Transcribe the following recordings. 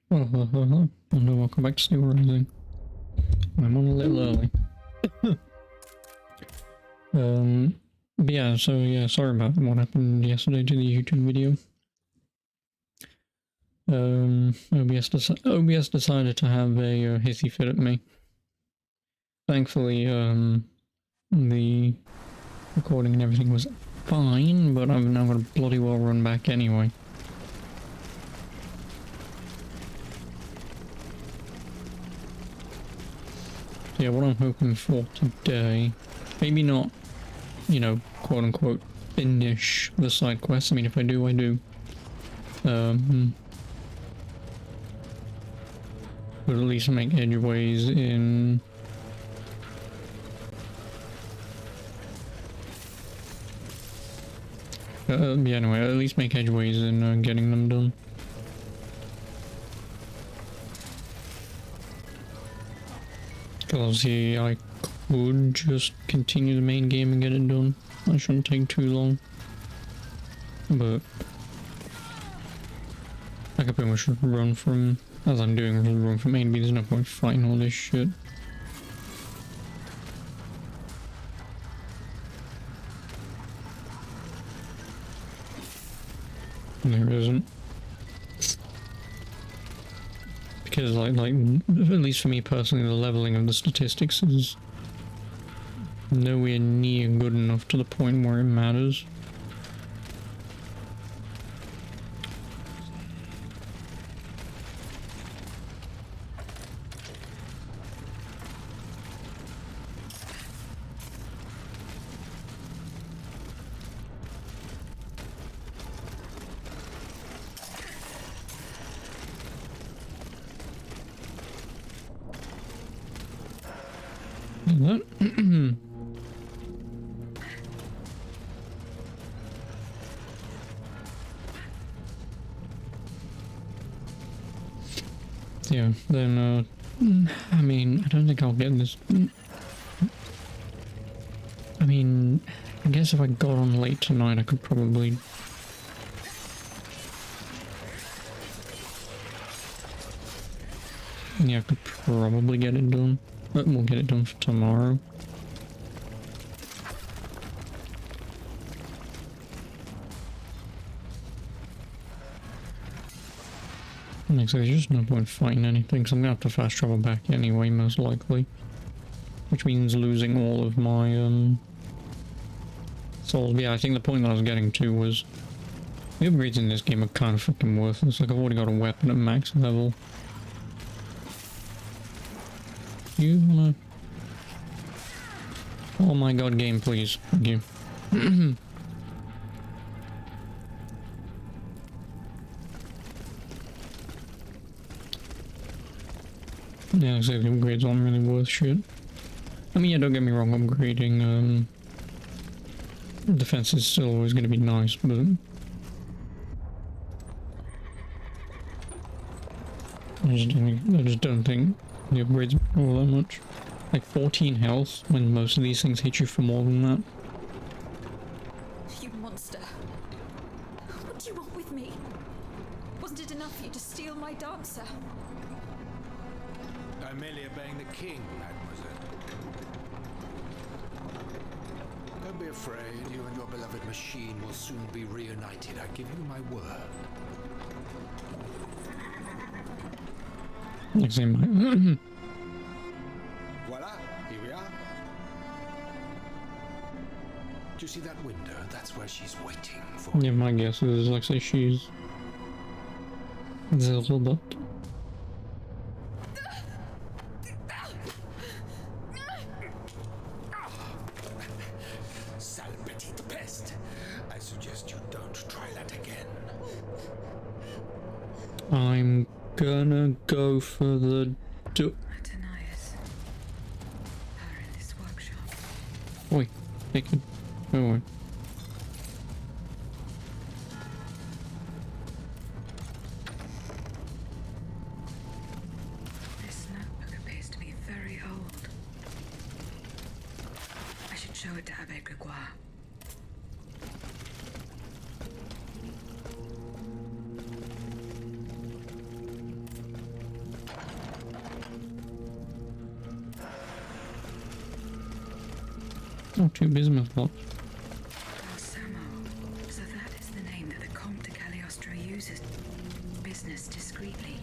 Hello, welcome back to Steelrising. I'm on a little early. But yeah, so yeah, sorry about what happened yesterday to the YouTube video. OBS decided to have a hissy fit at me. Thankfully, the recording and everything was fine, but I'm now gonna bloody well run back anyway. Yeah, what I'm hoping for today, maybe not, you know, quote unquote, finish the side quests. I mean, if I do, I do. But at least make headways in... yeah, anyway, at least make headways in getting them done. Because obviously I could just continue the main game and get it done. That shouldn't take too long. But I could pretty much run from, as I'm doing, run from A and B. There's no point fighting all this shit. There isn't. Because like at least for me personally, the leveling of the statistics is nowhere near good enough to the point where it matters. Yeah, then, I mean, I don't think I'll get this. I mean, I guess if I got on late tonight, I could probably... Yeah, I could probably get it done. But we'll get it done for tomorrow. So there's just no point fighting anything, so I'm gonna have to fast travel back anyway, most likely. Which means losing all of my, souls. But yeah, I think the point that I was getting to was the upgrades in this game are kind of fucking worthless. Like, I've already got a weapon at max level. You wanna... Oh my god, game, please. Thank you. Yeah, so the upgrades aren't really worth shit. I mean, yeah, don't get me wrong, upgrading, defense is still always going to be nice, but... I just don't think the upgrades are all that much. Like 14 health, when most of these things hit you for more than that. You monster. What do you want with me? Wasn't it enough for you to steal my dancer? I'm merely obeying the king, mademoiselle. Don't be afraid, you and your beloved machine will soon be reunited. I give you my word. Voila, here we are. Do you see that window? That's where she's waiting for. Yeah, my guess is, like, say she's... Zelda. I'm gonna go for the Ananias. Power in this workshop. Oi, take it. Oh, This notebook appears to be very old. I should show it to Abbe Gregoire. Oh, 2 bismuth blocks. Balsamo. So that is the name that the Comte de Cagliostro uses. Business discreetly.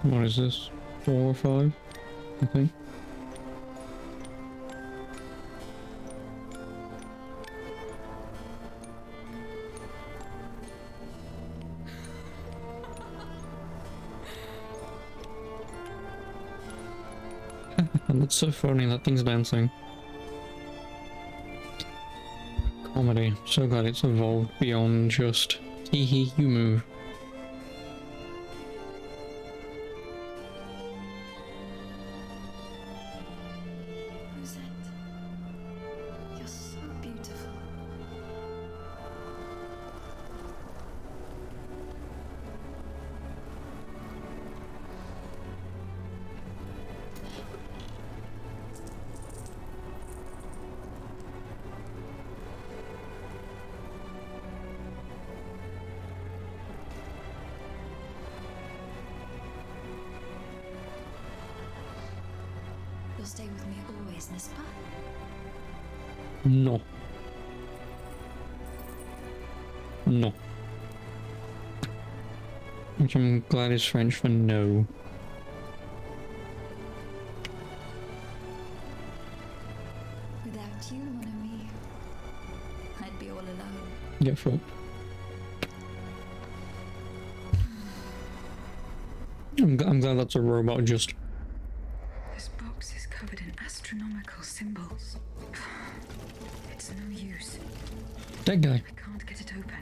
What is this? 4 or 5? I think. That's so funny, that thing's dancing. Comedy. So glad it's evolved beyond just hee hee you move. Rosette, you're so beautiful. You'll stay with me always, n'est-ce pas? No. No. Which I'm glad is French for no. Without you, mon ami, I'd be all alone. Get fucked. I'm glad that's a robot just. This box is covered in astronomical symbols. It's no use. That guy. I can't get it open.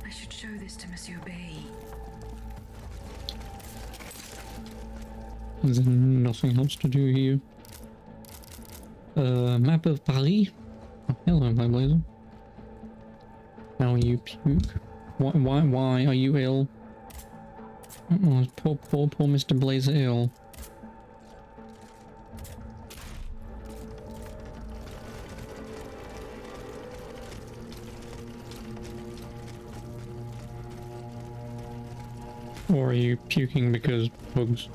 I should show this to Monsieur Bay. There's nothing else to do here. Map of Paris. Oh, hello, my blazer. How you puke? Why are you ill? Oh, poor Mr. Blazer ill. Or are you puking because bugs?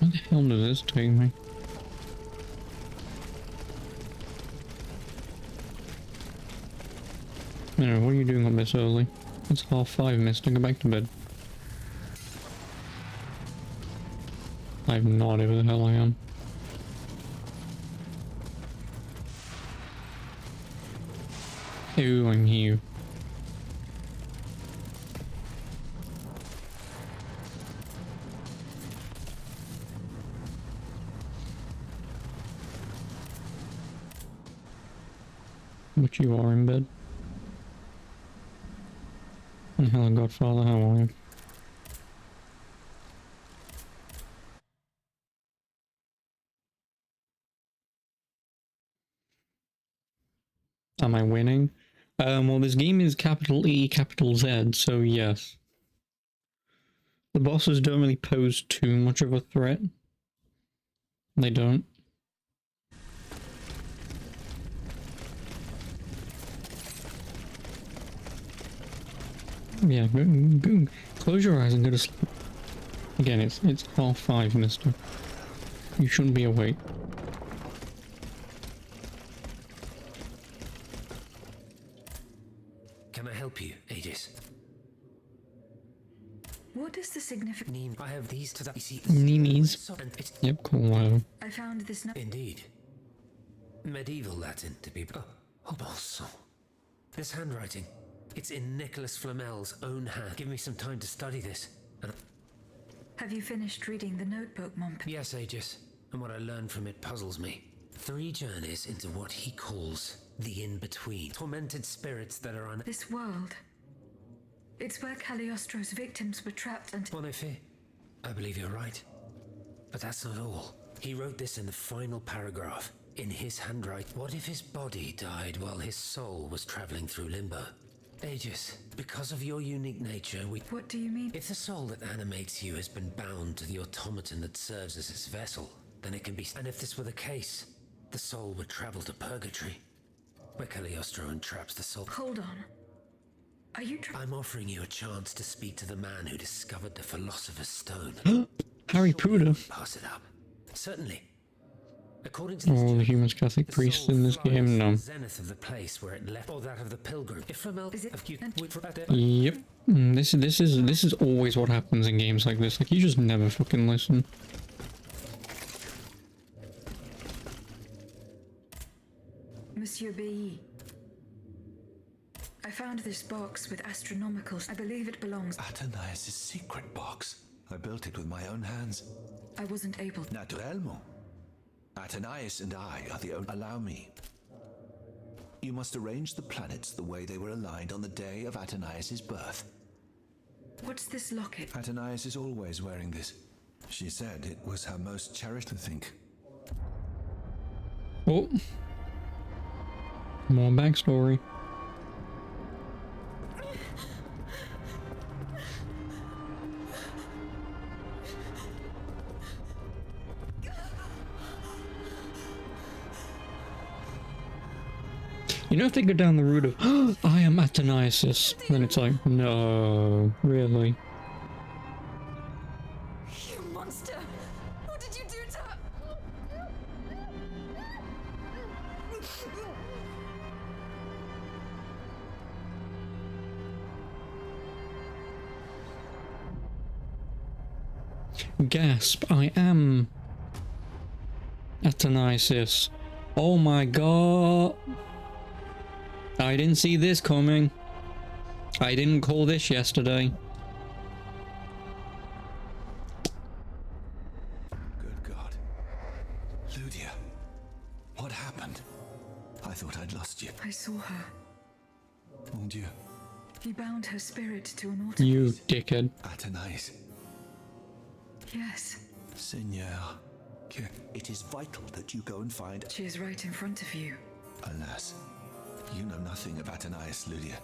Where the hell does this take me? Anyway, what are you doing up this early? It's 5:30, mister. Go back to bed. I have no idea where the hell I am. Ew, I'm here. But you are in bed. Hello, Godfather, how are you? Am I winning? Well, this game is capital E, capital Z, so yes. The bosses don't really pose too much of a threat. They don't. Yeah, go, close your eyes and go to sleep. Again, it's 5:30, mister. You shouldn't be awake. Can I help you, Aegis? What is the significance? I have these to you see. Nemes. And it's Yep, cool, whatever. I found this. indeed medieval Latin to be. Oh, also, this handwriting. It's in Nicholas Flamel's own hand. Give me some time to study this. And Have you finished reading the notebook, Monp? Yes, Aegis, and what I learned from it puzzles me. 3 journeys into what he calls the in-between. Tormented spirits that are on This world. It's where Cagliostro's victims were trapped and... Boniface, I believe you're right. But that's not all. He wrote this in the final paragraph, in his handwriting. What if his body died while his soul was traveling through limbo? Aegis, because of your unique nature, What do you mean? If the soul that animates you has been bound to the automaton that serves as its vessel, then it can be... And if this were the case, the soul would travel to purgatory, where Cagliostro entraps the soul. Hold on. Are you I'm offering you a chance to speak to the man who discovered the Philosopher's Stone. Harry Potter. Pass it up. Certainly. According to this Oh, the human's Catholic the priest soul in this flies game? to No. the zenith of the place where it left, or that of the pilgrim. If from Is it- Yep. This is always what happens in games like this. Like, you just never fucking listen. Monsieur B. I found this box with astronomicals. I believe it belongs... Athanasius' secret box. I built it with my own hands. I wasn't able... Naturellement. Athanaeus and I are the only... Allow me. You must arrange the planets the way they were aligned on the day of Athanaeus' birth. What's this locket? Athanaeus is always wearing this. She said it was her most cherished to think. Oh. More backstory. You know, if they go down the route of, oh, I am Athanasius, then it's like, no, really. You monster! What did you do to her? Gasp, I am Athanasius. Oh my god. I didn't see this coming. I didn't call this yesterday. Good God. Ludia. What happened? I thought I'd lost you. I saw her. Mon Dieu. He bound her spirit to an altar. You dickhead. Athanaeus. Yes. Seigneur. It is vital that you go and find... She is right in front of you. Alas, you know nothing of Athanaeus, Ludia.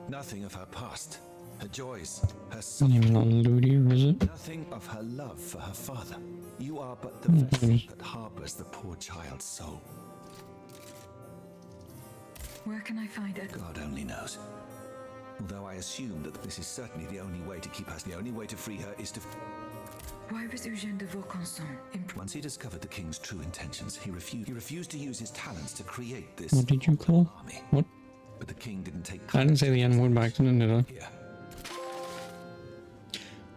Nothing of her past, her joys, her Name's not Ludia, is it? nothing of her love for her father. You are but the vessel that harbors the poor child's soul. Where can I find her? God only knows. Although I assume that this is certainly the only way to keep her, the only way to free her is to... Why was Eugène de Vaucanson Once he discovered the king's true intentions, he refused to use his talents to create this... What did you call? army. What? But the king didn't take... I didn't say the N-word by accident, did I? Here.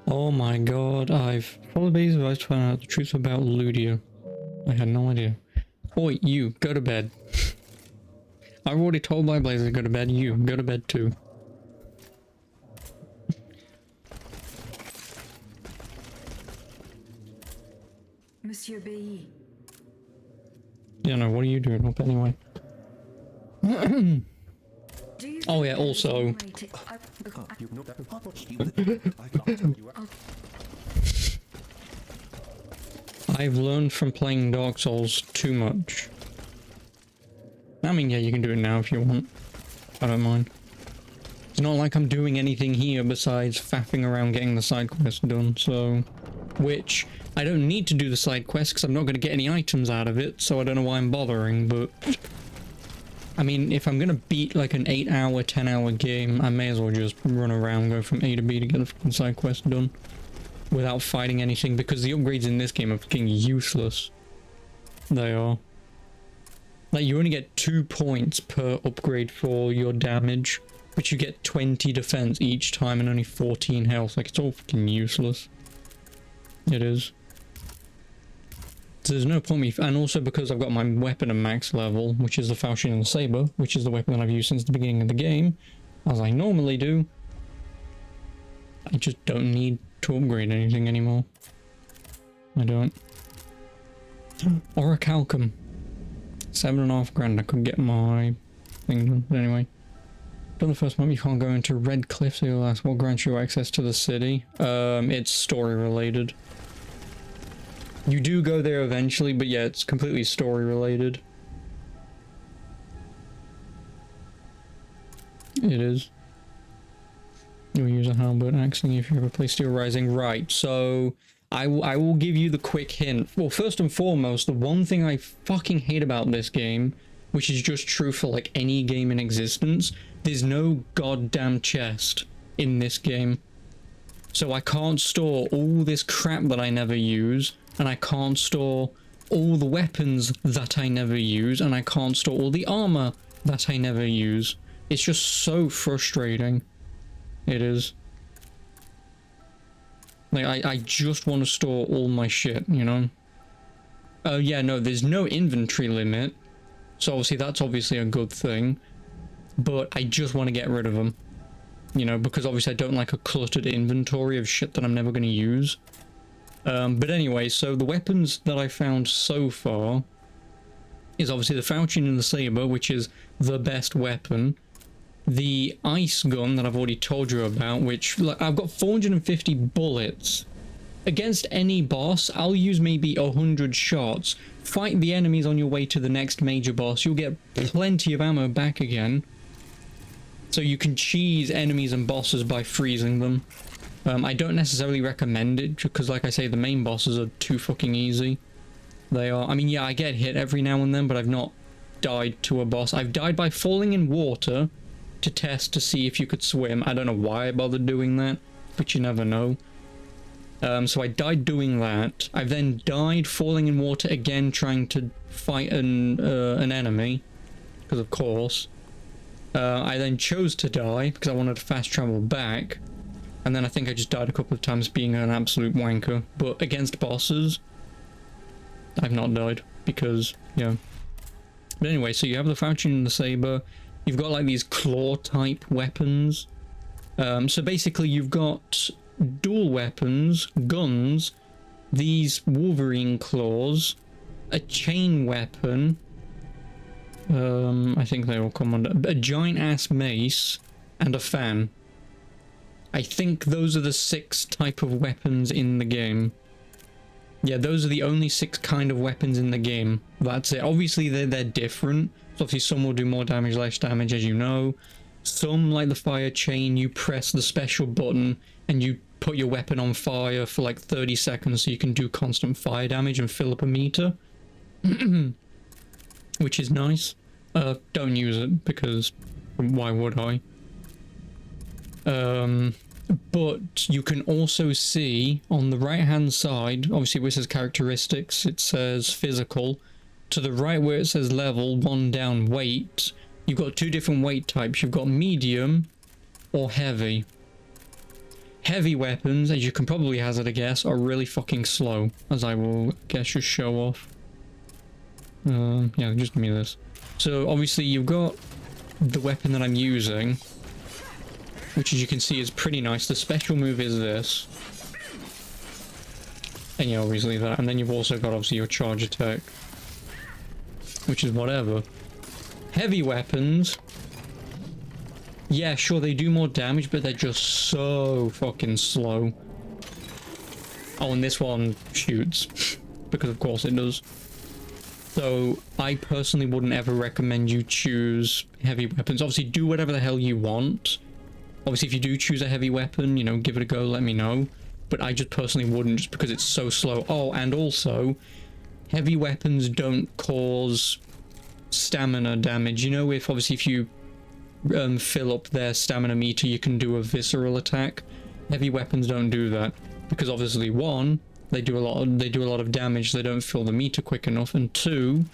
Oh my god, I've followed Baby's advice to find out the truth about Ludia. I had no idea. Oi, you, go to bed. I've already told my Blazer to go to bed. You, go to bed too. Monsieur B. Yeah, no, what are you doing up anyway? Do you Oh think yeah, there's also... any way to- I've learned from playing Dark Souls too much. I mean, yeah, you can do it now if you want. I don't mind. It's not like I'm doing anything here besides faffing around getting the side quest done, so... Which, I don't need to do the side quest because I'm not going to get any items out of it, so I don't know why I'm bothering, but... I mean, if I'm going to beat like an 8-hour, 10-hour game, I may as well just run around, go from A to B to get the fucking side quest done. Without fighting anything, because the upgrades in this game are fucking useless. They are. Like, you only get 2 points per upgrade for your damage, but you get 20 defense each time and only 14 health. Like, it's all fucking useless. It is. So there's no point me, and also because I've got my weapon at max level, which is the Falchion Saber, which is the weapon that I've used since the beginning of the game, as I normally do. I just don't need to upgrade anything anymore. I don't. Orichalcum. 7.5 grand. I could get my thing done. But anyway. Done the first month. You can't go into Red Cliff, so you'll ask what grants you access to the city. It's story related. You do go there eventually, but yeah, it's completely story related. It is. You'll use a halberd axing if you ever play Steelrising. Right, so I will give you the quick hint. Well, first and foremost, the one thing I fucking hate about this game, which is just true for like any game in existence, there's no goddamn chest in this game. So I can't store all this crap that I never use, and I can't store all the weapons that I never use, and I can't store all the armor that I never use. It's just so frustrating. It is. Like, I just want to store all my shit, you know? Oh, yeah, no, there's no inventory limit. So obviously, that's obviously a good thing. But I just want to get rid of them. You know, because obviously I don't like a cluttered inventory of shit that I'm never going to use. But anyway, so the weapons that I found so far is obviously the falchion and the saber, which is the best weapon. The ice gun that I've already told you about, which, like, I've got 450 bullets. Against any boss, I'll use maybe 100 shots. Fight the enemies on your way to the next major boss. You'll get plenty of ammo back again. So you can cheese enemies and bosses by freezing them. I don't necessarily recommend it, because like I say, the main bosses are too fucking easy. They are. I mean, yeah, I get hit every now and then, but I've not died to a boss. I've died by falling in water to test to see if you could swim. I don't know why I bothered doing that, but you never know. So I died doing that. I've then died falling in water again trying to fight an enemy, because of course. I then chose to die because I wanted to fast travel back, and then I think I just died a couple of times being an absolute wanker. But against bosses, I've not died because, yeah. But anyway, so you have the falchion and the saber. You've got like these claw type weapons. So basically you've got dual weapons, guns, these Wolverine claws, a chain weapon. I think they all come under a giant ass mace and a fan. I think those are the 6 type of weapons in the game. Yeah, those are the only 6 kind of weapons in the game. That's it. Obviously they're different. So obviously some will do more damage, less damage, as you know. Some, like the fire chain, you press the special button and you put your weapon on fire for like 30 seconds so you can do constant fire damage and fill up a meter. Which is nice. Don't use it because why would I? But you can also see on the right hand side, obviously where it says characteristics, it says physical. To the right where it says level, 1 down weight, you've got 2 different weight types. You've got medium or heavy. Heavy weapons, as you can probably hazard a guess, are really fucking slow, as I will guess just show off. Yeah, just give me this. So obviously you've got the weapon that I'm using, which as you can see is pretty nice. The special move is this. And yeah, obviously that. And then you've also got obviously your charge attack, which is whatever. Heavy weapons, yeah, sure, they do more damage, but they're just so fucking slow. Oh, and this one shoots, because of course it does. So I personally wouldn't ever recommend you choose heavy weapons. Obviously do whatever the hell you want. Obviously if you do choose a heavy weapon, you know, give it a go, let me know. But I just personally wouldn't, just because it's so slow. Oh, and also, heavy weapons don't cause stamina damage. You know, if you fill up their stamina meter, you can do a visceral attack. Heavy weapons don't do that, because obviously 1, they do a lot of damage. They don't fill the meter quick enough, and 2,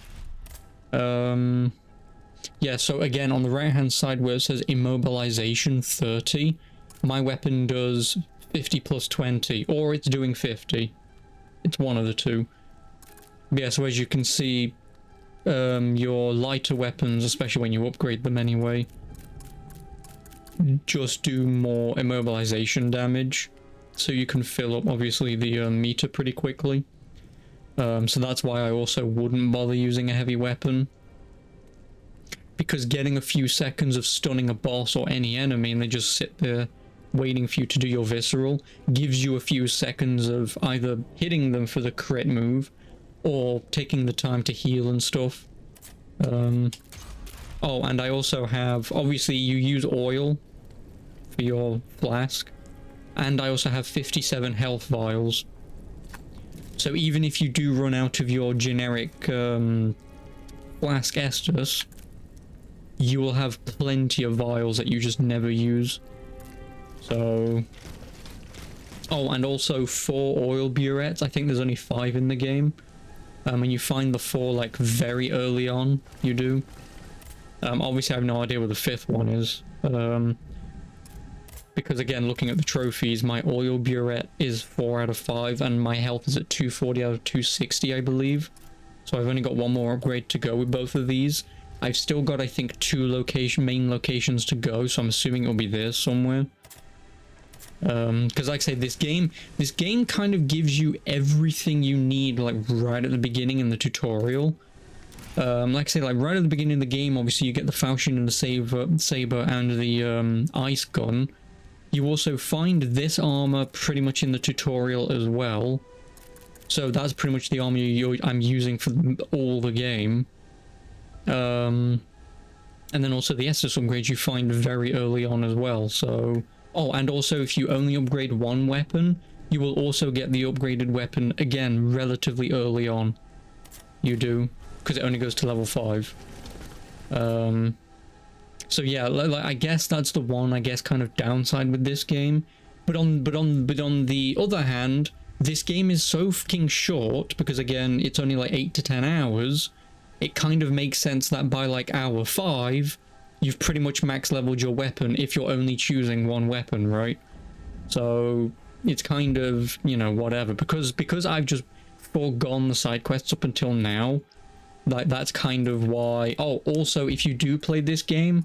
yeah. So again, on the right hand side where it says immobilization 30, my weapon does 50 plus 20, or it's doing 50. It's one of the two. But yeah, so as you can see, your lighter weapons, especially when you upgrade them anyway, just do more immobilization damage. so you can fill up obviously the meter pretty quickly. So that's why I also wouldn't bother using a heavy weapon, because getting a few seconds of stunning a boss or any enemy and they just sit there waiting for you to do your visceral gives you a few seconds of either hitting them for the crit move or taking the time to heal and stuff. Oh, and I also have, obviously you use oil for your flask, and I also have 57 health vials. So even if you do run out of your generic flask Estus, you will have plenty of vials that you just never use. So... Oh, and also 4 oil burettes. I think there's only 5 in the game. And you find the 4 like very early on, you do. Obviously I have no idea where the 5th one is. Because again, looking at the trophies, my oil burette is 4 out of 5 and my health is at 240 out of 260, I believe. So I've only got 1 more upgrade to go with both of these. I've still got, I think, 2 main locations to go, so I'm assuming it'll be there somewhere. Because like I say, this game kind of gives you everything you need, like, right at the beginning in the tutorial. Like I say, like, right at the beginning of the game, obviously you get the falchion and the saber and the ice gun. You also find this armor pretty much in the tutorial as well. So that's pretty much the armor I'm using for all the game. And then also the Estus upgrades you find very early on as well, so... Oh, and also if you only upgrade 1 weapon, you will also get the upgraded weapon again relatively early on. You do, because it only goes to level 5. So yeah, I guess that's the one, I guess, kind of downside with this game. But on the other hand, this game is so fucking short, because again, it's only like 8 to 10 hours. It kind of makes sense that by like hour 5, you've pretty much max leveled your weapon if you're only choosing 1 weapon, right? So it's kind of, you know, whatever. Because I've just foregone the side quests up until now, like that's kind of why. Oh, also, if you do play this game,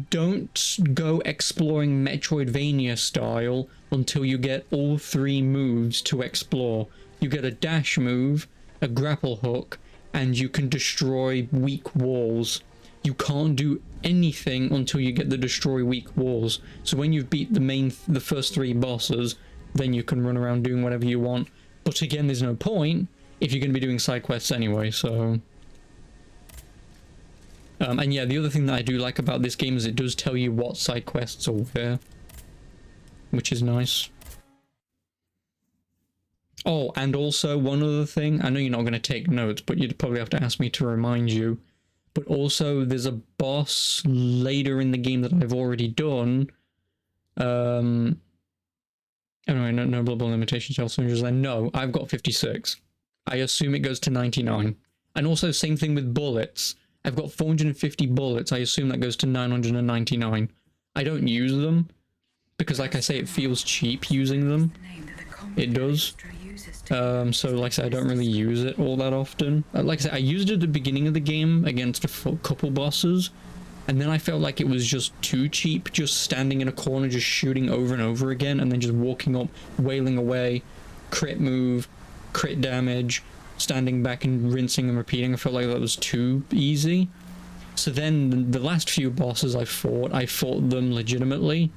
don't go exploring Metroidvania style until you get all 3 moves to explore. You get a dash move, a grapple hook, and you can destroy weak walls. You can't do anything until you get the destroy weak walls. So when you've beat the first 3 bosses, then you can run around doing whatever you want. But again, there's no point if you're going to be doing side quests anyway, so... and yeah, the other thing that I do like about this game is it does tell you what side quests are where, which is nice. Oh, and also one other thing, I know you're not going to take notes, but you'd probably have to ask me to remind you, but also there's a boss later in the game that I've already done. Anyway, no global limitations, health synergies. I know, I've got 56. I assume it goes to 99. And also, same thing with bullets. I've got 450 bullets. I assume that goes to 999. I don't use them, because like I say, it feels cheap using them. It does. So like I said, I don't really use it all that often. Like I said, I used it at the beginning of the game against a couple bosses, and then I felt like it was just too cheap, just standing in a corner, just shooting over and over again, and then just walking up, wailing away, crit move, crit damage, standing back and rinsing and repeating. I felt like that was too easy. So then the last few bosses I fought them legitimately,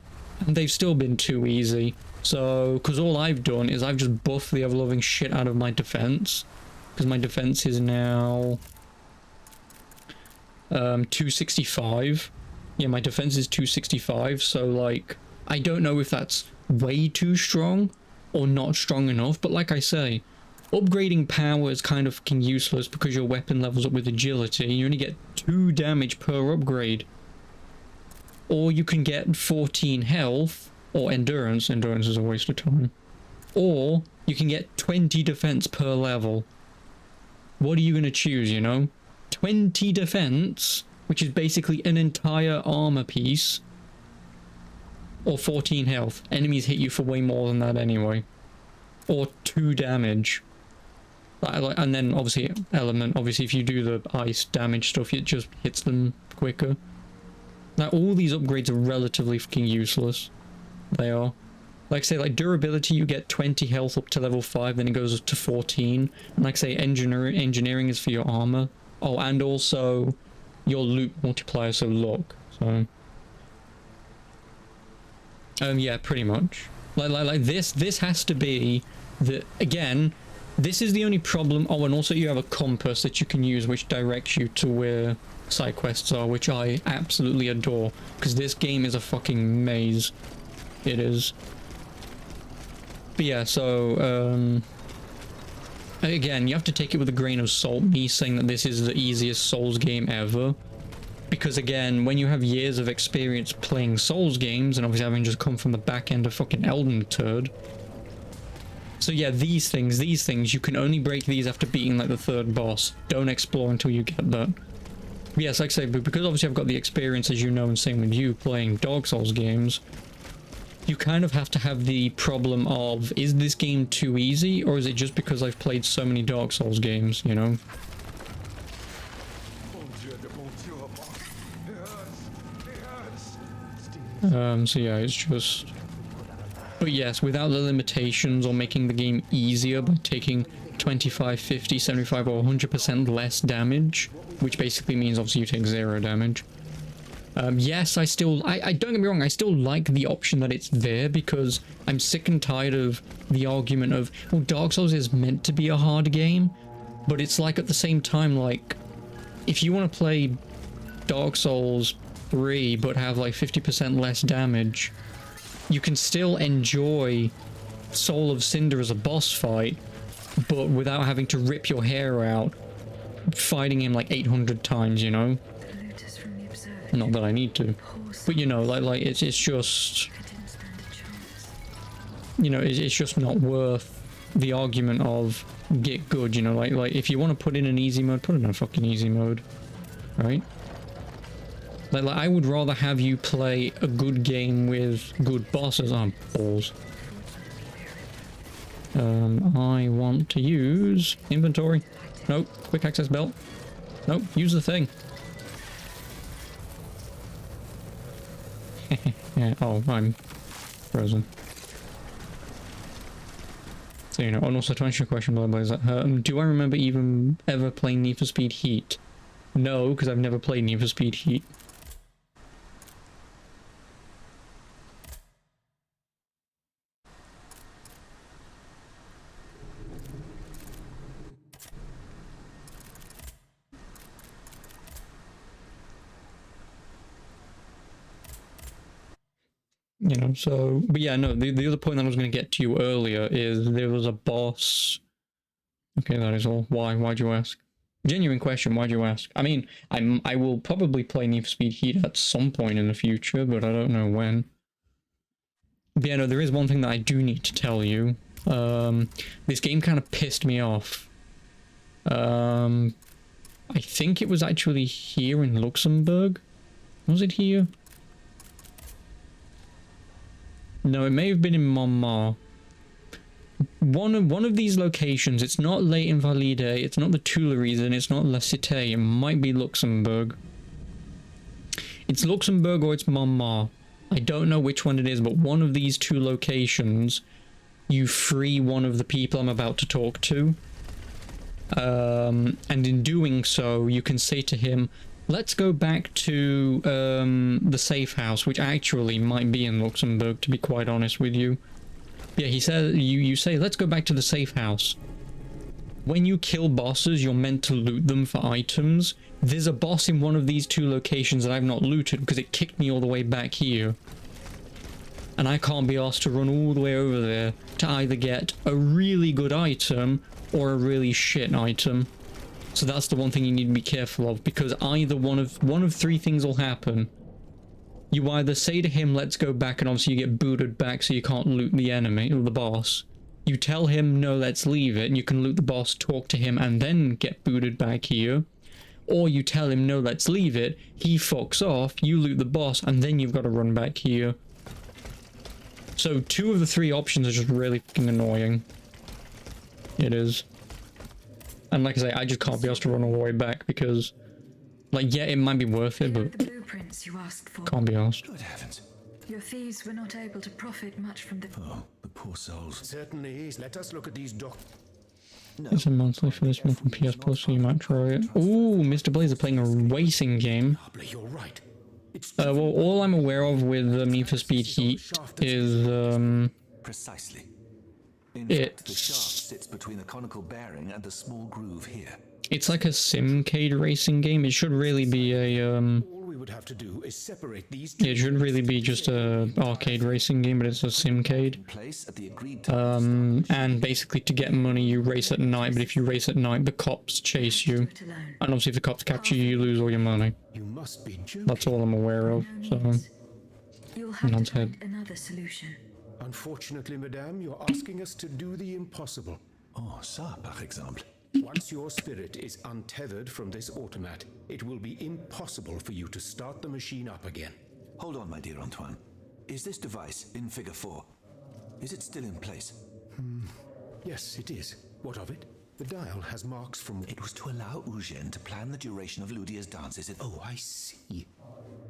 and they've still been too easy. So, because all I've done is I've just buffed the ever-loving shit out of my defense, because my defense is now 265. Yeah, my defense is 265, so like, I don't know if that's way too strong or not strong enough, but like I say, upgrading power is kind of fucking useless because your weapon levels up with agility. You only get 2 damage per upgrade. Or you can get 14 health, or endurance. Endurance is a waste of time. Or you can get 20 defense per level. What are you going to choose, you know? 20 defense, which is basically an entire armor piece, or 14 health. Enemies hit you for way more than that anyway. Or 2 damage. And then obviously element, obviously if you do the ice damage stuff, it just hits them quicker. Now all these upgrades are relatively fucking useless. They are. Like say, like durability, you get 20 health up to level 5, then it goes up to 14. And like say, engineering is for your armor. Oh, and also your loot multiplier, so luck. So yeah, pretty much. Like this has to be the, again, this is the only problem. Oh, and also you have a compass that you can use which directs you to where side quests are, which I absolutely adore, because this game is a fucking maze. It is. But yeah, so again, you have to take it with a grain of salt, me saying that this is the easiest Souls game ever. Because again, when you have years of experience playing Souls games, and obviously having just come from the back end of fucking Elden Turd. So yeah, these things, you can only break these after beating like the 3rd boss. Don't explore until you get that. But yes, like I say, but because obviously I've got the experience, as you know, and same with you, playing Dark Souls games, you kind of have to have the problem of, is this game too easy, or is it just because I've played so many Dark Souls games, you know? So yeah, it's just... But yes, without the limitations or making the game easier by taking 25, 50, 75 or 100% less damage, which basically means obviously you take 0 damage. Yes, I don't get me wrong, I still like the option that it's there, because I'm sick and tired of the argument of, well, Dark Souls is meant to be a hard game, but it's like at the same time, like, if you want to play Dark Souls 3 but have like 50% less damage, you can still enjoy Soul of Cinder as a boss fight, but without having to rip your hair out fighting him like 800 times, you know? Not that I need to, but you know, like it's just, you know, it's just not worth the argument of get good, you know, like if you want to put in an easy mode, put in a fucking easy mode, right? Like I would rather have you play a good game with good bosses. Oh, balls. I want to use inventory. Nope. Quick access belt. Nope. Use the thing. Yeah. Oh, I'm frozen. So, you know, and also to answer your question, blah, blah, blah, do I remember even ever playing Need for Speed Heat? No, because I've never played Need for Speed Heat. You know, so, but yeah, no, the other point that I was going to get to you earlier is there was a boss. Okay, that is all. Why'd you ask? Genuine question, why'd you ask? I mean, I will probably play Need for Speed Heat at some point in the future, but I don't know when. But yeah, no, there is one thing that I do need to tell you. This game kind of pissed me off. I think it was actually here in Luxembourg. Was it here? No, it may have been in Montmartre. One of these locations, it's not Les Invalides, it's not the Tuileries, and it's not La Cité, it might be Luxembourg. It's Luxembourg or it's Montmartre. I don't know which one it is, but one of these two locations, you free one of the people I'm about to talk to. And in doing so, you can say to him, let's go back to the safe house, which actually might be in Luxembourg, to be quite honest with you. Yeah, he says, you say, let's go back to the safe house. When you kill bosses, you're meant to loot them for items. There's a boss in one of these two locations that I've not looted because it kicked me all the way back here. And I can't be asked to run all the way over there to either get a really good item or a really shit item. So that's the one thing you need to be careful of, because either one of three things will happen. You either say to him, let's go back, and obviously you get booted back so you can't loot the enemy, or the boss. You tell him, no, let's leave it, and you can loot the boss, talk to him, and then get booted back here. Or you tell him, no, let's leave it, he fucks off, you loot the boss, and then you've got to run back here. So 2 of the 3 options are just really fucking annoying. It is. And like I say, I just can't be asked to run all the way back because, like, yeah, it might be worth it, but the blueprints you asked for. can't be asked. Good heavens. Your thieves were not able to profit much from the... Oh, the poor souls. Certainly is. Let us look at these No. It's a monthly for this month on PS Plus, so you might try it. Ooh, Mr. Blazer playing a racing game. You're right. It's Well, all I'm aware of with Need for Speed Heat is, Precisely. In fact, the shaft sits between the conical bearing and a small groove here. it's like a simcade racing game. It should really be a, all we would have to do is separate these two. it should really be just a arcade racing game, but it's a simcade. In place at the agreed time. And basically to get money you race at night, but if you race at night the cops chase you. it alone. And obviously if the cops capture you, you lose all your money. You must be joking. That's all I'm aware of, No so... means. You'll have Nod's to head. find another solution. Unfortunately, madame, you're asking us to do the impossible. Oh, ça, par exemple. Once your spirit is untethered from this automat, it will be impossible for you to start the machine up again. Hold on, my dear Antoine. Is this device in figure 4? Is it still in place? Yes, it is. What of it? The dial has marks from... It was to allow Eugène to plan the duration of Ludia's dances. Oh, I see.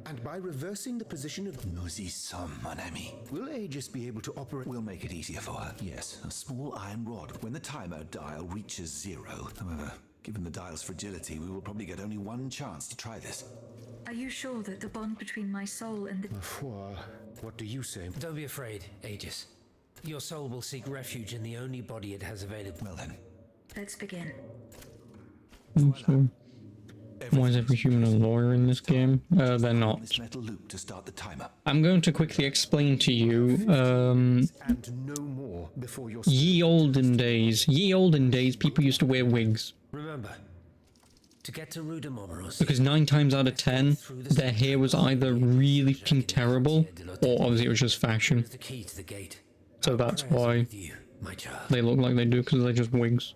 And by reversing the position of... Nous y sommes, mon ami. Will Aegis be able to operate... We'll make it easier for her. Yes, a small iron rod. When the timer dial reaches 0. However, given the dial's fragility, we will probably get only one chance to try this. Are you sure that the bond between my soul and the... Ma foi, what do you say? Don't be afraid, Aegis. Your soul will seek refuge in the only body it has available. Well then. Let's begin. So, why is every human a lawyer in this game? They're not. This metal loop to start the timer. I'm going to quickly explain to you, And no more before your... ye olden days, people used to wear wigs. Remember, to get to Rue de Montmorency, Because 9 times out of 10, their hair was either really fucking terrible, or obviously it was just fashion. is the key to the gate. So that's Prayers why with you, my child. they look like they do, because they're just wigs.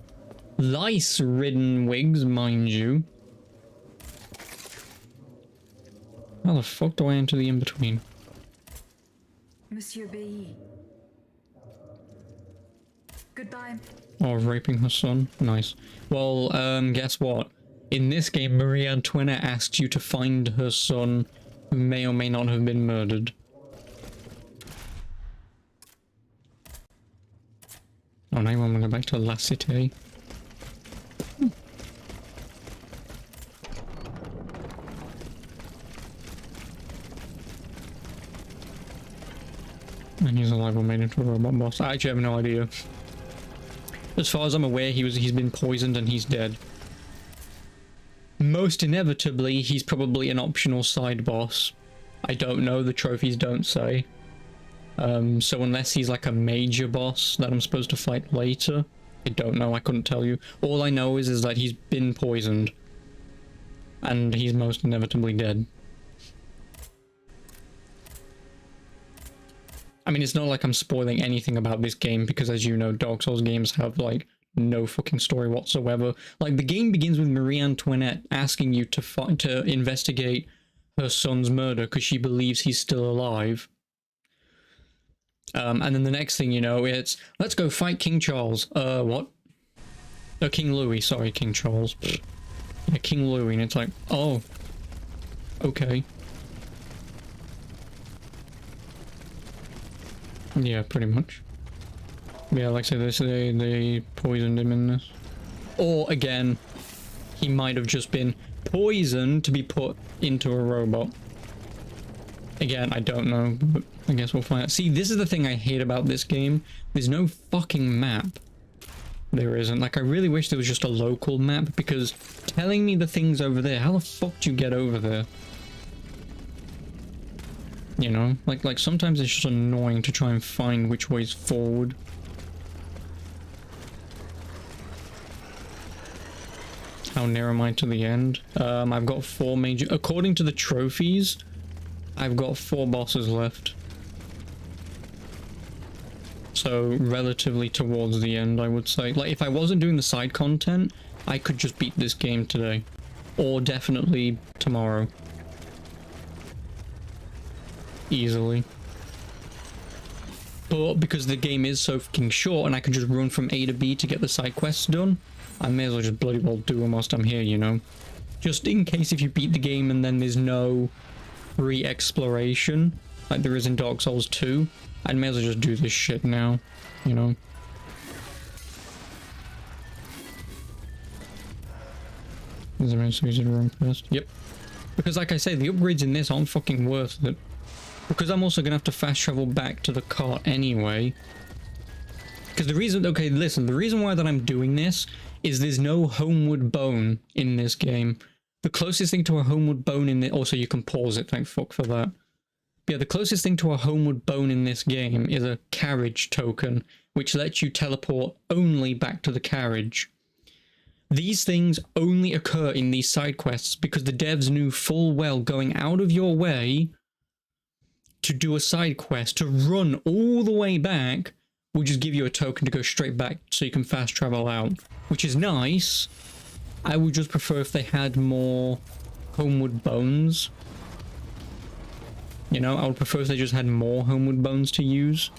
Lice-ridden wigs, mind you. How the fuck do I enter the in-between? Monsieur B. Goodbye. Oh, raping her son? Nice. Well, guess what? In this game, Marie Antoinette asks you to find her son, who may or may not have been murdered. Oh, now I'm gonna go back to La Cité. And he's alive or made into a robot boss. I actually have no idea. As far as I'm aware, he's been poisoned and he's dead. Most inevitably, he's probably an optional side boss. I don't know, the trophies don't say. So unless he's like a major boss that I'm supposed to fight later, I don't know, I couldn't tell you. All I know is that he's been poisoned. And he's most inevitably dead. I mean, it's not like I'm spoiling anything about this game, because as you know, Dark Souls games have, like, no fucking story whatsoever. Like, the game begins with Marie Antoinette asking you to investigate her son's murder because she believes he's still alive. And then the next thing you know, it's, let's go fight King Charles. What? King Louis, sorry, King Charles. Yeah, King Louis, and it's like, oh, okay. Yeah, pretty much. Yeah, like I said, they poisoned him in this. Or, again, he might have just been poisoned to be put into a robot. Again, I don't know, but I guess we'll find out. See, this is the thing I hate about this game. There's no fucking map. There isn't. Like, I really wish there was just a local map, because telling me the things over there, how the fuck do you get over there? You know, like sometimes it's just annoying to try and find which way's forward. How near am I to the end? I've got 4 major... According to the trophies, I've got 4 bosses left. So, relatively towards the end, I would say. Like, if I wasn't doing the side content, I could just beat this game today. Or definitely tomorrow. Easily. But because the game is so fucking short and I can just run from A to B to get the side quests done, I may as well just bloody well do them whilst I'm here, you know? Just in case if you beat the game and then there's no free exploration, like there is in Dark Souls 2, I may as well just do this shit now, you know. Is there any use the wrong first? Yep. Because like I say, the upgrades in this aren't fucking worth it. Because I'm also gonna have to fast travel back to the cart anyway. Because the reason, okay, listen, the reason why that I'm doing this is there's no homeward bone in this game. The closest thing to a homeward bone in it, also you can pause it, thank fuck for that. But yeah, the closest thing to a homeward bone in this game is a carriage token, which lets you teleport only back to the carriage. These things only occur in these side quests because the devs knew full well going out of your way to do a side quest, to run all the way back, will just give you a token to go straight back so you can fast travel out, which is nice. I would just prefer if they had more homeward bones. You know, I would prefer if they just had more homeward bones to use.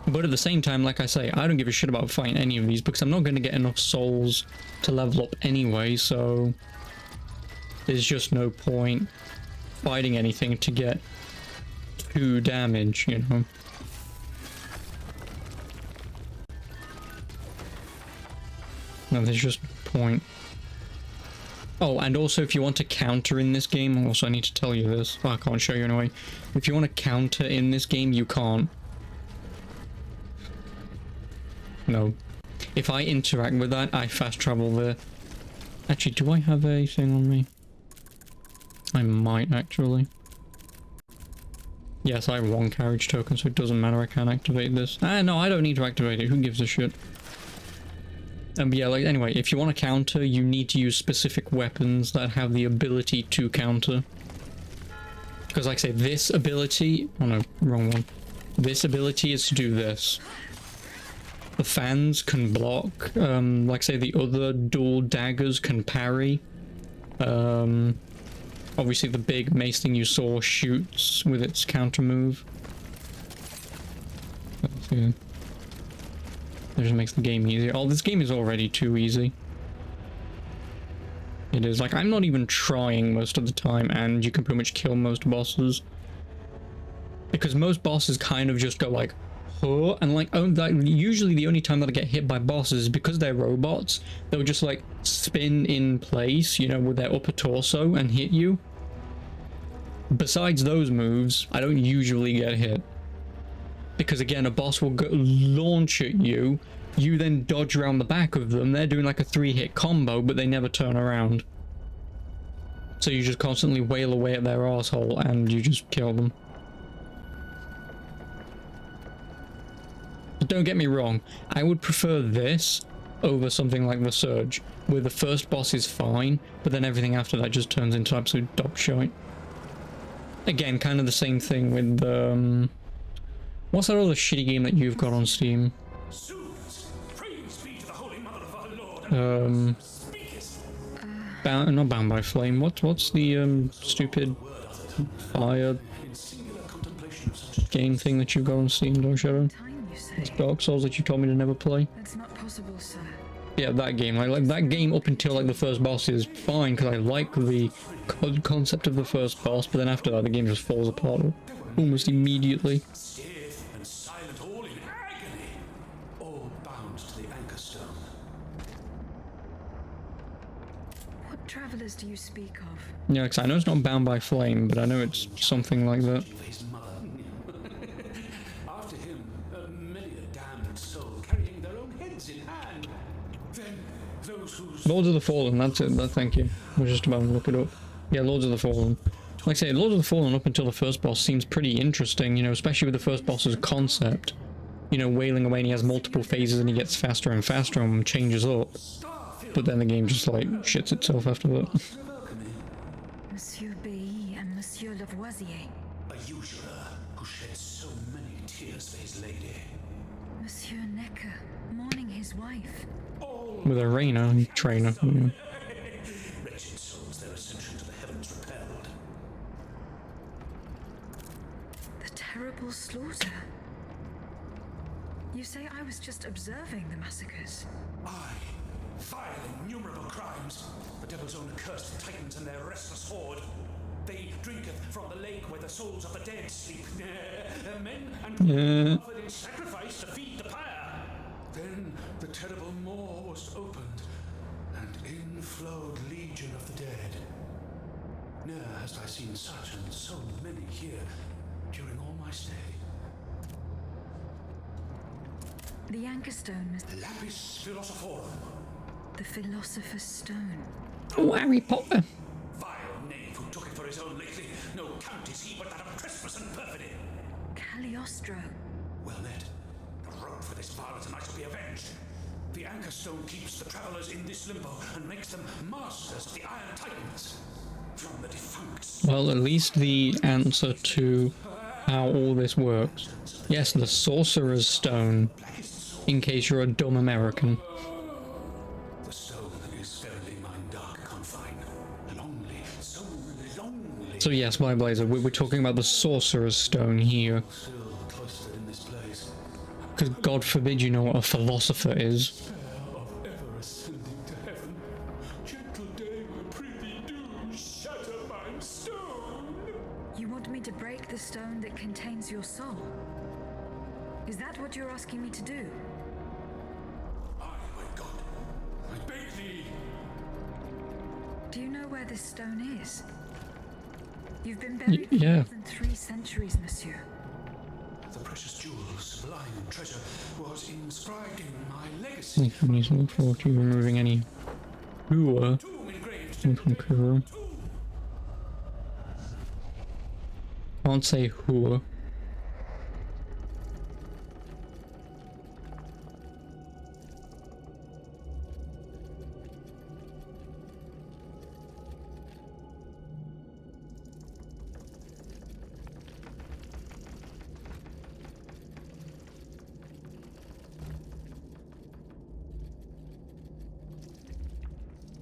But at the same time, like I say, I don't give a shit about fighting any of these because I'm not going to get enough souls to level up anyway, so there's just no point fighting anything to get 2 damage, you know. No, there's just no point. Oh, and also if you want to counter in this game, also I need to tell you this. Oh, I can't show you anyway. If you want to counter in this game, you can't. No. If I interact with that, I fast travel there. Actually, do I have a thing on me? I might, actually. Yes, I have 1 carriage token, so it doesn't matter, I can't activate this. Ah, no, I don't need to activate it, who gives a shit? But yeah, like, anyway, if you want to counter, you need to use specific weapons that have the ability to counter. Because, like I say, this ability... Oh no, wrong one. This ability is to do this. The fans can block, like say the other dual daggers can parry. Obviously the big mace thing you saw shoots with its counter move. That just makes the game easier. Oh, this game is already too easy. It is, like, I'm not even trying most of the time, and you can pretty much kill most bosses. Because most bosses kind of just go like, and like, usually the only time that I get hit by bosses is because they're robots. They'll just like spin in place, you know, with their upper torso and hit you. Besides those moves, I don't usually get hit. Because again, a boss will go launch at you, you then dodge around the back of them, they're doing like a 3-hit combo, but they never turn around. So you just constantly wail away at their arsehole and you just kill them. Don't get me wrong, I would prefer this over something like the Surge, where the first boss is fine, but then everything after that just turns into absolute dog shite. Again, kind of the same thing with, what's that other shitty game that you've got on Steam? Not Bound by Flame, what's the, stupid fire game thing that you've got on Steam, Dark Shadow? It's Dark Souls that you told me to never play. That's not possible, sir. Yeah, that game. Like that game up until like the first boss is fine because I like the concept of the first boss, but then after that the game just falls apart almost immediately. Stiff and silent, all in agony, all bound to the anchor stone. What travelers do you speak of? Yeah, because I know it's not Bound by Flame, but I know it's something like that. His mother. After him, many a damned soul carrying their own heads in hand. Then those whose Lords of the Fallen, that's it. Thank you. I was just about to look it up. Yeah, Lords of the Fallen. Like I say, Lords of the Fallen up until the first boss seems pretty interesting, you know, especially with the first boss's concept. You know, wailing away and he has multiple phases and he gets faster and faster and changes up. But then the game just like shits itself after that. Monsieur Bailly and Monsieur Lavoisier. a usurer who shed so many tears for his lady. Monsieur Necker mourning his wife. With a Reina trainer. Yeah. Wretched souls, their ascension to the heavens repelled. The terrible slaughter. You say I was just observing the massacres. Aye, vile innumerable crimes. The devil's own accursed titans and their restless horde. They drinketh from the lake where the souls of the dead sleep. Men and women offered in sacrifice to feed the pyre. Then the terrible maw was opened, and in flowed legion of the dead. Ne'er hast I seen such and so many here during all my stay. The anchor stone, Lapis philosophorum. the philosopher's stone. Oh, Harry Potter. Vile knave who took it for his own lately. No count is he but that of trespass and perfidy. Cagliostro. Well met. The road for this varlet and I shall be avenged. The anchor stone keeps the travellers in this limbo and makes them masters of the Iron Titans. From the defunct. Well, at least the answer to how all this works. Yes, the Sorcerer's Stone, in case you're a dumb American. The stone is verily mine dark confine. Lonely, so lonely. So yes, my Blazer, we're talking about the Sorcerer's Stone here. Still cloistered in this place. Because God forbid you know what a philosopher is. Of ever ascending to heaven. Gentle dame, I prithee do shatter my stone. You want me to break the stone that contains your soul? Is that what you're asking me to do? Aye, my God, I beg thee. Do you know where this stone is? You've been buried for yeah. more than 3 centuries, monsieur. The precious jewel, sublime treasure, was inscribed in my legacy. Please look forward to removing any Hua Tomb engraved from Kuro. Can't say Hua.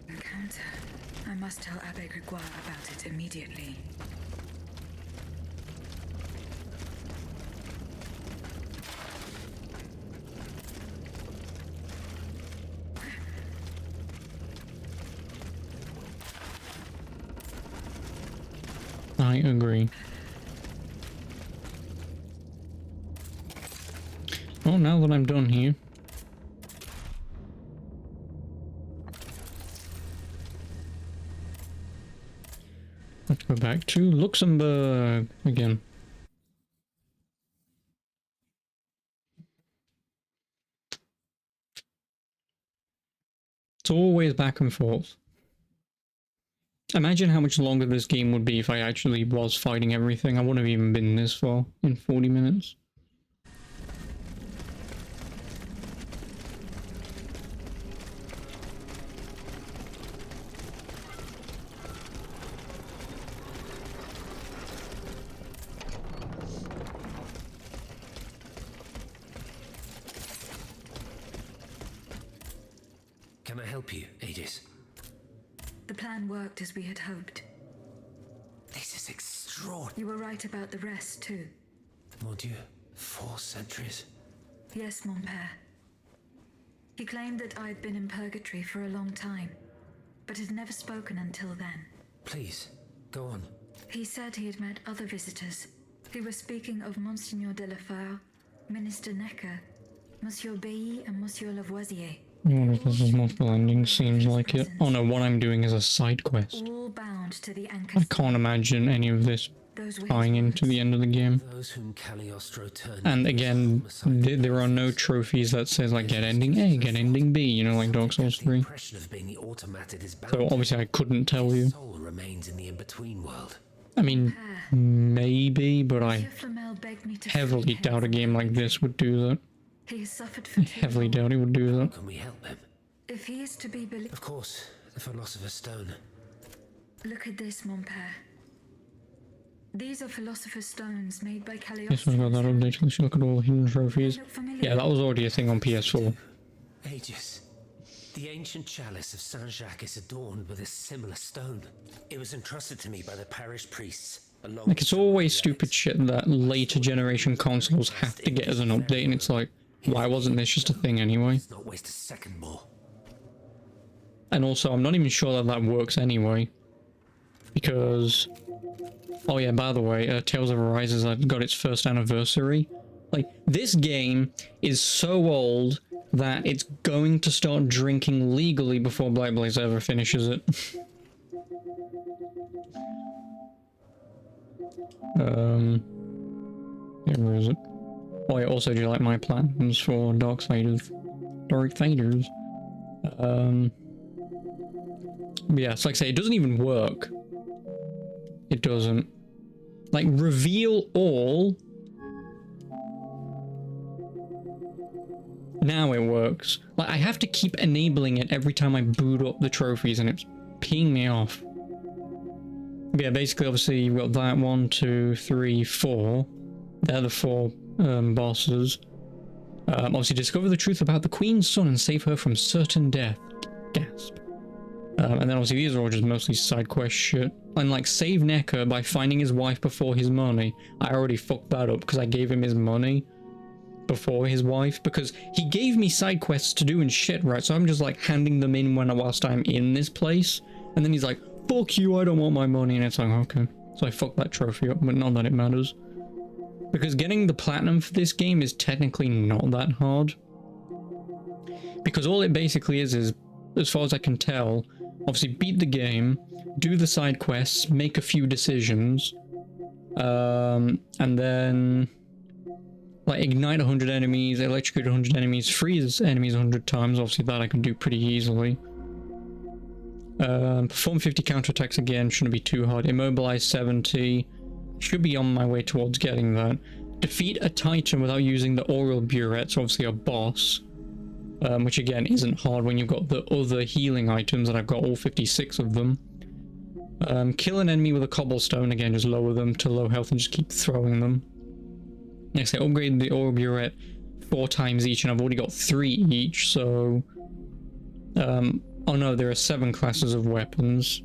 Encounter. I must tell Abbe Grégoire about it immediately. I agree. Oh, now that I'm done here. Let's go back to Luxembourg again. It's always back and forth. Imagine how much longer this game would be if I actually was fighting everything. I wouldn't have even been this far in 40 minutes. Can I help you, Aegis? The plan worked as we had hoped. This is extraordinary. You were right about the rest, too. Mon Dieu, 4 centuries. Yes, mon père. He claimed that I had been in purgatory for a long time, but had never spoken until then. Please, go on. He said he had met other visitors who were speaking of Monseigneur de la Fare, Minister Necker, Monsieur Bailly, and Monsieur Lavoisier. What if this is multiple endings? Seems like it. Oh no, what I'm doing is a side quest. All bound to the anchor. I can't imagine any of this tying into the end of the game. Those whom Cagliostro turned. And again, there are no trophies that says like get ending A, get ending B, you know, like Dark Souls 3. Impression of being the automated is bound. So obviously I couldn't tell you. Soul remains in the in-between world. I mean, maybe, but I Monsieur Flamel begged me to heavily free him doubt a from game like this would do that. He has suffered for too Heavily long. doubt it would do that. Can we help him? If he is to be believed, Of course, the Philosopher's Stone. look at this, mon père. These are philosopher's stones made by Yes, Cagliostro. I got that update. Let's look at all the hidden trophies. They look familiar. Yeah, that was already a thing on PS4. Aegis. The ancient chalice of Saint-Jacques is adorned with a similar stone. It was entrusted to me by the parish priests. Along Like, it's with always some stupid shit that later generation consoles have to get as an update, and it's like, why wasn't this just a thing anyway? Let's not waste a second more. And also, I'm not even sure that that works anyway. Because Oh yeah, by the way, Tales of Arise has got its first anniversary. Like, this game is so old that it's going to start drinking legally before Black Blaze ever finishes it. Yeah, where is it? Oh yeah, also do you like my plans for Dark Faders? Yeah, it's like I say, it doesn't even work. It doesn't. Like, reveal all. Now it works. Like, I have to keep enabling it every time I boot up the trophies, and it's peeing me off. But yeah, basically, obviously, you've got that 1, 2, 3, 4. They're the 4 bosses. Obviously, discover the truth about the Queen's son and save her from certain death. Gasp. And then obviously these are all just mostly side quest shit. And like, save Necker by finding his wife before his money. I already fucked that up because I gave him his money before his wife, because he gave me side quests to do and shit, right? So I'm just like handing them in whilst I'm in this place. And then he's like, fuck you, I don't want my money. And it's like, okay. So I fucked that trophy up, but not that it matters. Because getting the platinum for this game is technically not that hard. Because all it basically is, as far as I can tell, obviously beat the game, do the side quests, make a few decisions, and then like ignite 100 enemies, electrocute 100 enemies, freeze enemies 100 times. Obviously that I can do pretty easily. Perform 50 counterattacks again, shouldn't be too hard. Immobilize 70, should be on my way towards getting that. Defeat a Titan without using the Oral Burette, so obviously a boss. Which again isn't hard when you've got the other healing items, and I've got all 56 of them. Kill an enemy with a cobblestone, again just lower them to low health and just keep throwing them. Next, I upgrade the Oral Burette 4 times each, and I've already got 3 each, so... oh no, there are 7 classes of weapons.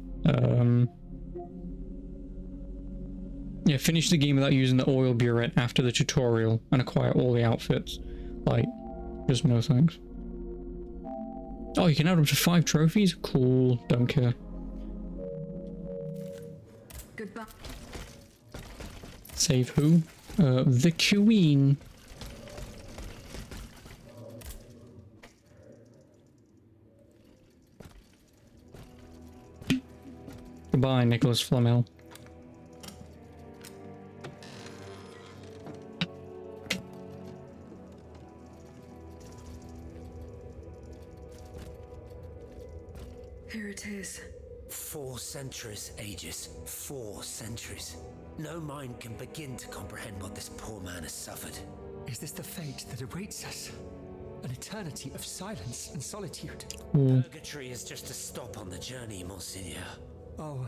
Yeah, finish the game without using the Oil Burette after the tutorial, and acquire all the outfits. Like, just no thanks. Oh, you can add up to 5 trophies? Cool, don't care. Goodbye. Save who? The Queen. Goodbye, Nicholas Flamel. Here it is. 4 centuries, Aegis. 4 centuries. No mind can begin to comprehend what this poor man has suffered. Is this the fate that awaits us? An eternity of silence and solitude? Purgatory is just a stop on the journey, Monseigneur. Oh,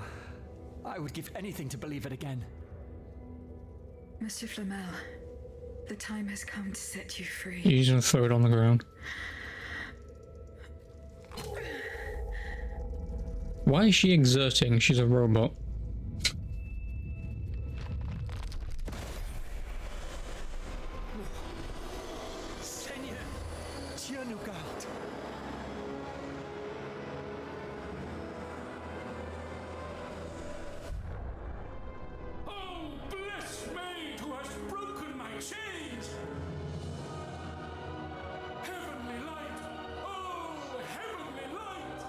I would give anything to believe it again. Monsieur Flamel, the time has come to set you free. He's gonna throw it on the ground. Why is she exerting? She's a robot. Seigneur, Dieu nous garde. Oh, blessed maid who has broken my chains! Heavenly light! Oh, heavenly light!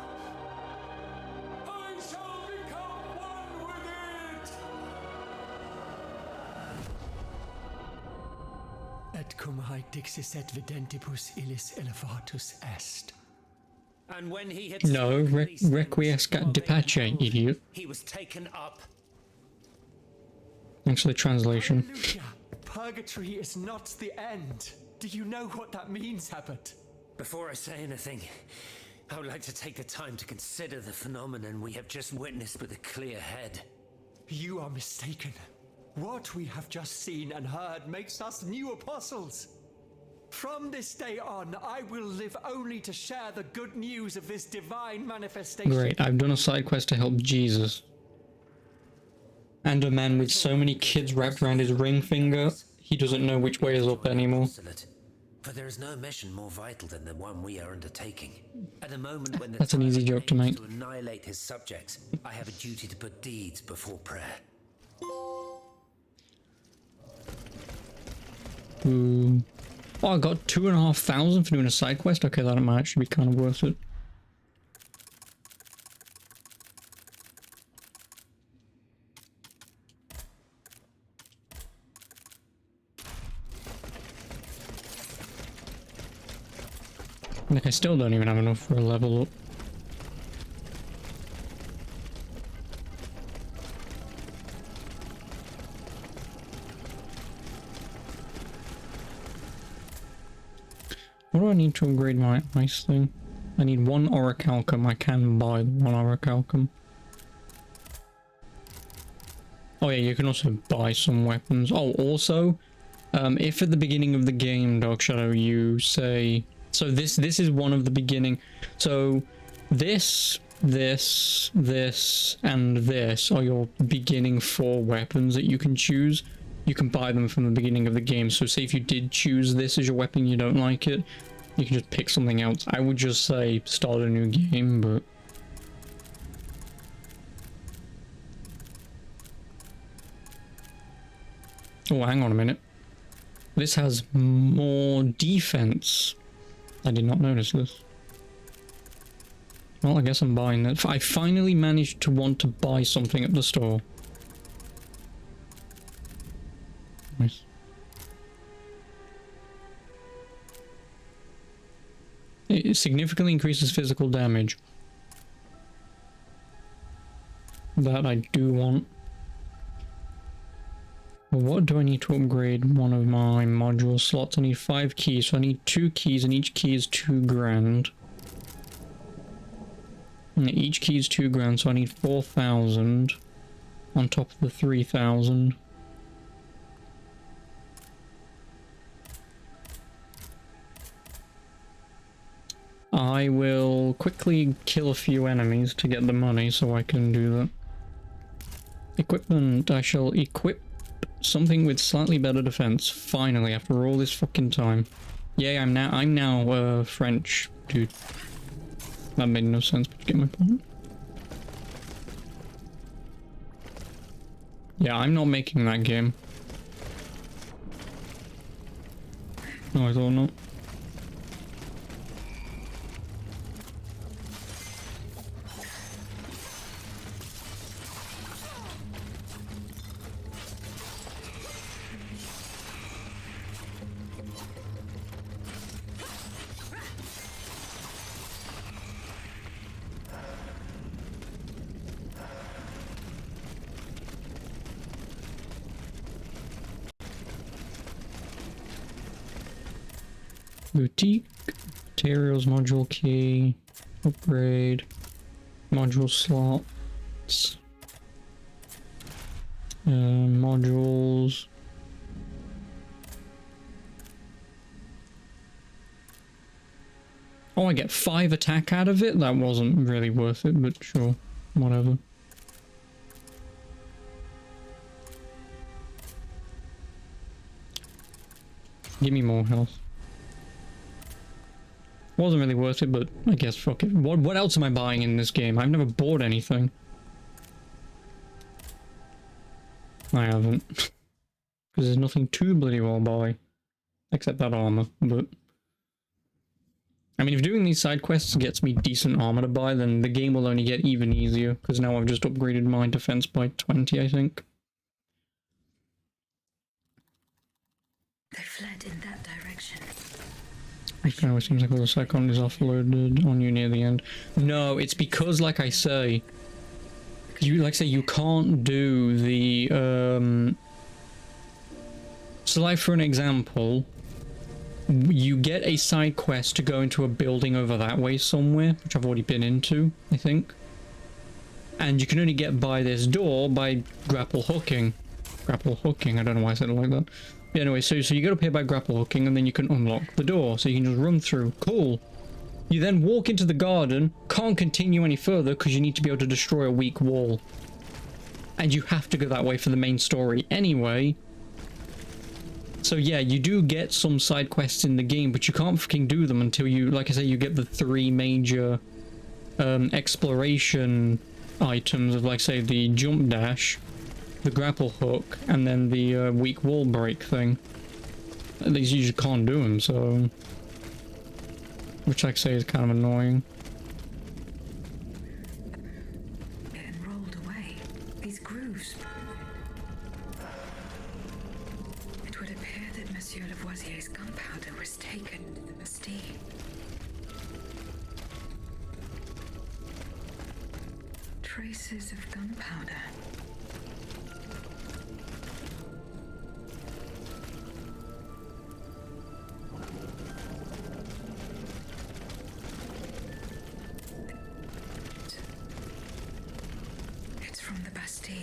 I shall become one with it! Et cum haec dixis et videntibus illis elevatus est. And when he had No, spoken these things, requiescat while they depace, beheld, idiot. He was taken up. Thanks for the translation. Hallelujah! Purgatory is not the end. Do you know what that means, Abbot? Before I say anything, I would like to take the time to consider the phenomenon we have just witnessed with a clear head. You are mistaken. What we have just seen and heard makes us new apostles. From this day on, I will live only to share the good news of this divine manifestation. Great, I've done a side quest to help Jesus. And a man with so many kids wrapped around his ring finger, he doesn't know which way is up anymore. For there is no mission more vital than the one we are undertaking. At a moment when the That's an easy joke to make. to annihilate his subjects, I have a duty to put deeds before prayer. Ooh. Oh, I got 2,500 for doing a side quest. Okay, that might actually be kind of worth it. Like, I still don't even have enough for a level up. What do I need to upgrade my ice thing? I need one orichalcum. I can buy one orichalcum. Oh yeah, you can also buy some weapons. Oh, also, if at the beginning of the game, Dark Shadow, you say... So this is one of the beginning... So this, and this are your beginning 4 weapons that you can choose. You can buy them from the beginning of the game. So say if you did choose this as your weapon, you don't like it, you can just pick something else. I would just say start a new game, but... Oh, hang on a minute. This has more defense. I did not notice this. Well, I guess I'm buying that. I finally managed to want to buy something at the store. Nice. It significantly increases physical damage. That I do want. But what do I need to upgrade one of my module slots? I need 5 keys, so I need 2 keys, and each key is 2 grand. And each key is 2 grand, so I need 4,000 on top of the 3,000. I will quickly kill a few enemies to get the money so I can do that. Equipment. I shall equip something with slightly better defense. Finally, after all this fucking time. Yay, I'm now French, dude. That made no sense, but you get my point. Yeah, I'm not making that game. No, I thought not. Boutique, materials, module key, upgrade, module slots, modules. Oh, I get 5 attack out of it? That wasn't really worth it, but sure, whatever. Give me more health. Wasn't really worth it, but I guess fuck it. What else am I buying in this game? I've never bought anything. I haven't. Because there's nothing to bloody well buy. Except that armor, but... I mean, if doing these side quests gets me decent armor to buy, then the game will only get even easier. Because now I've just upgraded my defense by 20, I think. They fled in that direction. Okay, it seems like all the Psychon is offloaded on you near the end. No, it's because, like I say, you can't do the, So like, for an example, you get a side quest to go into a building over that way somewhere, which I've already been into, I think. And you can only get by this door by grapple hooking. Grapple hooking, I don't know why I said it like that. Yeah, anyway, so you go up here by grapple hooking, and then you can unlock the door, so you can just run through. Cool. You then walk into the garden, can't continue any further because you need to be able to destroy a weak wall. And you have to go that way for the main story anyway. So yeah, you do get some side quests in the game, but you can't fucking do them until you, like I say, you get the 3 major exploration items of, like, say, the jump dash, the grapple hook, and then the weak wall break thing. At least you just can't do them, so... Which, like I say, is kind of annoying. It rolled away. These grooves. It would appear that Monsieur Lavoisier's gunpowder was taken to the Bastille. Traces of gunpowder. It's from the Bastille.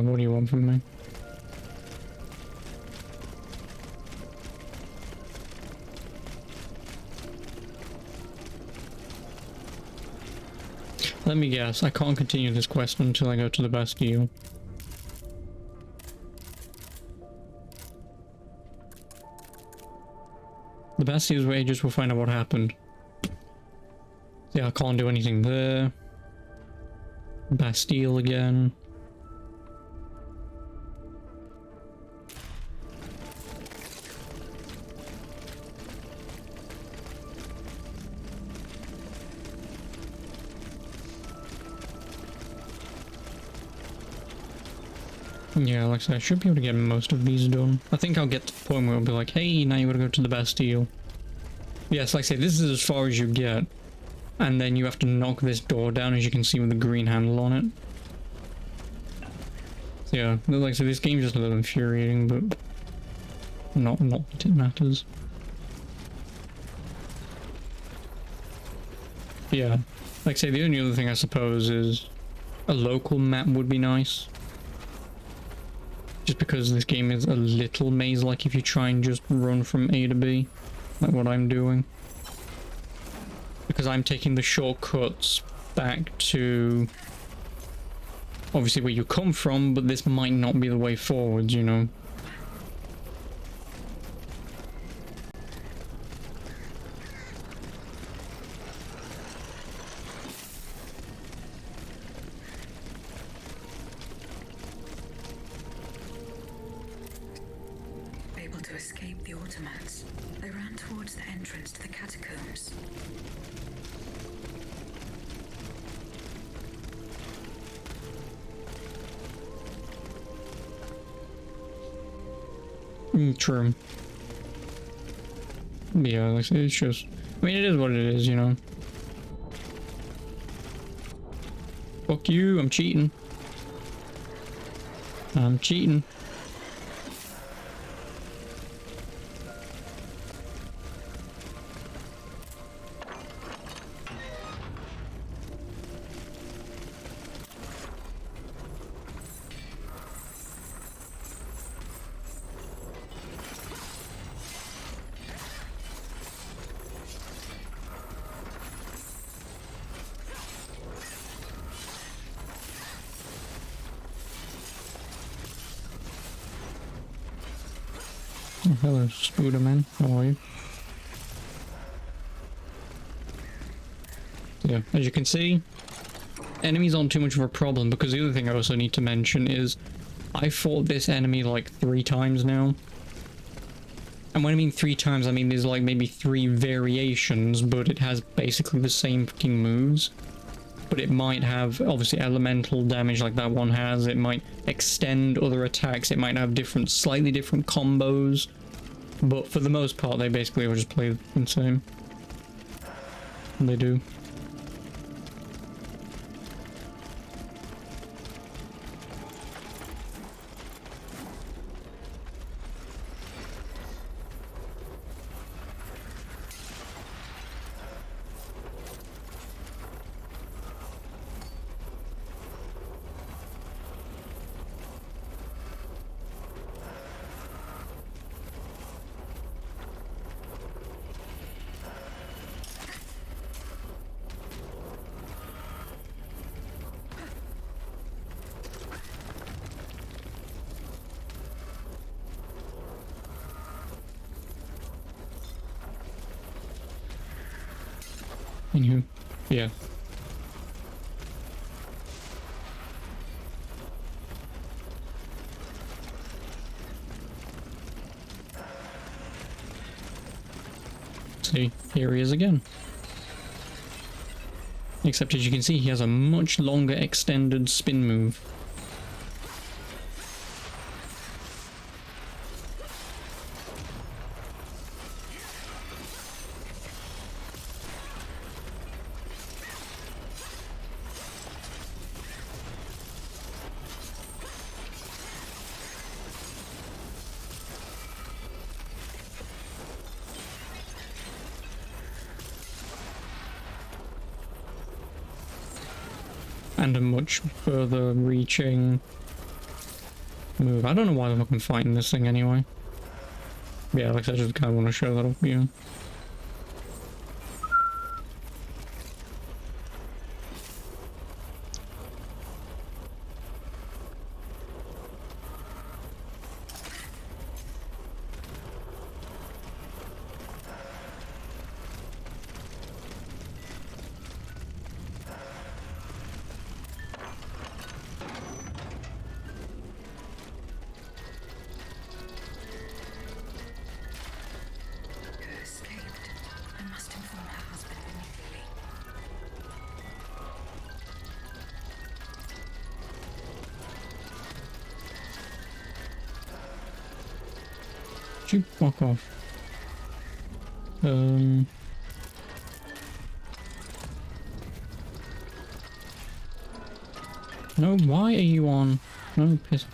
What do you want from me? Let me guess, I can't continue this quest until I go to the Bastille. The Bastille's where Aegis will find out what happened. Yeah, I can't do anything there. Bastille again. Yeah, like I said, I should be able to get most of these done. I think I'll get to the point where it'll be like, hey, now you gotta go to the Bastille. Yes, like I say, this is as far as you get. And then you have to knock this door down, as you can see with the green handle on it. So yeah, like I said, this game's just a little infuriating, but not that it matters. But yeah, like I say, the only other thing I suppose is a local map would be nice. Just because this game is a little maze-like if you try and just run from A to B, like what I'm doing. Because I'm taking the shortcuts back to obviously where you come from, but this might not be the way forward, you know. Able to escape the Ottomans, they ran towards the entrance to the catacombs. True. Yeah, like I said, it's just... I mean, it is what it is, you know. Fuck you, I'm cheating. I'm cheating. Oh, hello, Spooderman. How are you? Yeah, as you can see, enemies aren't too much of a problem, because the other thing I also need to mention is I fought this enemy like 3 times now. And when I mean 3 times, I mean there's like maybe 3 variations, but it has basically the same fucking moves. But it might have, obviously, elemental damage like that one has. It might extend other attacks. It might have different, slightly different combos. But for the most part, they basically all just play the same. And they do. Anywho, yeah. See, here he is again. Except as you can see, he has a much longer extended spin move. And a much further reaching move. I don't know why the fuck I'm fighting this thing anyway. Yeah, like I said, I just kind of want to show that off, you know. Her escaped. I must inform her husband immediately. You fuck off. No, why are you on? No, piss.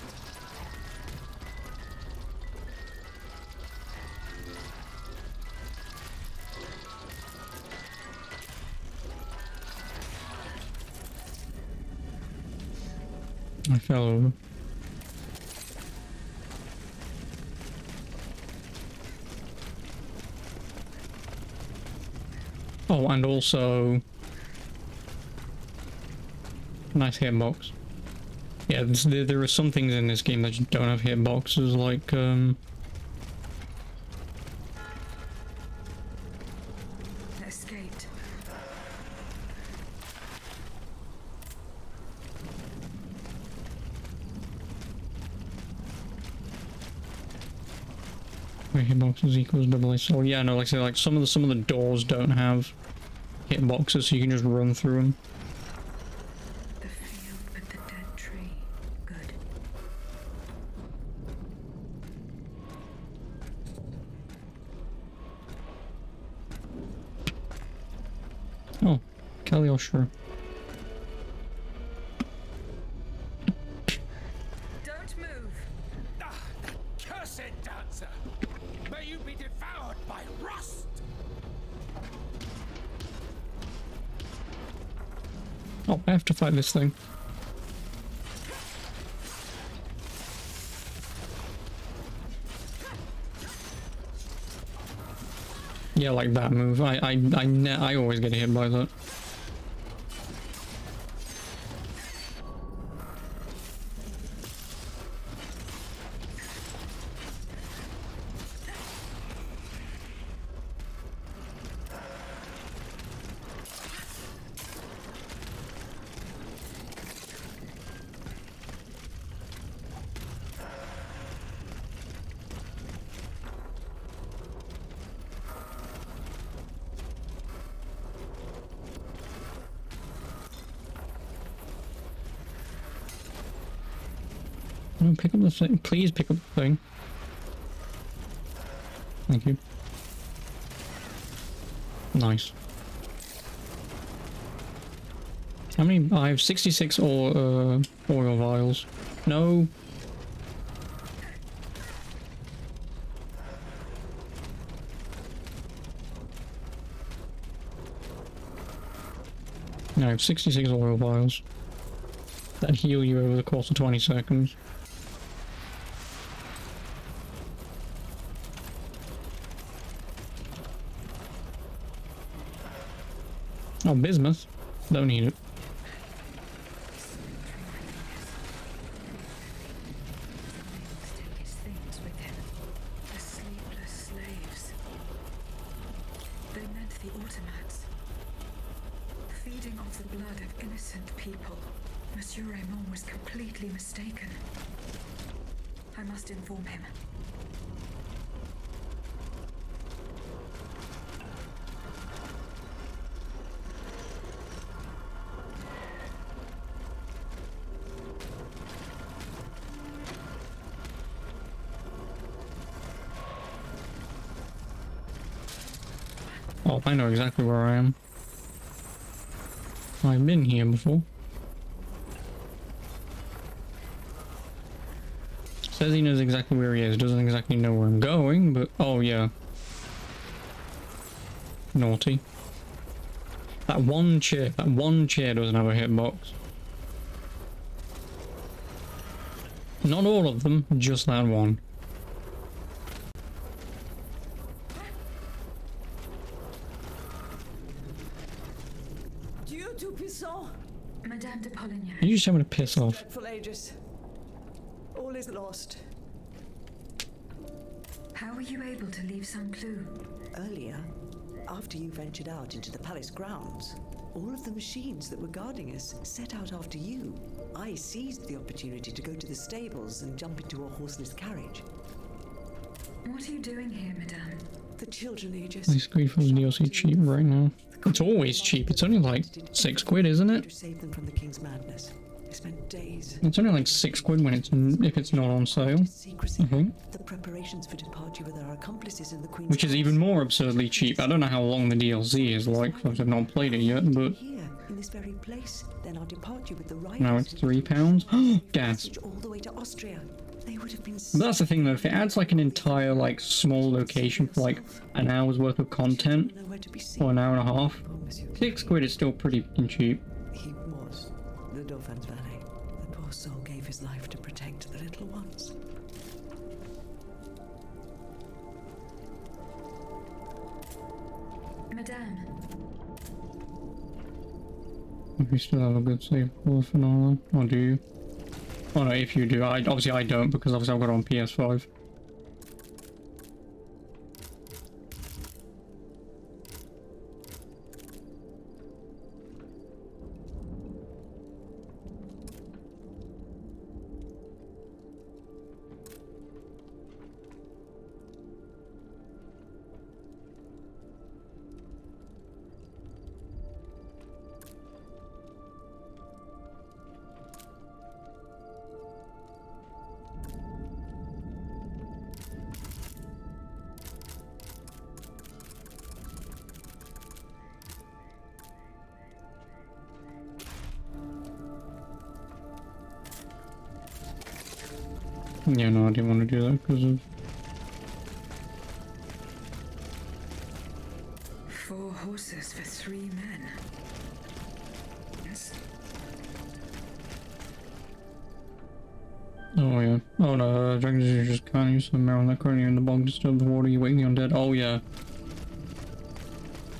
I fell over. Oh, and also nice hitbox. Yeah, there are some things in this game that don't have hitboxes, like Escaped. where hitboxes equals double A. So yeah, no, like I say, like some of the doors don't have hitboxes, so you can just run through them. The field with the dead tree. Good. Oh, Kelly, oh sure. Don't move. Ah, that cursed dancer! May you be devoured by rust! Oh, I have to fight this thing. Yeah, like that move. I always get hit by that. No, pick up the thing. Please pick up the thing. Thank you. Nice. How many? I have 66 oil vials. No. No, I have 66 oil vials that heal you over the course of 20 seconds. Oh, bismuth. Don't need it. Take his things with him. The sleepless slaves. They meant the automats. feeding off the blood of innocent people. Monsieur Raymond was completely mistaken. I must inform him. Oh, I know exactly where I am. I've been here before. Says he knows exactly where he is. Doesn't exactly know where I'm going, but oh yeah. Naughty. That one chair doesn't have a hitbox. Not all of them, just that one. Dieu Tout-Puissant! Madame de Polignac. You just having to piss off. Dreadful ages. All is lost. How were you able to leave Saint-Cloud? Earlier, after you ventured out into the palace grounds, all of the machines that were guarding us set out after you. I seized the opportunity to go to the stables and jump into a horseless carriage. What are you doing here, Madame? The children, Aegis. This grief of DLC cheap right now. It's always cheap. It's only like £6, isn't it? To save them from the king's madness. I spent days. It's only like £6 when it's if it's not on sale. Secrecy. I think. The preparations for departure with our accomplices in the queen's Which is palace. even more absurdly cheap. I don't know how long the DLC is like, because I've not played it yet, but Here, in this very place, then our departure with the now riders it's would £3. Gas. passage all the way to Austria. They would have been. But that's the thing though, if it adds like an entire like small location for like an hour's worth of content, Nowhere to be seen. or an hour and a half, Oh, Monsieur. £6 is still pretty fucking cheap. He was the Dauphin's valet. The poor soul gave his life to protect the little ones. Madame. If you still have a good save for the finale, or do you? Oh no, if you do, obviously I don't, because obviously I've got it on PS5. Yeah, no, I didn't want to do that because of... 4 horses for 3 men. Yes. Oh yeah. Oh no, dragons you just can't use them around that currently in the bog disturb the water, you wake the undead. Oh yeah.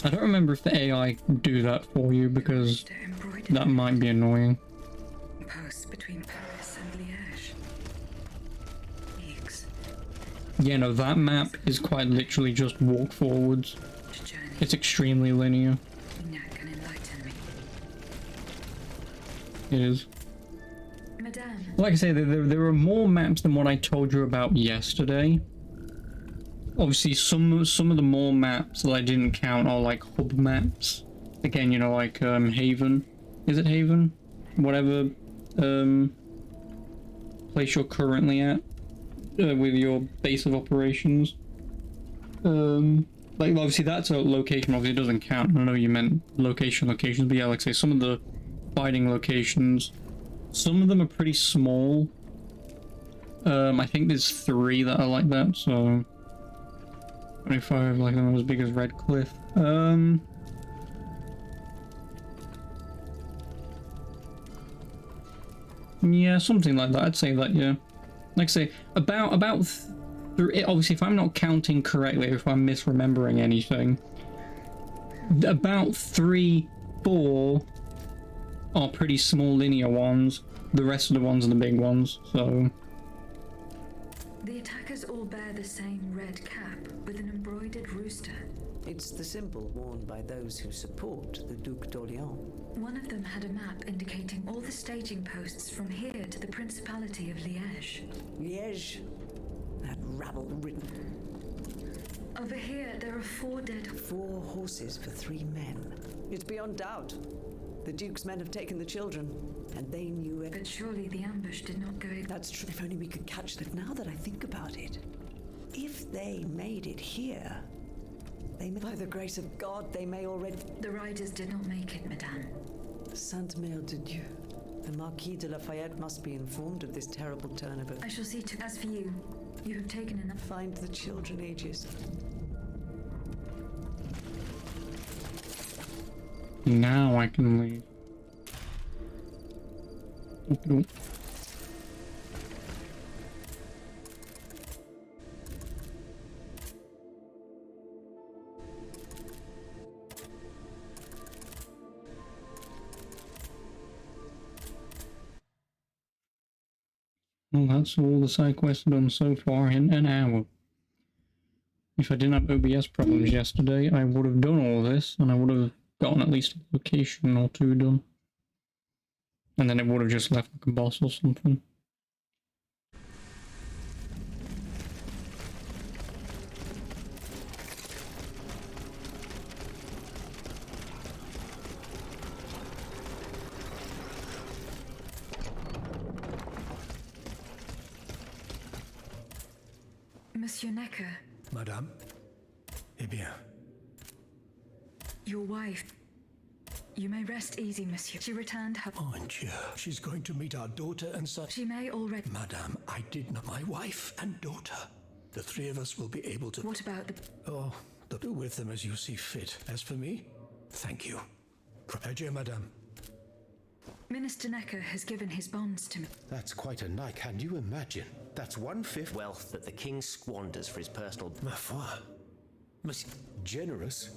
I don't remember if the AI do that for you because that might be annoying. Post between Paris and Liège. Weeks Yeah, no, that map is quite literally just walk forwards. to journey. It's extremely linear. Polignac can enlighten me. It is. Madame. Like I say, there are more maps than what I told you about yesterday. Obviously, some of the more maps that I didn't count are like hub maps. Again, you know, like Haven. Is it Haven? Whatever place you're currently at with your base of operations. Like obviously that's a location. Obviously, it doesn't count. I know you meant locations, but yeah, like say some of the fighting locations. Some of them are pretty small. I think there's 3 that are like that, so 25 like them as big as Red Cliff. Yeah, something like that. I'd say that, yeah. Like I say, about obviously if I'm not counting correctly, if I'm misremembering anything, about 3, 4 are pretty small linear ones. The rest of the ones are the big ones, so... The attackers all bear the same red cap with an embroidered rooster. It's the symbol worn by those who support the Duc d'Orléans. One of them had a map indicating all the staging posts from here to the Principality of Liège. Liège? That rabble-ridden. Over here, there are 4 dead... 4 horses for 3 men. It's beyond doubt. The Duke's men have taken the children, and they knew it. But surely the ambush did not go... That's true. If only we could catch them. Now that I think about it, if they made it here, they may, by the grace of God, they may already... The riders did not make it, Madame. Sainte Mère de Dieu. The Marquis de Lafayette must be informed of this terrible turn of it. I shall see to... As for you, you have taken enough... Find the children, Aegis. Now I can leave. Okay. Well, that's all the side quests done so far in an hour. If I didn't have OBS problems yesterday, I would have done all this, and I would have gotten at least a location or 2 done. And then it would have just left like a boss or something. Monsieur Necker, Madame? Eh bien, your wife... You may rest easy, monsieur. She returned her... mon Dieu, she's going to meet our daughter and son. She may already... Madame, I did not. My wife and daughter. The 3 of us will be able to... What about the... Oh, do with them as you see fit. As for me, thank you. Adieu, Madame. Minister Necker has given his bonds to me. That's quite a night. Can you imagine? That's 1/5 wealth that the king squanders for his personal... Ma foi. Monsieur... Generous?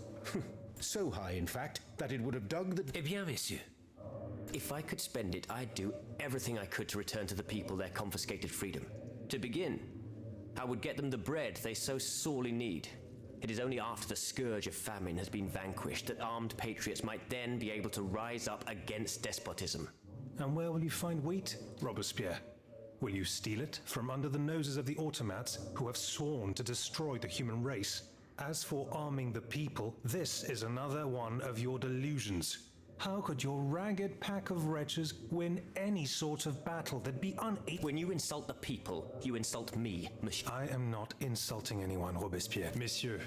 So high, in fact, that it would have dug the... Eh bien, monsieur. If I could spend it, I'd do everything I could to return to the people their confiscated freedom. To begin, I would get them the bread they so sorely need. It is only after the scourge of famine has been vanquished that armed patriots might then be able to rise up against despotism. And where will you find wheat, Robespierre? Will you steal it from under the noses of the automats who have sworn to destroy the human race? As for arming the people, this is another one of your delusions. How could your ragged pack of wretches win any sort of battle that'd be unable? When you insult the people, you insult me, monsieur. I am not insulting anyone, Robespierre. Monsieur,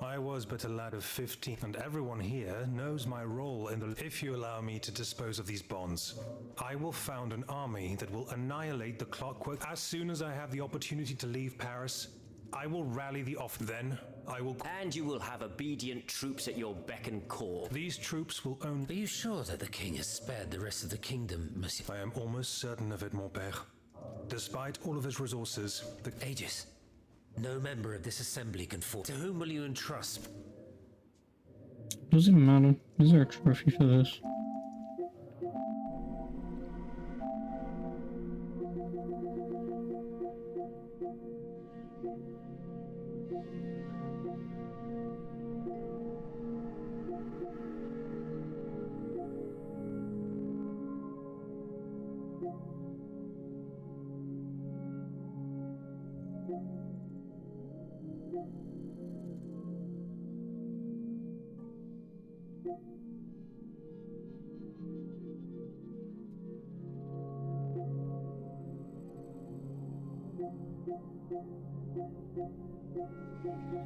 I was but a lad of 15, and everyone here knows my role in the... If you allow me to dispose of these bonds, I will found an army that will annihilate the clockwork. As soon as I have the opportunity to leave Paris, I will rally the off. Then I will... And you will have obedient troops at your beck and call. These troops will only... Are you sure that the king has spared the rest of the kingdom, monsieur? I am almost certain of it, mon père. Despite all of his resources, the... Aegis, no member of this assembly can fall. To whom will you entrust? Does it matter? Is there a trophy for this?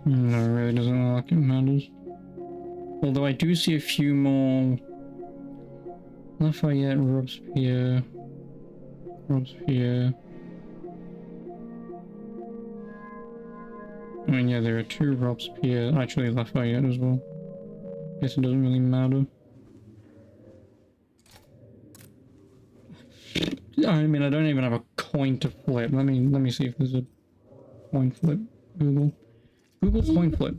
No, it really doesn't look like it matters. Although I do see a few more... Lafayette, Robespierre... I mean, yeah, there are 2 Robespierre, actually Lafayette as well. Guess it doesn't really matter. I mean, I don't even have a coin to flip. Let me see if there's a coin flip. Google coin flip.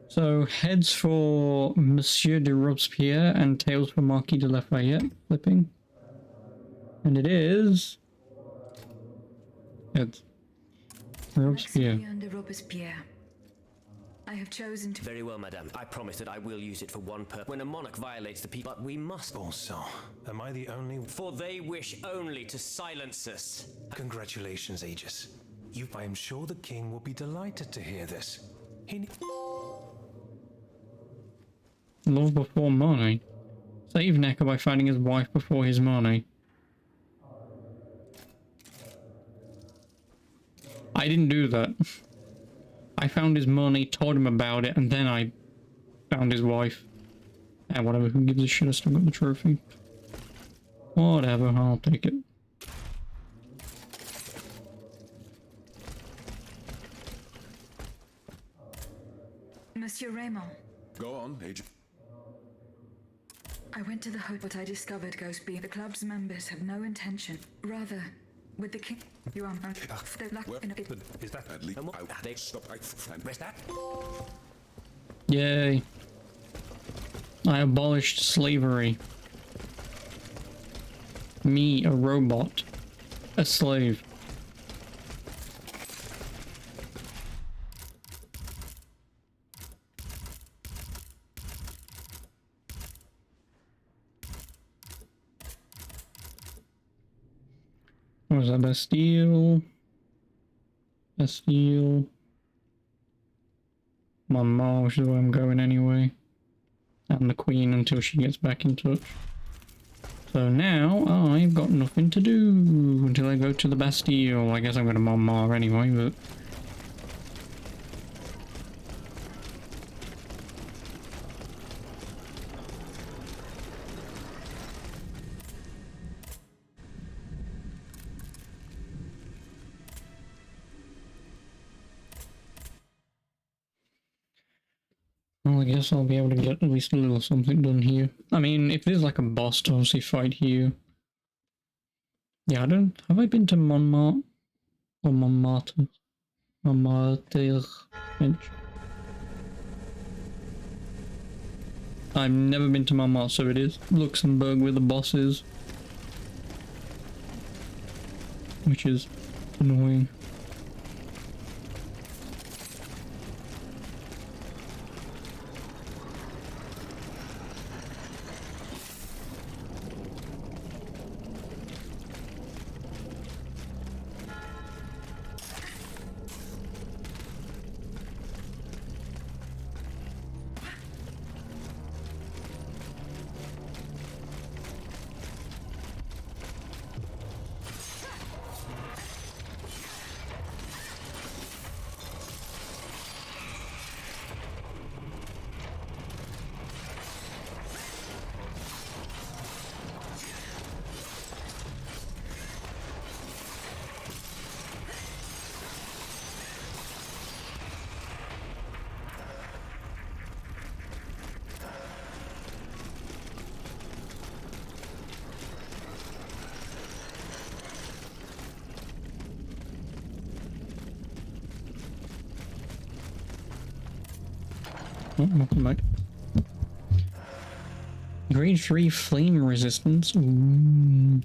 So heads for Monsieur de Robespierre and tails for Marquis de Lafayette flipping. And it is It's Robespierre. Maximilien de Robespierre. I have chosen to. Very well, madame. I promise that I will use it for one purpose. When a monarch violates the people, but we must. Bon sang, am I the only... For they wish only to silence us. Congratulations, Aegis. I am sure the king will be delighted to hear this. Love before money. Save Necker by finding his wife before his money. I didn't do that. I found his money, told him about it, and then I found his wife. And whatever, who gives a shit, I still got the trophy. Whatever, I'll take it. Monsieur Raymond. Go on, Agent. I went to the hotel, but I discovered Ghost being the club's members have no intention. Rather, with the king, you are the luck in a bit. Is that... At least And what? They stop. rest that. Yay. I abolished slavery. Me, a robot. A slave. What was that? Bastille? Bastille. Mama, which is where I'm going anyway. And the Queen until she gets back in touch. So now I've got nothing to do until I go to the Bastille. I guess I'm going to Montmartre anyway, but... Well, I guess I'll be able to get at least a little something done here. I mean, if there's like a boss to obviously fight here... Yeah, I don't... Have I been to Montmartre? Or Montmartre? Montmartre... Finch? I've never been to Montmartre, so it is Luxembourg where the boss is. Which is annoying. Oh, welcome back. Grade 3 flame resistance. Ooh.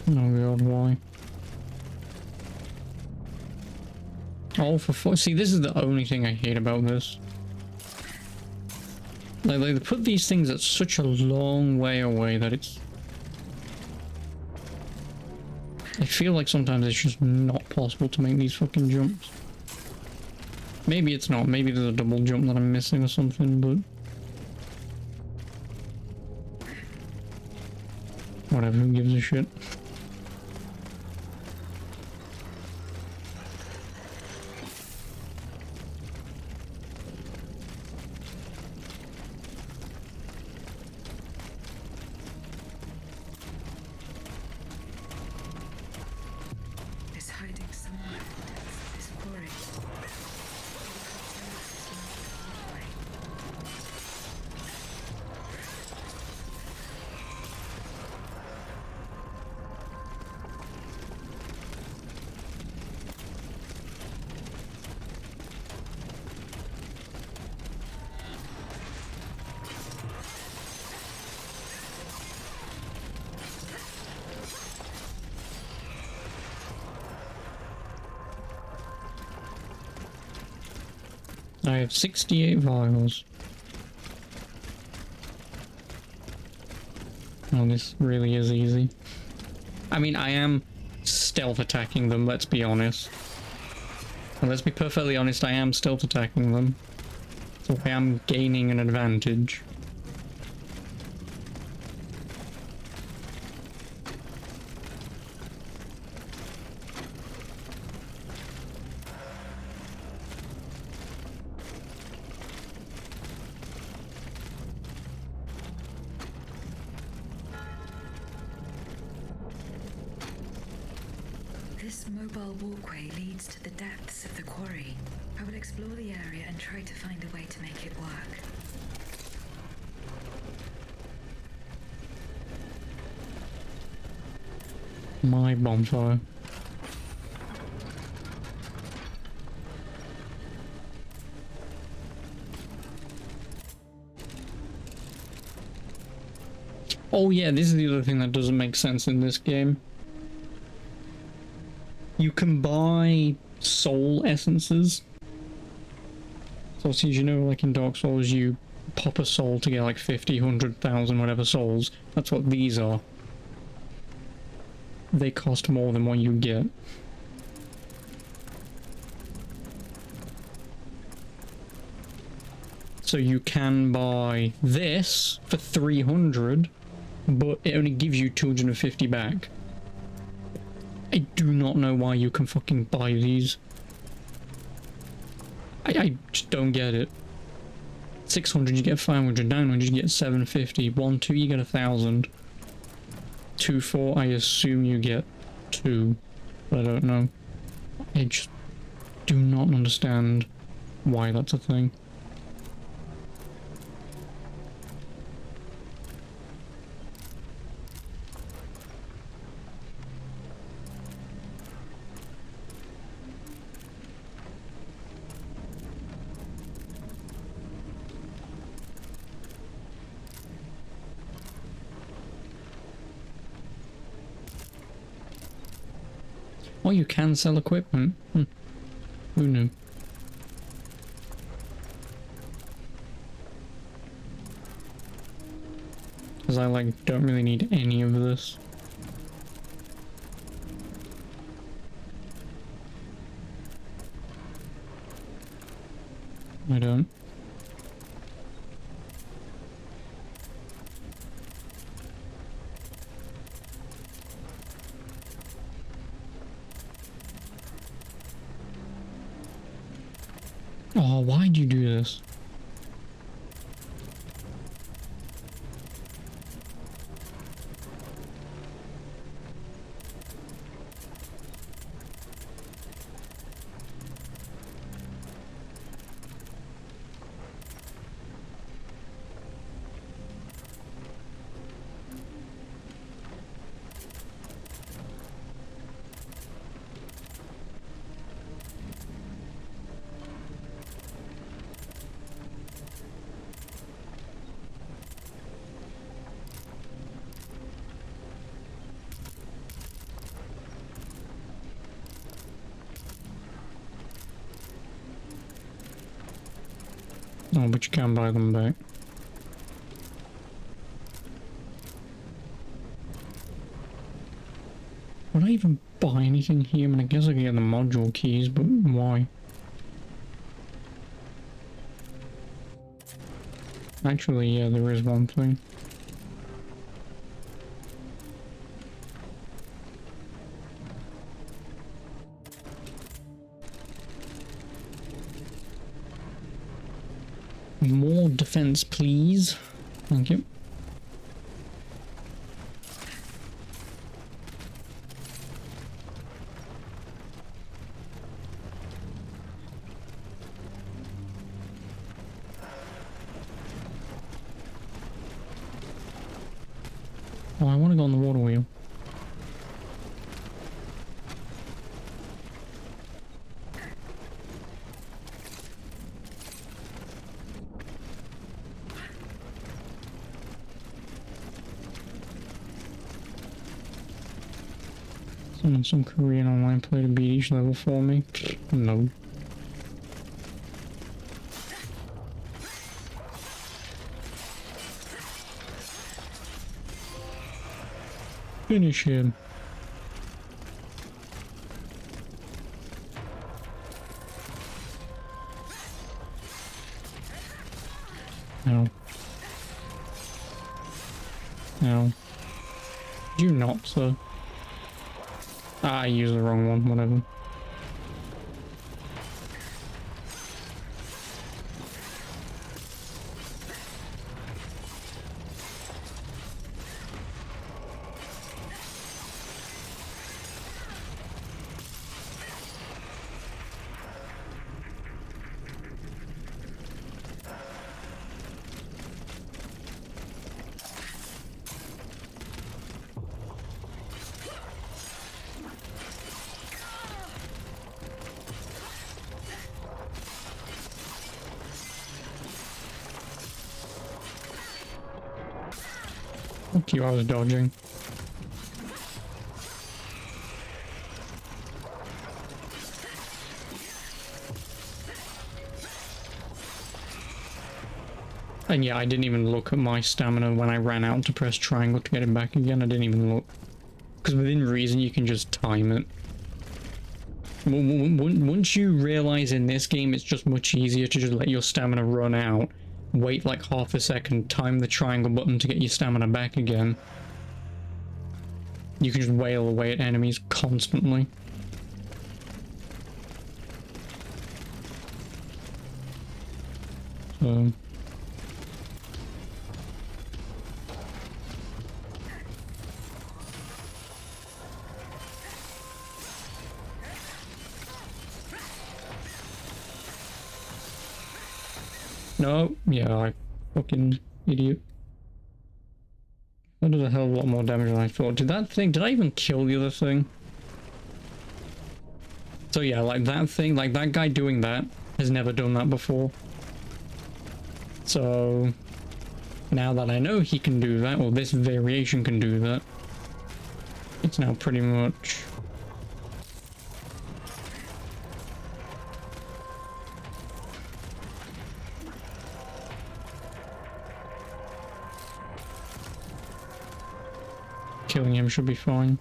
Oh god, why? Oh, see, this is the only thing I hate about this. Like, they put these things at such a long way away that it's... I feel like sometimes it's just not possible to make these fucking jumps. Maybe it's not. Maybe there's a double jump that I'm missing or something, but... Whatever, who gives a shit? Is hiding somewhere. This quarry. I have 68 vials. Oh, this really is easy. I mean, I am stealth attacking them, let's be honest. And let's be perfectly honest, I am stealth attacking them. So I am gaining an advantage. This mobile walkway leads to the depths of the quarry. I will explore the area and try to find a way to make it work. My bonfire. Oh yeah, this is the other thing that doesn't make sense in this game. You can buy soul essences. So as you know, like in Dark Souls, you pop a soul to get like 50, 100,000, whatever souls. That's what these are. They cost more than what you get. So you can buy this for 300, but it only gives you 250 back. I do not know why you can fucking buy these. I just don't get it. 600 you get 500, 900 you get 750, 1, 2 you get 1,000. 2, 4 I assume you get 2, but I don't know. I just do not understand why that's a thing. Oh, you can sell equipment. Who knew? Because I like don't really need any of this. I don't. Oh, why'd you do this? Oh, but you can't buy them back. Would I even buy anything here? I mean, I guess I could get the module keys, but why? Actually, yeah, there is one thing. More defense, please. Thank you. Oh, I want to go on the water wheel. Some Korean online player to beat each level for me? No. Finish him. No. No. Did you not, sir? Ah, I used the wrong one, whatever. Fuck you, I was dodging. And yeah, I didn't even look at my stamina when I ran out to press triangle to get it back again. I didn't even look. Because within reason, you can just time it. Once you realize in this game, it's just much easier to just let your stamina run out. Wait like half a second, time the triangle button to get your stamina back again. You can just wail away at enemies constantly. So... No, yeah, I fucking idiot. That does a hell of a lot more damage than I thought. Did I even kill the other thing? So yeah, like that thing, like that guy doing that has never done that before. So now that I know he can do that, or this variation can do that, it's now pretty much... Killing him should be fine.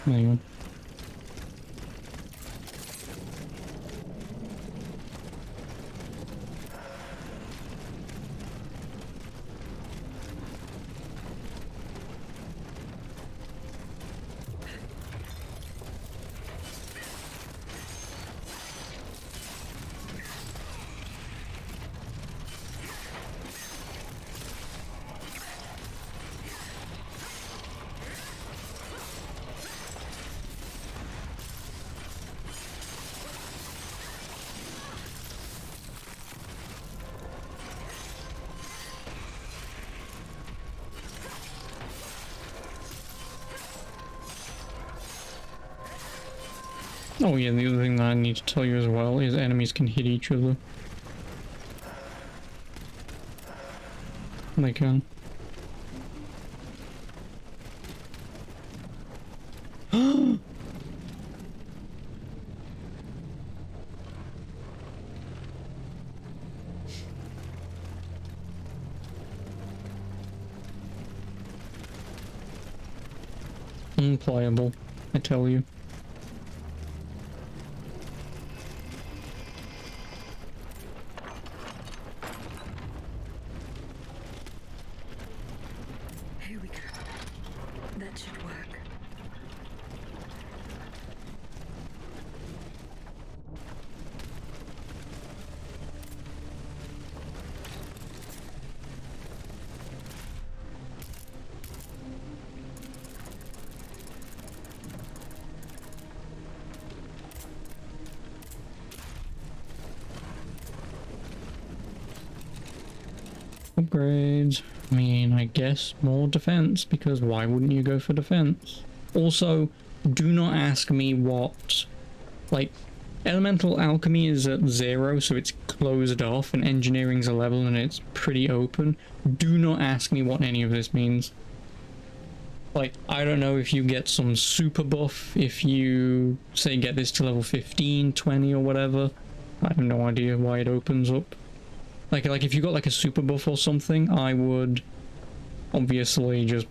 There you go. Oh yeah, the other thing that I need to tell you as well is enemies can hit each other. They can. Unplayable, I tell you. Here we go. That should work. Upgrades. I mean, I guess more defense, because why wouldn't you go for defense? Also, do not ask me what, like, elemental alchemy is at 0, so it's closed off, and engineering's a level and it's pretty open. Do not ask me what any of this means. Like, I don't know if you get some super buff, if you, say, get this to level 15, 20 or whatever. I have no idea why it opens up. Like if you got like a super buff or something, I would obviously just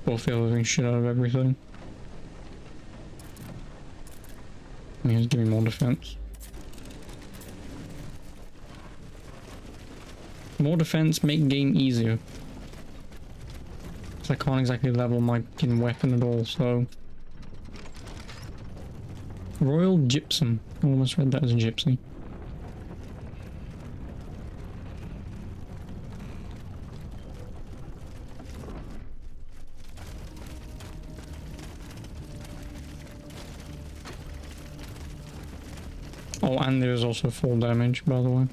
buff the living shit out of everything. I mean, just give me more defense. More defense make game easier. I can't exactly level my fucking weapon at all, so... Royal Gypsum. I almost read that as a gypsy. Oh, and there's also full damage, by the way.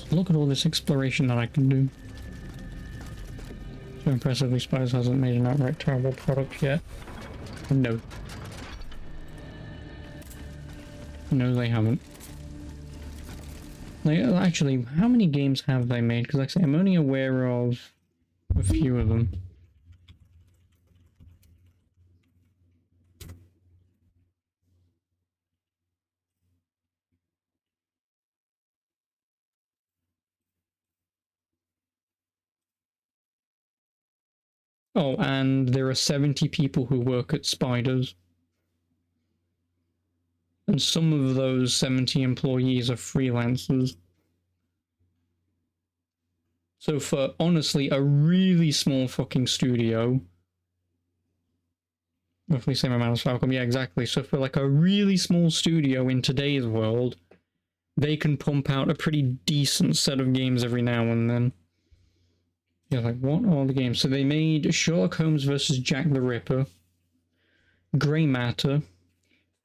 Look at all this exploration that I can do. So impressively, Spiders hasn't made an outright terrible product yet. No. No, they haven't. Like, actually, how many games have they made? Because, like I say, I'm only aware of a few of them. Oh, and there are 70 people who work at Spiders. And some of those 70 employees are freelancers. So for, honestly, a really small fucking studio... Roughly the same amount as Falcom, yeah, exactly. So for like a really small studio in today's world, they can pump out a pretty decent set of games every now and then. Yeah, like, what are the games? So they made Sherlock Holmes vs. Jack the Ripper, Grey Matter,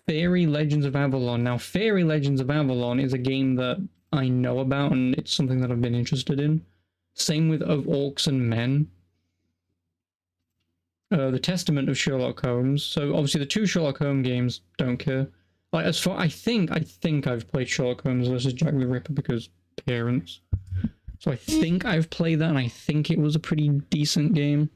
Fairy Legends of Avalon. Now, Fairy Legends of Avalon is a game that I know about, and it's something that I've been interested in. Same with Of Orcs and Men. The Testament of Sherlock Holmes. So, obviously, the two Sherlock Holmes games, don't care. Like, as far, I think I've played Sherlock Holmes vs. Jack the Ripper because parents. So I think I've played that, and I think it was a pretty decent game.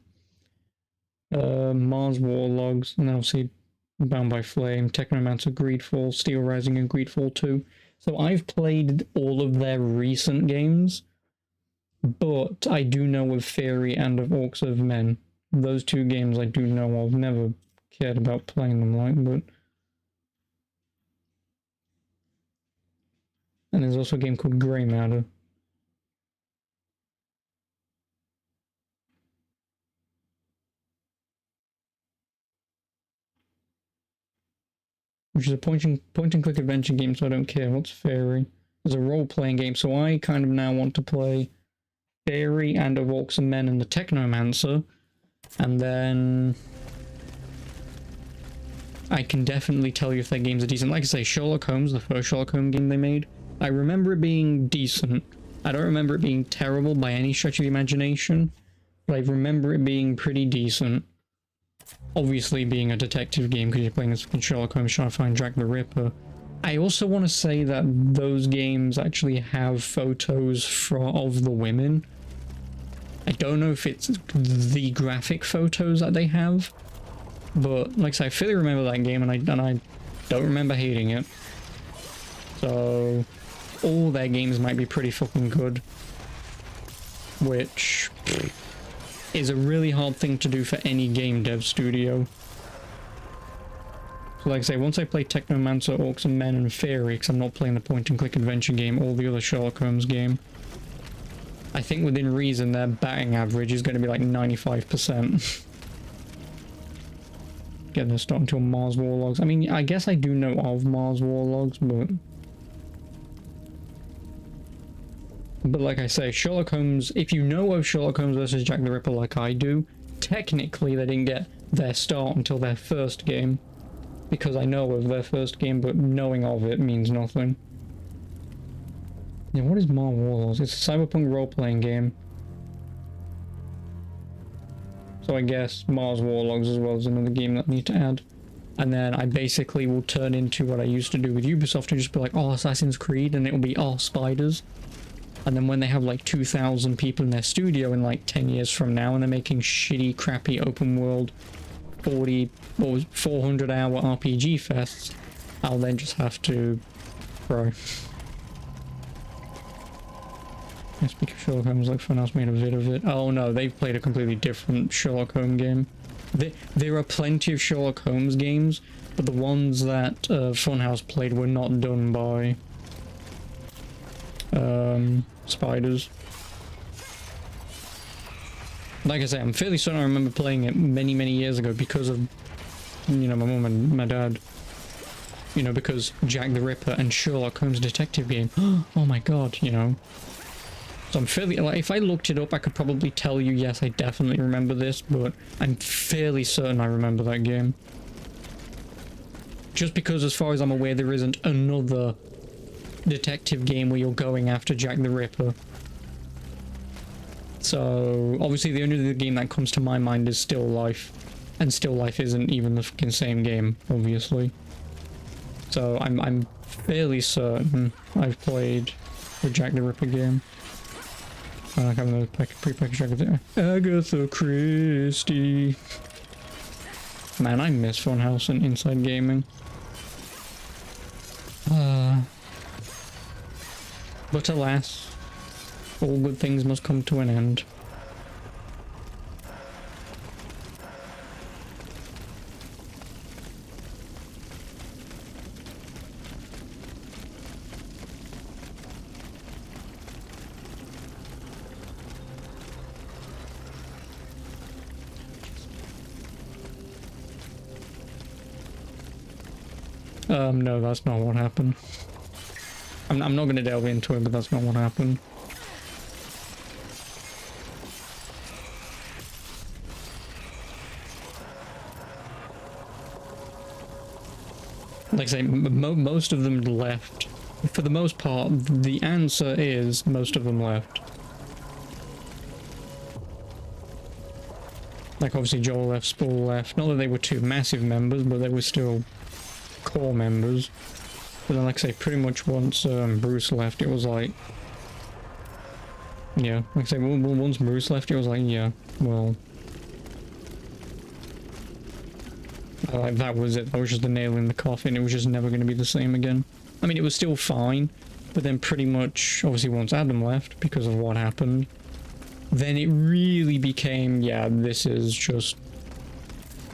Mars Warlogs, and obviously Bound by Flame, Technomancer, Greedfall, Steelrising, and Greedfall 2. So I've played all of their recent games, but I do know of Fairy and of Orcs of Men. Those two games I do know of. Never cared about playing them, like, but... And there's also a game called Grey Matter. Which is a point and click adventure game, so I don't care. What's Fairy? It's a role-playing game, so I kind of now want to play Fairy and of Orcs and Men and the Technomancer, and then I can definitely tell you if their games are decent. Like I say, Sherlock Holmes, the first Sherlock Holmes game they made, I remember it being decent. I don't remember it being terrible by any stretch of the imagination, but I remember it being pretty decent. Obviously being a detective game because you're playing as Sherlock Holmes trying to find Jack the Ripper. I also want to say that those games actually have photos of the women. I don't know if it's the graphic photos that they have, but like I say, I fully remember that game, and I don't remember hating it. So all their games might be pretty fucking good, which is a really hard thing to do for any game dev studio. So like I say, once I play Technomancer, Orcs and Men and Fairy, because I'm not playing the point-and-click adventure game or the other Sherlock Holmes game, I think within reason their batting average is going to be like 95%. Getting this starting to Mars Warlogs. I mean, I guess I do know of Mars Warlogs, but like I say, Sherlock Holmes, if you know of Sherlock Holmes versus Jack the Ripper like I do, technically they didn't get their start until their first game. Because I know of their first game, but knowing of it means nothing. Yeah, what is Mars Warlords? It's a cyberpunk role-playing game. So I guess Mars Warlogs as well is another game that I need to add. And then I basically will turn into what I used to do with Ubisoft and just be like, oh, Assassin's Creed, and it'll be, oh, spiders. And then when they have like 2,000 people in their studio in like 10 years from now, and they're making shitty, crappy open world 400 hour RPG fests, I'll then just have to bro. I speak of Sherlock Holmes like Funhouse made a vid of it. Oh no, they've played a completely different Sherlock Holmes game. There are plenty of Sherlock Holmes games, but the ones that Funhouse played were not done by spiders. Like I say, I'm fairly certain I remember playing it many, many years ago because of, you know, my mum and my dad. You know, because Jack the Ripper and Sherlock Holmes detective game. Oh my god, you know. So I'm fairly, like, if I looked it up, I could probably tell you, yes, I definitely remember this, but I'm fairly certain I remember that game. Just because, as far as I'm aware, there isn't another detective game where you're going after Jack the Ripper. So, obviously the only other game that comes to my mind is Still Life. And Still Life isn't even the fucking same game, obviously. So, I'm fairly certain I've played the Jack the Ripper game. I have another pre-packaged Agatha Christie. Man, I miss Funhouse and Inside Gaming. But alas, all good things must come to an end. No, that's not what happened. I'm not going to delve into it, but that's not what happened. Like I say, most of them left. For the most part, the answer is most of them left. Like obviously Joel left, Spool left. Not that they were two massive members, but they were still core members. But then, like I say, pretty much once Bruce left, it was like, yeah, like I say, once Bruce left, it was like, yeah, well, like that was it. That was just the nail in the coffin. It was just never going to be the same again. I mean, it was still fine, but then pretty much, obviously, once Adam left because of what happened, then it really became, yeah, this is just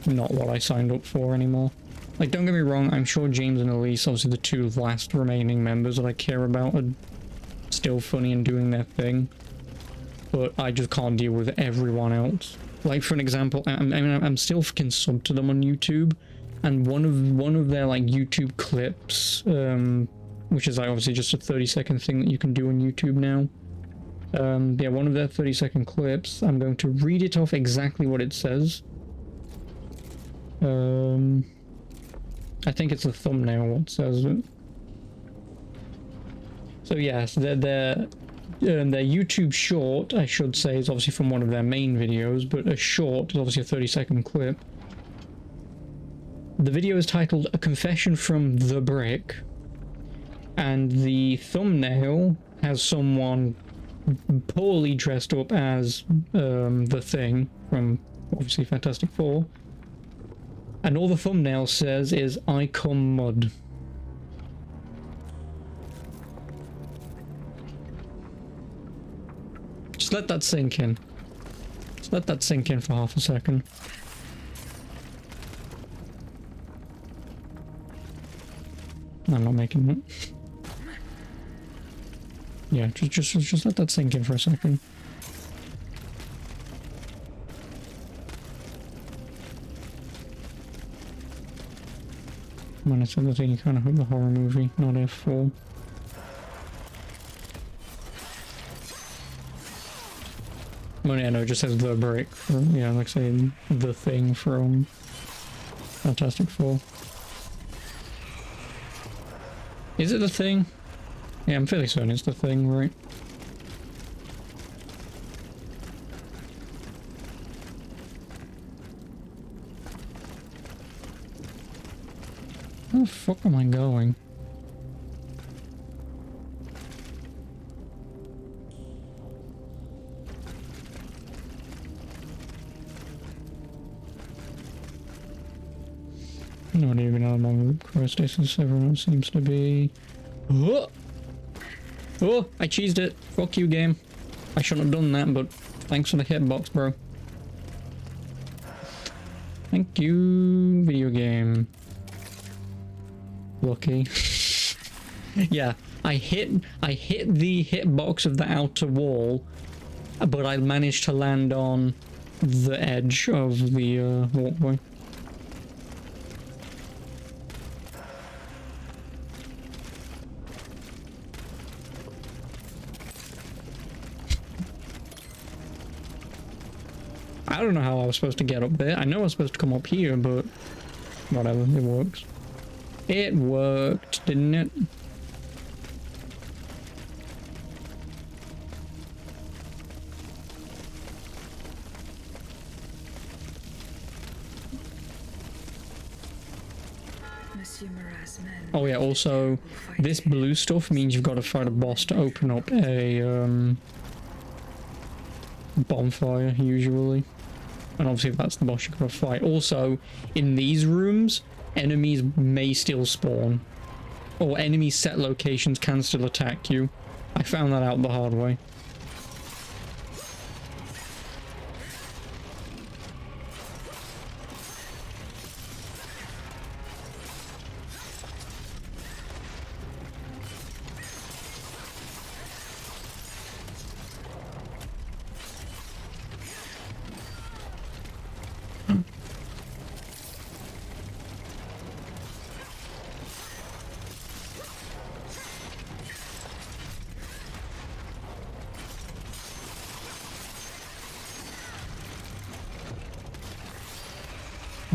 not what I signed up for anymore. Like, don't get me wrong, I'm sure James and Elise, obviously the two last remaining members that I care about, are still funny and doing their thing. But I just can't deal with everyone else. Like, for an example, I'm still fucking subbed to them on YouTube, and one of their, like, YouTube clips, which is, like, obviously just a 30-second thing that you can do on YouTube now. Yeah, one of their 30-second clips, I'm going to read it off exactly what it says. I think it's the thumbnail what says it. So yes, their YouTube short, I should say, is obviously from one of their main videos, but a short is obviously a 30-second clip. The video is titled A Confession from the Brick, and the thumbnail has someone poorly dressed up as the Thing from obviously Fantastic Four. And all the thumbnail says is, I come mud. Just let that sink in. let that sink in for half a second. I'm not making it. Yeah, just let that sink in for a second. When I said that's any kind of a horror movie, not F4. Well, yeah, no, it just says the brick. Yeah, like saying the thing from Fantastic Four. Is it the thing? Yeah, I'm fairly certain it's the thing, right? Where the fuck am I going? Not even on my cryostasis, everyone seems to be... Oh! Oh! I cheesed it! Fuck you, game. I shouldn't have done that, but thanks for the hitbox, bro. Thank you, video game. Lucky. Yeah, I hit the hitbox of the outer wall, but I managed to land on the edge of the walkway. I don't know how I was supposed to get up there. I know I was supposed to come up here, but whatever, it works. It worked, didn't it? Oh yeah, also, this blue stuff means you've got to fight a boss to open up a bonfire, usually. And obviously if that's the boss you're going to fight. Also, in these rooms, enemies may still spawn. Or enemy set locations can still attack you. I found that out the hard way.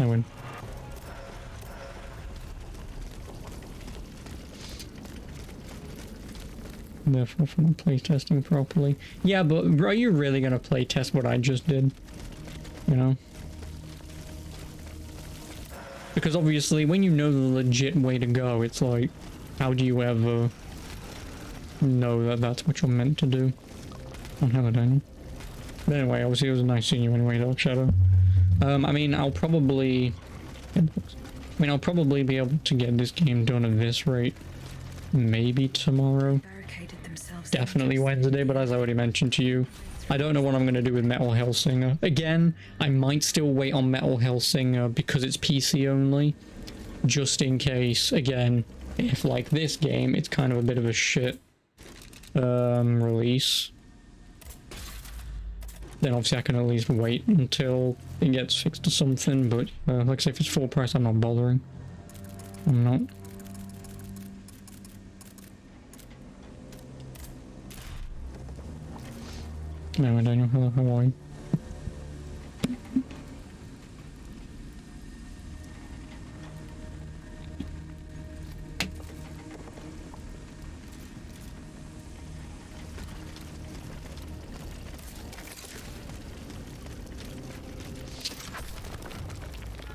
I win. Therefore, if I'm not playtesting properly. Yeah, but are you really gonna playtest what I just did? You know? Because obviously, when you know the legit way to go, it's like, how do you ever know that that's what you're meant to do? Oh, hello, Daniel. But anyway, obviously, it was nice seeing you anyway, Dark Shadow. I mean, I'll probably be able to get this game done at this rate. Maybe tomorrow. Definitely Wednesday, but as I already mentioned to you, I don't know what I'm going to do with Metal Hellsinger. Again, I might still wait on Metal Hellsinger because it's PC only. Just in case, again, if like this game, it's kind of a bit of a shit release. Then obviously I can at least wait until it gets fixed or something, but like I say, if it's full price, I'm not bothering. I'm not. Anyway, Daniel, hello, how are you?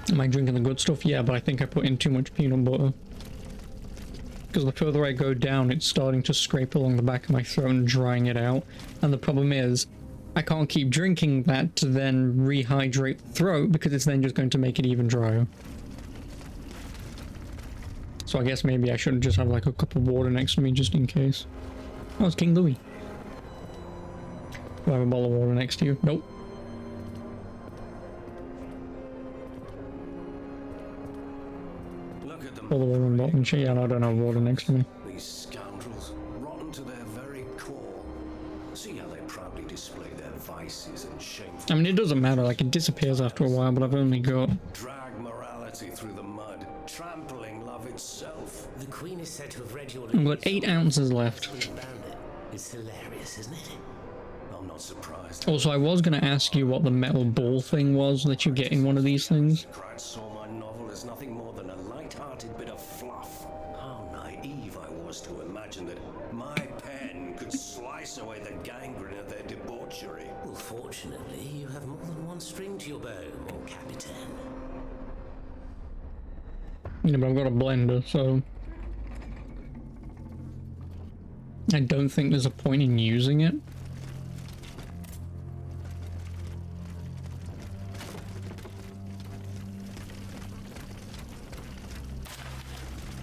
Am I drinking the good stuff? Yeah, but I think I put in too much peanut butter. Because the further I go down, it's starting to scrape along the back of my throat and drying it out. And the problem is, I can't keep drinking that to then rehydrate the throat, because it's then just going to make it even drier. So I guess maybe I should just have like a cup of water next to me, just in case. Oh, it's King Louis. Do I have a bottle of water next to you? Nope. all the way on the bottom. Yeah, I don't have water next to me. These scoundrels, rotten to their very core. See how they proudly display their vices and shameful. I mean, it doesn't matter. Like, it disappears after a while, but I've only got... Drag morality through the mud, trampling love itself. The Queen is said to have read your... I've got 8 ounces left. It's hilarious, isn't it? I'm not surprised. Also, I was going to ask you what the metal ball thing was that you get in one of these things. Cried saw my novel as nothing more than a light-hearted bit of fluff. How naive I was to imagine that my pen could slice away the gangrene of their debauchery. Well, fortunately, you have more than one string to your bow, mon capitaine. Yeah, but I've got a blender, so... I don't think there's a point in using it.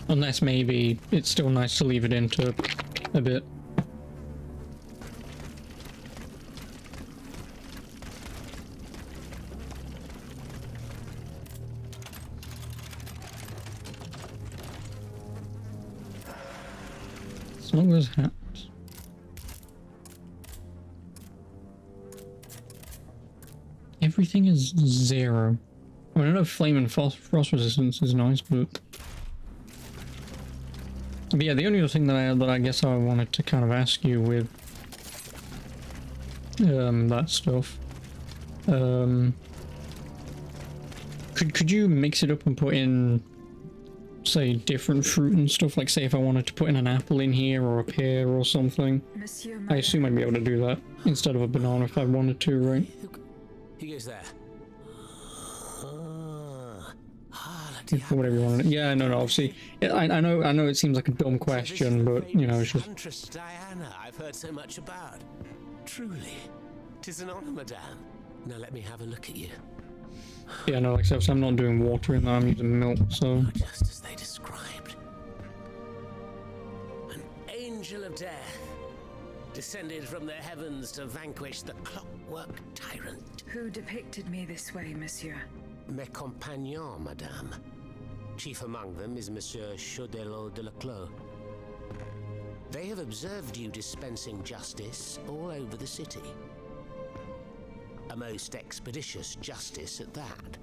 Unless maybe it's still nice to leave it into a bit. As long as hats. Everything is 0. I mean, I know flame and frost resistance is nice, but yeah, the only other thing that I guess I wanted to kind of ask you with that stuff, could you mix it up and put in, say, different fruit and stuff? Like, say, if I wanted to put in an apple in here or a pear or something, I assume I'd be able to do that instead of a banana if I wanted to, right? Who goes there? For whatever you want. Yeah, no, obviously. I know it seems like a dumb question, but, you know, it's just... Huntress Diana, I've heard so much about. Truly, 'tis an honor, madame. Now let me have a look at you. Yeah, no, like I said, I'm not doing water in there, I'm using milk, so... Just as they described. An angel of death, descended from the heavens to vanquish the clockwork tyrant. Who depicted me this way, monsieur? Mes compagnons, madame. Chief among them is Monsieur Chaudelot de la Clos. They have observed you dispensing justice all over the city. A most expeditious justice at that,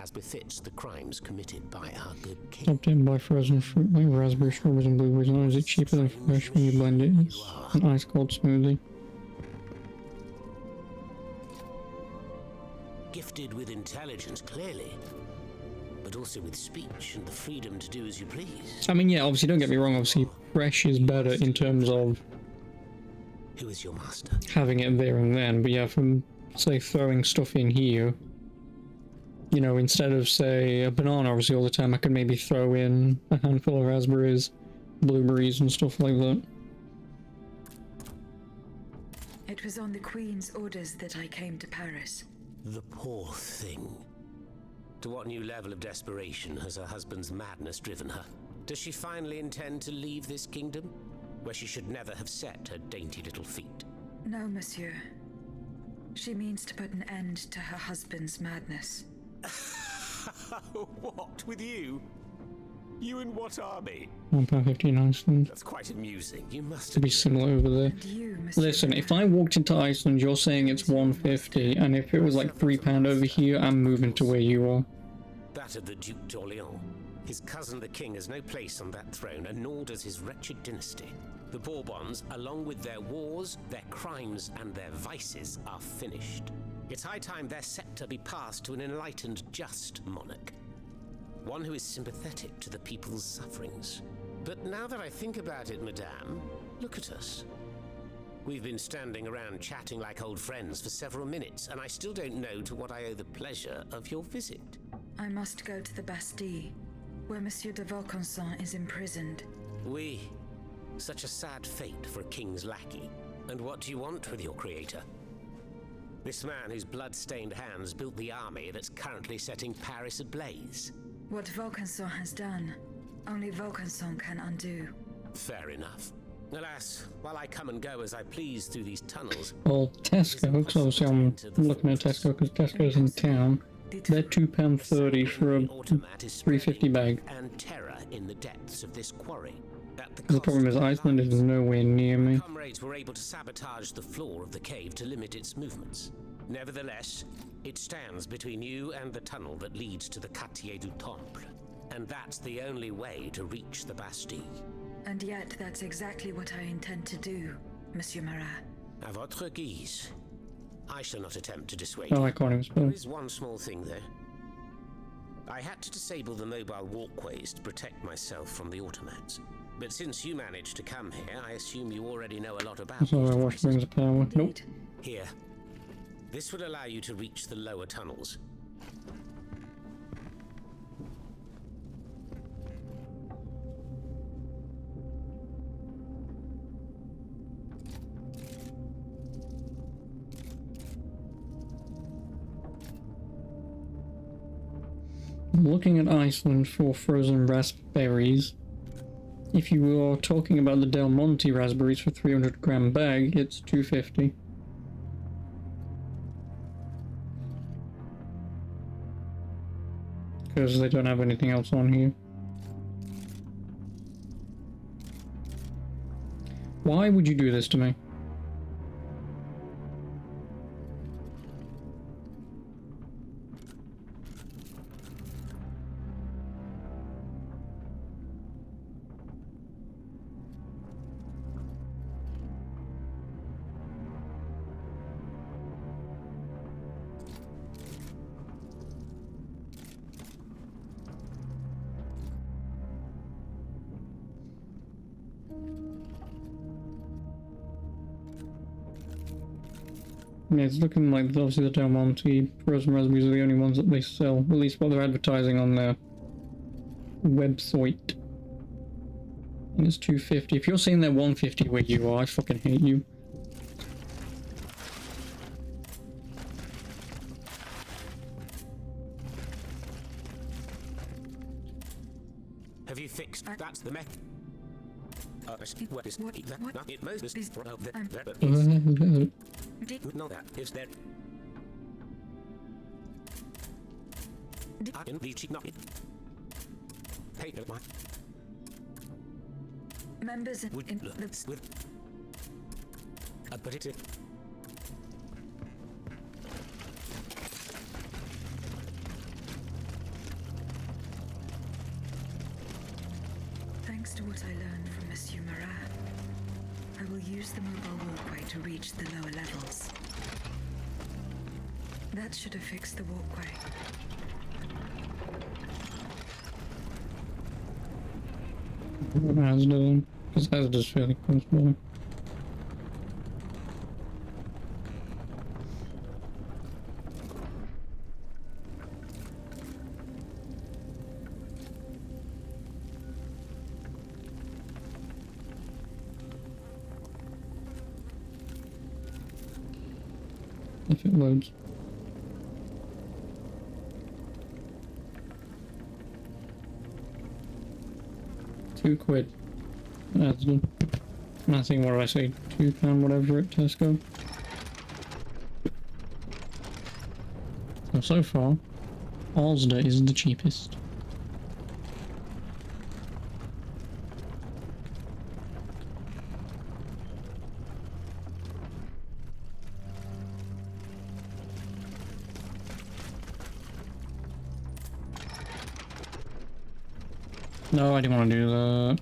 as befits the crimes committed by our good king. Topped in by frozen fruit like raspberry, strawberries and blueberries. Not is it cheaper than fresh when you blend it? It's an ice cold smoothie. Gifted with intelligence, clearly, but also with speech and the freedom to do as you please. I mean, yeah, obviously, don't get me wrong, obviously, fresh is better in terms of... Who is your master? Having it there and then, but yeah, from, say, throwing stuff in here, you know, instead of, say, a banana, obviously, all the time, I could maybe throw in a handful of raspberries, blueberries, and stuff like that. It was on the Queen's orders that I came to Paris. The poor thing. To what new level of desperation has her husband's madness driven her? Does she finally intend to leave this kingdom, where she should never have set her dainty little feet? No, monsieur. She means to put an end to her husband's madness. What, with you? You in what army? £1.50 Iceland. That's quite amusing. You must To be similar over there. Listen, if I walked into Iceland, you're saying it's £1.50, and if it was like £3 over here, I'm moving to where you are. That of the Duc d'Orléans. His cousin the king has no place on that throne, and nor does his wretched dynasty. The Bourbons, along with their wars, their crimes, and their vices, are finished. It's high time their scepter be passed to an enlightened, just monarch. One who is sympathetic to the people's sufferings. But now that I think about it, madame, look at us. We've been standing around chatting like old friends for several minutes, and I still don't know to what I owe the pleasure of your visit. I must go to the Bastille, where Monsieur de Vaucanson is imprisoned. Oui. Such a sad fate for a king's lackey. And what do you want with your creator? This man whose blood-stained hands built the army that's currently setting Paris ablaze. What Vaucanson has done, only Vaucanson can undo. Fair enough. Alas, while I come and go as I please through these tunnels... Well, Tesco, because obviously I'm looking at Tesco because Tesco's in town. They're £2.30 for a 350 bag. And terror in the depths of this quarry. The problem is Iceland is nowhere near me. Comrades were able to sabotage the floor of the cave to limit its movements. Nevertheless, it stands between you and the tunnel that leads to the Quartier du Temple. And that's the only way to reach the Bastille. And yet, that's exactly what I intend to do, Monsieur Marat. À votre guise. I shall not attempt to dissuade Oh, you. I can't even spell. There is one small thing, though. I had to disable the mobile walkways to protect myself from the automats. But since you managed to come here, I assume you already know a lot about So I watch Rings of Power. Nope. Here. This will allow you to reach the lower tunnels. I'm looking at Iceland for frozen raspberries. If you are talking about the Del Monte raspberries for 300-gram bag, it's $2.50. Because they don't have anything else on here. Why would you do this to me? Yeah, it's looking like obviously the Del Monte frozen raspberries are the only ones that they sell, at least what they're advertising on their website. And it's $2.50. If you're seeing they're $1.50 where you are, I fucking hate you. Have you fixed? That's the mech. Not that is there. In reaching not it. Hey, no, my. Members in Would the with. But it. Thanks to what I learned from Monsieur Marat, I will use the mobile walkway to reach the lower levels. That should have fixed the walkway. Asda, because Asda's fairly close by. If it loads. £2. That's good. Nothing, what did I say? £2 whatever at Tesco. So far, Asda is the cheapest. No, I didn't want to do that.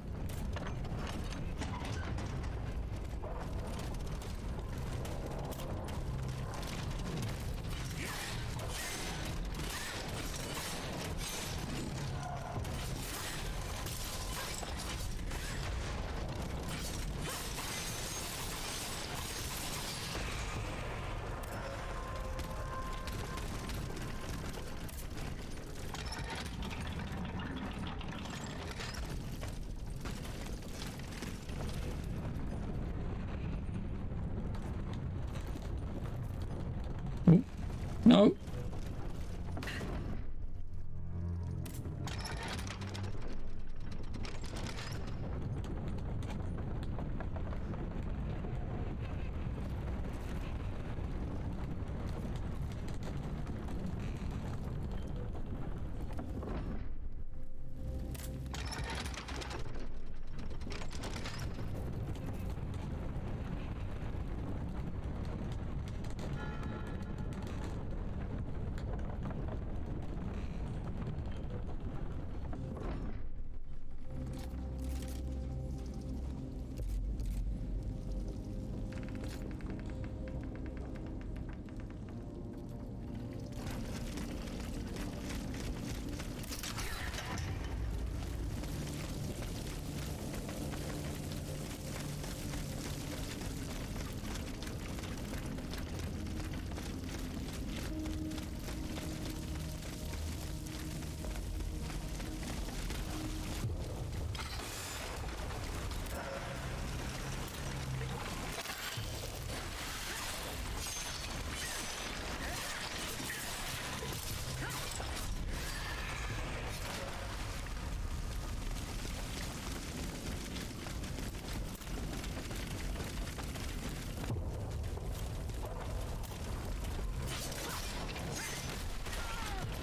No.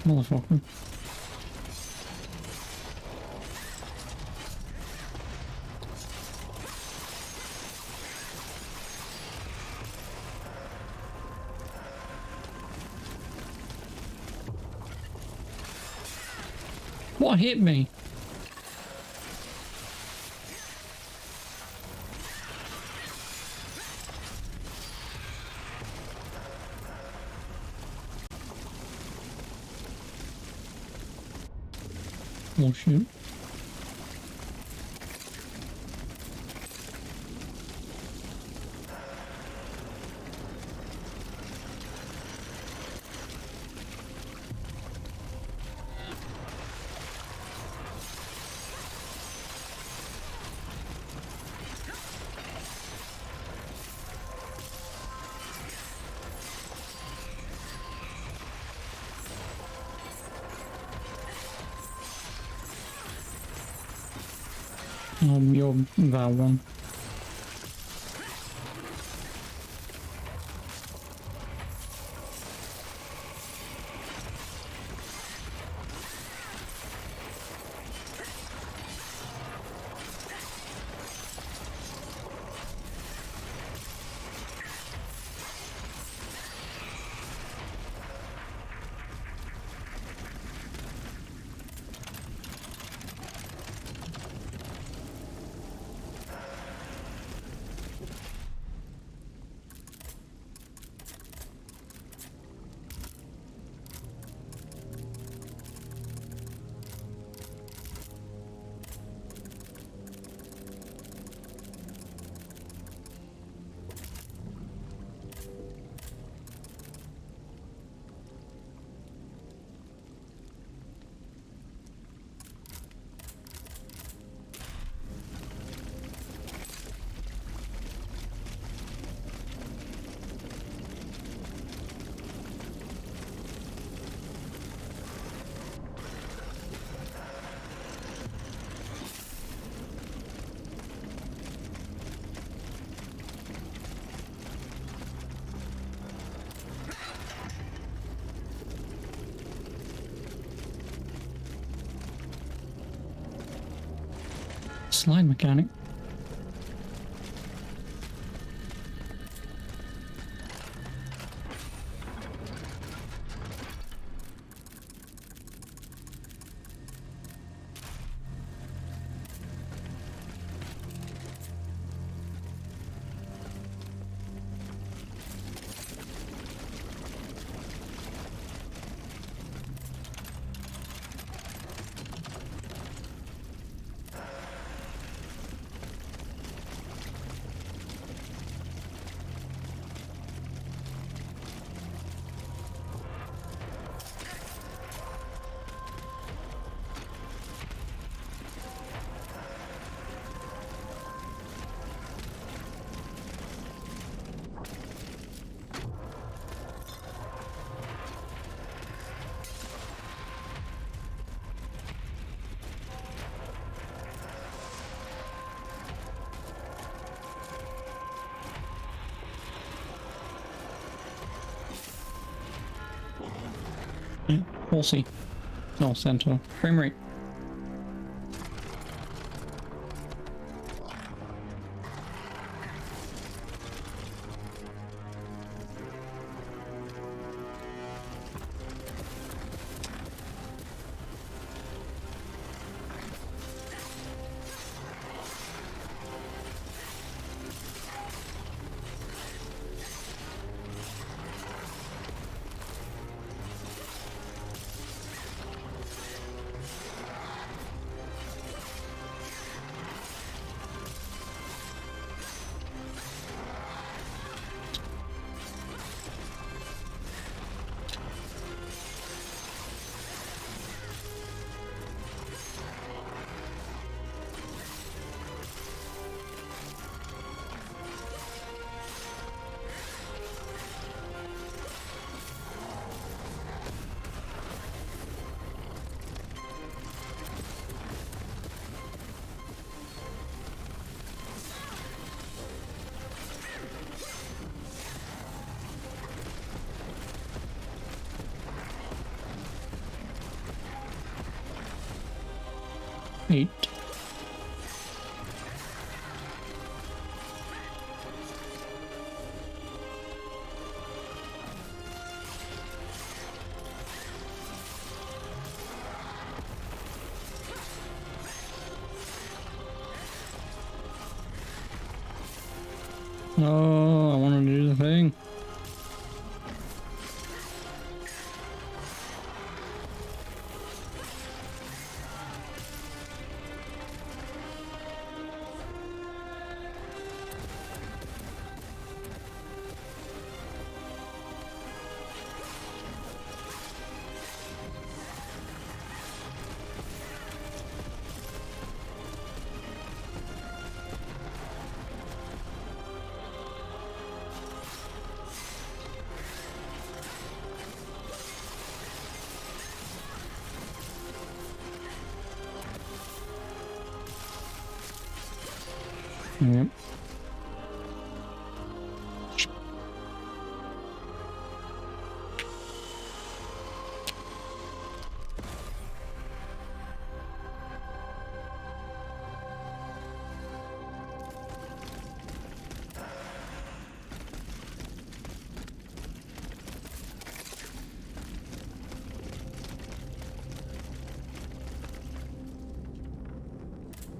Motherfucker. What hit me? Oh shit. You're that one. Slide mechanic. We'll see. No, center. Frame rate. 8. Oh, I wanted to do the thing. Yep.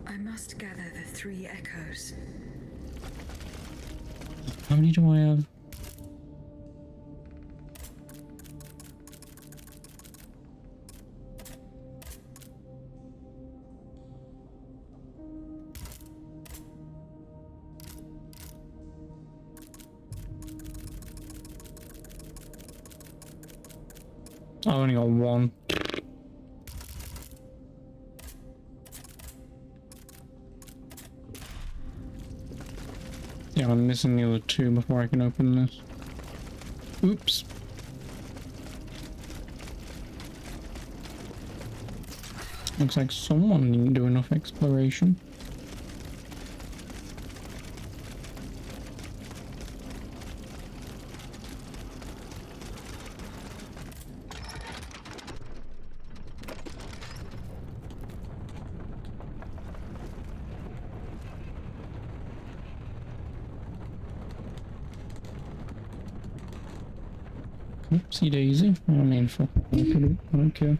I must gather the 3 echoes. How many do I have? I only got 1. Yeah, I'm missing the other 2 before I can open this. Oops. Looks like someone didn't do enough exploration. Oopsie daisy. I mean, for okay.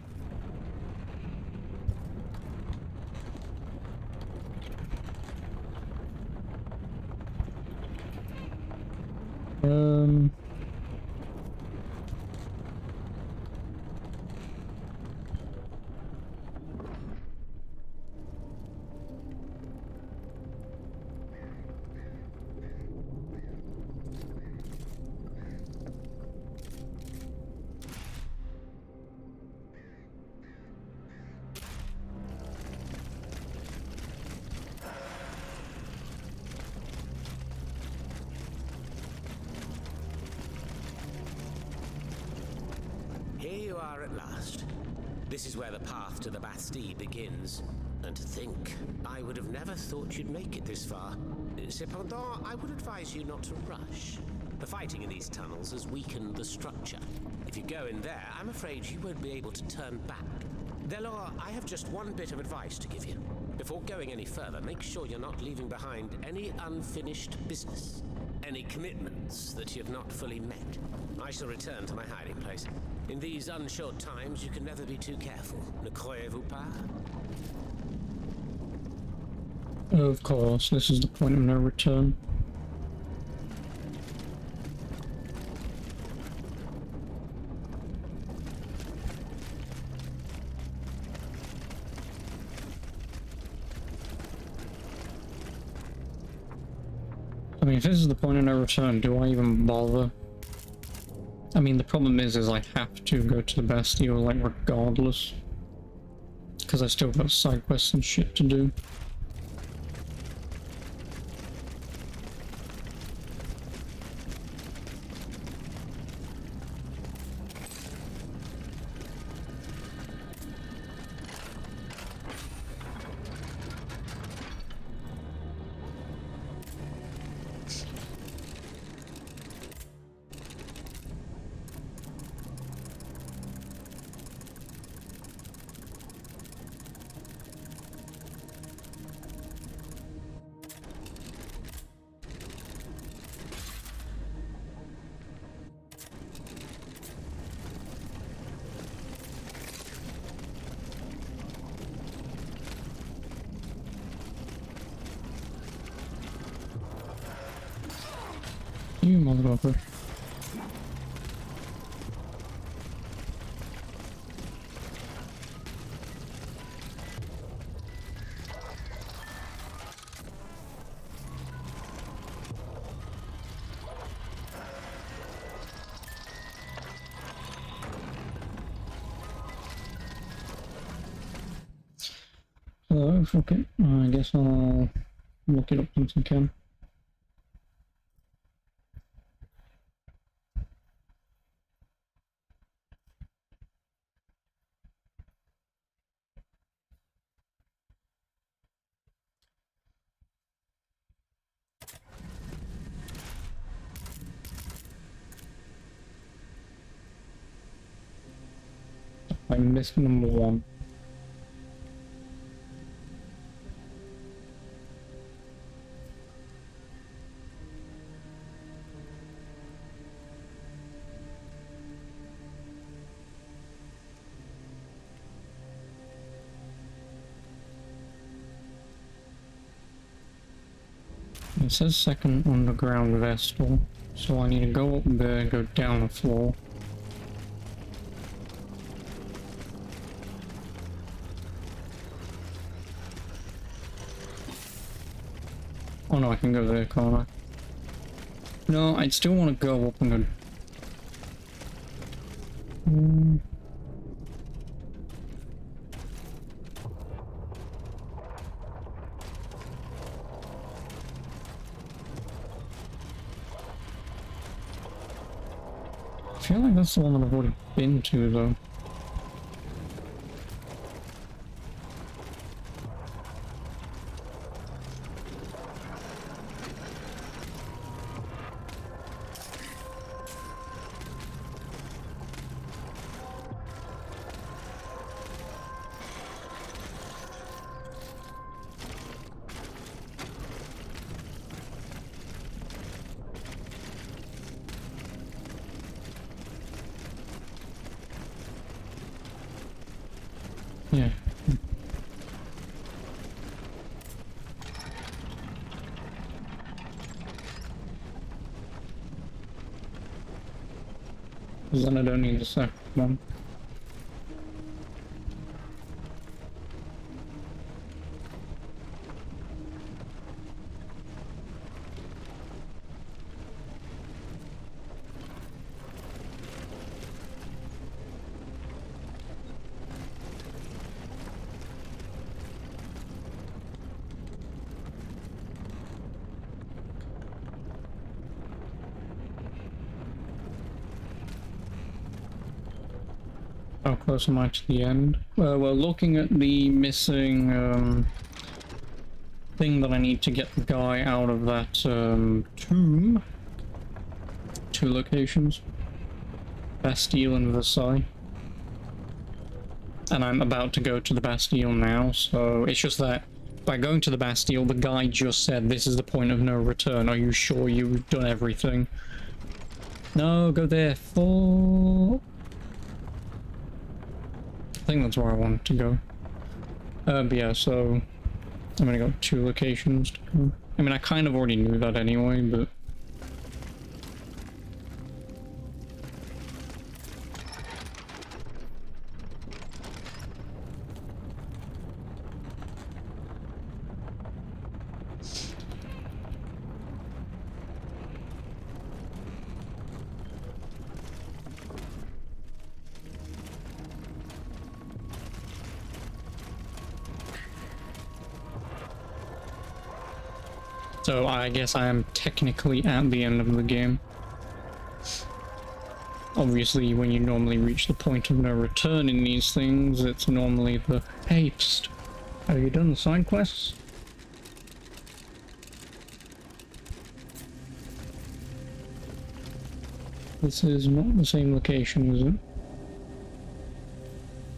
Here you are at last. This is where the path to the Bastille begins. And to think, I would have never thought you'd make it this far. Cependant, I would advise you not to rush. The fighting in these tunnels has weakened the structure. If you go in there, I'm afraid you won't be able to turn back. Delors, I have just one bit of advice to give you. Before going any further, make sure you're not leaving behind any unfinished business. Any commitments that you've not fully met. I shall return to my hiding place. In these unsure times, you can never be too careful. Ne croyez-vous pas? Of course, this is the point of no return. I mean, if this is the point of no return, do I even bother? I mean, the problem is I have to go to the Bastille, like, regardless. Because I still got side quests and shit to do. You motherfucker. Oh, okay. I guess I'll look it up once I can. I missed number 1. It says second underground vessel, so I need to go up there and go down a floor. Oh no, I can go there, can't I? No, I'd still want to go up and go... I feel like that's the one that I've already been to, though. Yeah. Because then I don't need the second one. How close am I to the end? We're looking at the missing thing that I need to get the guy out of that tomb. 2 locations. Bastille and Versailles. And I'm about to go to the Bastille now, so it's just that by going to the Bastille, the guy just said this is the point of no return. Are you sure you've done everything? No, go there. For... I think that's where I wanted to go. But yeah, so I'm gonna go 2 locations to go. I mean, I kind of already knew that anyway, but... So I guess I am technically at the end of the game. Obviously, when you normally reach the point of no return in these things, it's normally the... Hey, psst. Have you done the side quests? This is not the same location, is it?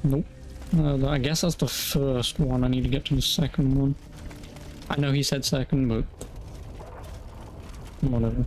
Nope. I guess that's the first one. I need to get to the second one. I know he said second, but... whatever.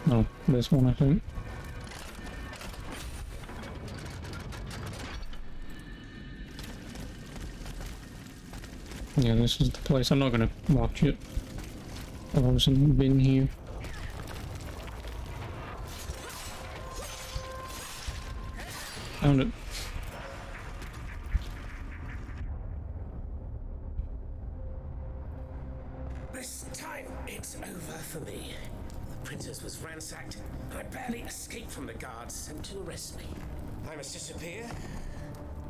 No, this one I think. Yeah, this is the place. I'm not gonna watch it. I've obviously been here. Found it. This time, it's over for me. The princess was ransacked. I barely escaped from the guards sent to arrest me. I must disappear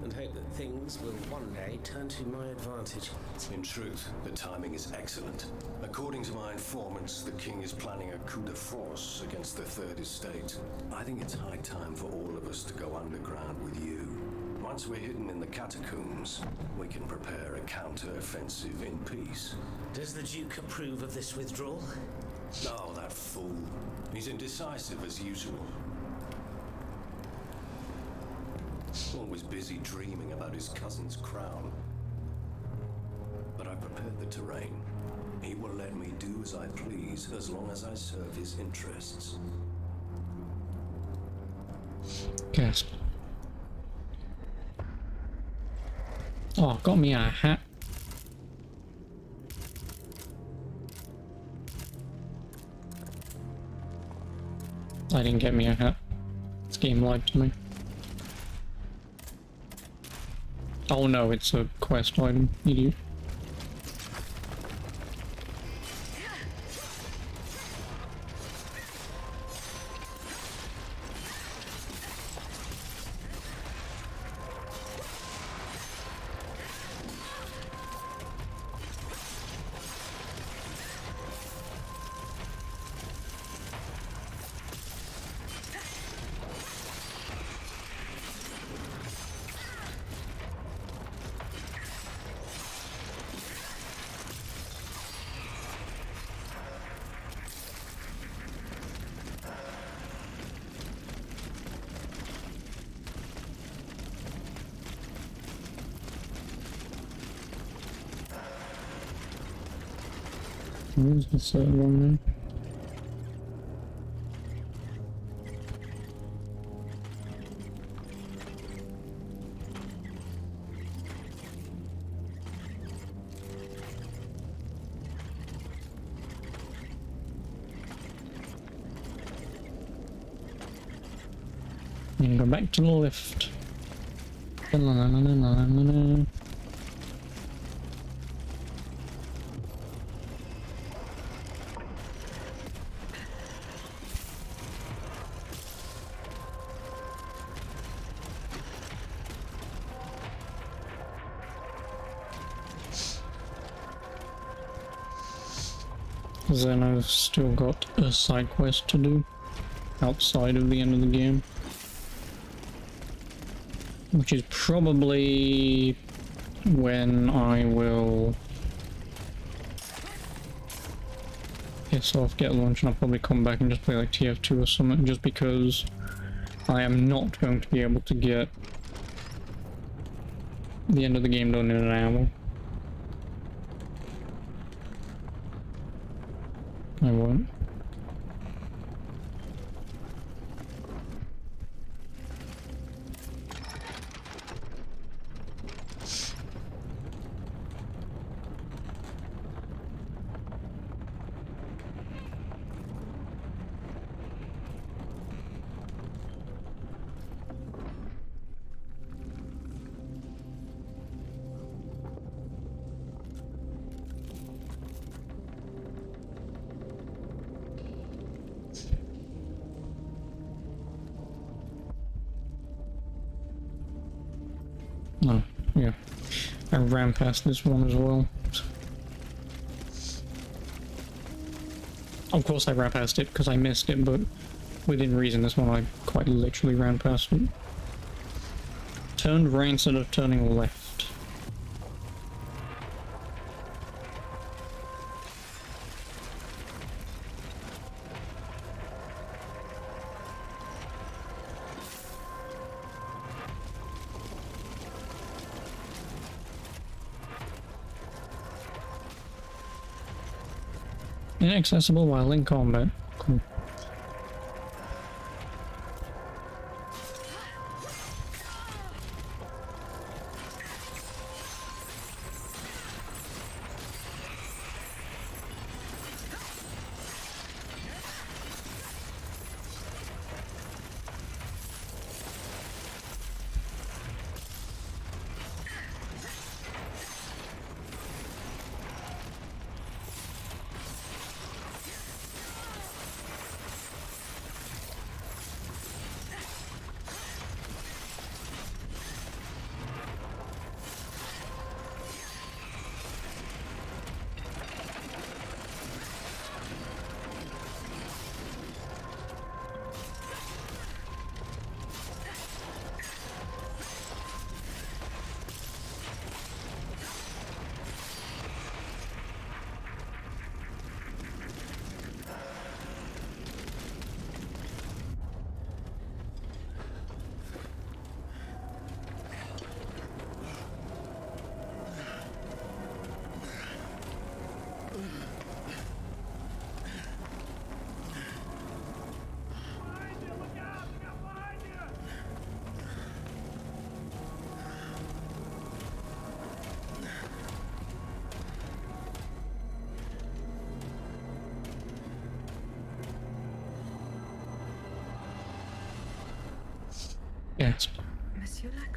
and hope that things will one day turn to my advantage. In truth, the timing is excellent. According to my informants, the king is planning a coup de force against the Third Estate. I think it's high time for all of us to go underground with you. Once we're hidden in the catacombs, we can prepare a counter-offensive in peace. Does the Duke approve of this withdrawal? Oh, that fool. He's indecisive as usual. Always busy dreaming about his cousin's crown. But I prepared the terrain. He will let me do as I please as long as I serve his interests. Gasp. Oh, got me a hat. I didn't get me a hat. This game lied to me. Oh no, it's a quest item, idiot. Where's the third one then? And go back to the left. Then I've still got a side quest to do outside of the end of the game, which is probably when I will piss off, get launched, and I'll probably come back and just play like TF2 or something, just because I am not going to be able to get the end of the game done in an hour. I won't. Oh, yeah. I ran past this one as well. Of course I ran past it because I missed it, but within reason this one I quite literally ran past it. Turned right instead of turning left. Inaccessible while in combat. Cool.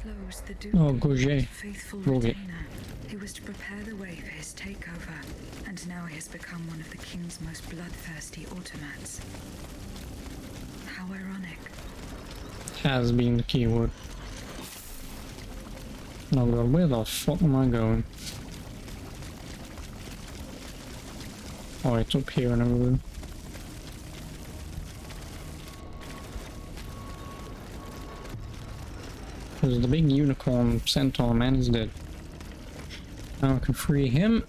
Leclos was the Duke, Oh, Gauger. faithful Gauger. retainer. He was to prepare the way for his takeover, and now he has become one of the king's most bloodthirsty automats. How ironic. Has been the keyword. Oh god, where the fuck am I going? Oh, it's up here and everything. Because the big unicorn centaur man is dead. Now I can free him.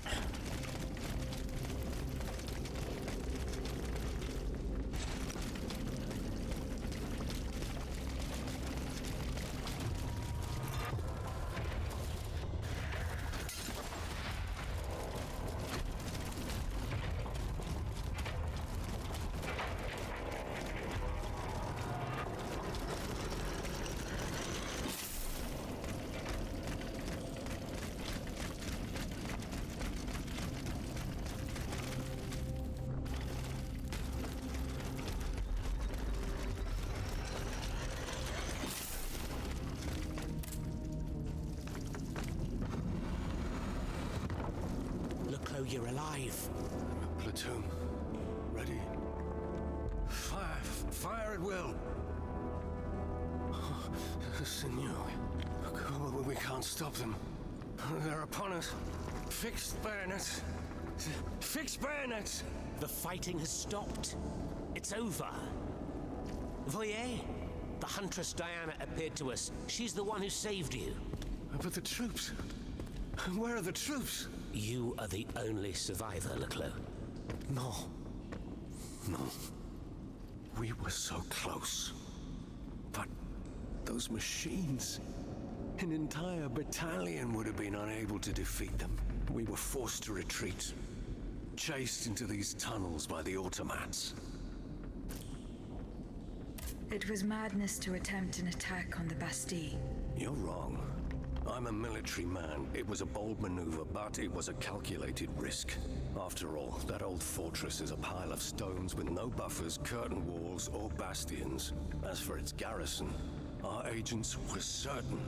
You're alive. Platoon. Ready. Fire. Fire at will. Senor. We can't stop them. They're upon us. Fixed bayonets. Fixed bayonets. The fighting has stopped. It's over. Voyez? The Huntress Diana appeared to us. She's the one who saved you. But the troops. Where are the troops? You are the only survivor, Leclos. No. No. We were so close. But those machines... An entire battalion would have been unable to defeat them. We were forced to retreat. Chased into these tunnels by the automats. It was madness to attempt an attack on the Bastille. You're wrong. I'm a military man. It was a bold maneuver, but it was a calculated risk. After all, that old fortress is a pile of stones with no buffers, curtain walls, or bastions. As for its garrison, our agents were certain.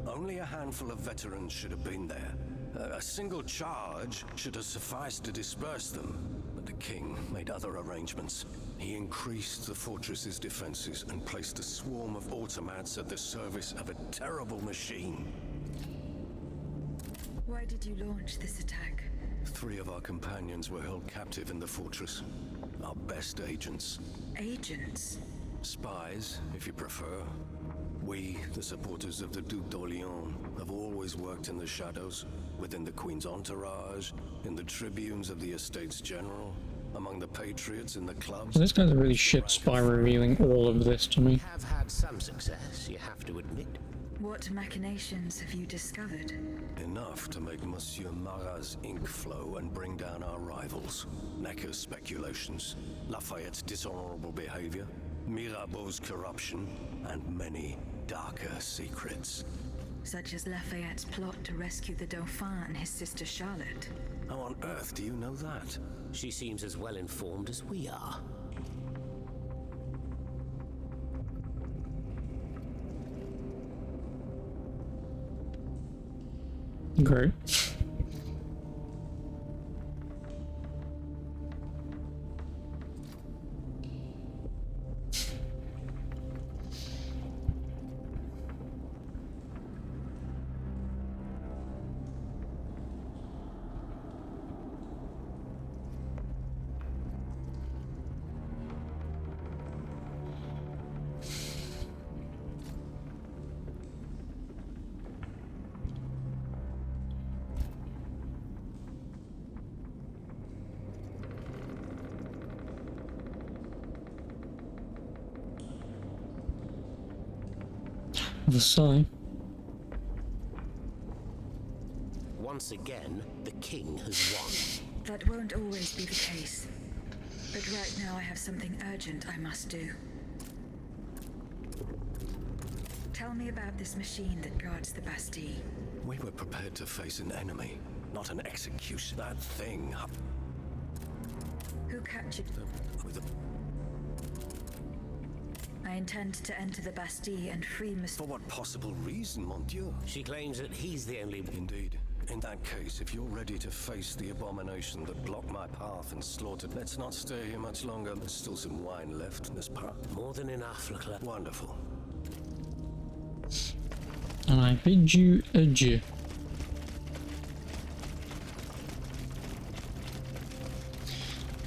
Only a handful of veterans should have been there. A single charge should have sufficed to disperse them. But the king made other arrangements. He increased the fortress's defenses and placed a swarm of automats at the service of a terrible machine. Why did you launch this attack? 3 of our companions were held captive in the fortress. Our best agents. Agents? Spies, if you prefer. We, the supporters of the Duc d'Orléans, have always worked in the shadows, within the Queen's entourage, in the tribunes of the Estates General, among the patriots in the clubs. This guy's a really shit spy revealing all of this to me. Have had some success, you have to admit. What machinations have you discovered? Enough to make Monsieur Marat's ink flow and bring down our rivals. Necker's speculations, Lafayette's dishonorable behavior, Mirabeau's corruption, and many darker secrets. Such as Lafayette's plot to rescue the Dauphin and his sister Charlotte. How on earth do you know that? She seems as well informed as we are. Great. Versailles. Once again, the king has won. That won't always be the case. But right now I have something urgent I must do. Tell me about this machine that guards the Bastille. We were prepared to face an enemy, not an execution. That thing... Who captured... With a... I intend to enter the Bastille and free Miss. For what possible reason, mon Dieu? She claims that he's the only... Indeed. In that case, if you're ready to face the abomination that blocked my path and slaughtered, let's not stay here much longer. There's still some wine left in this pot. More than enough, Leclerc. Wonderful. And I bid you adieu.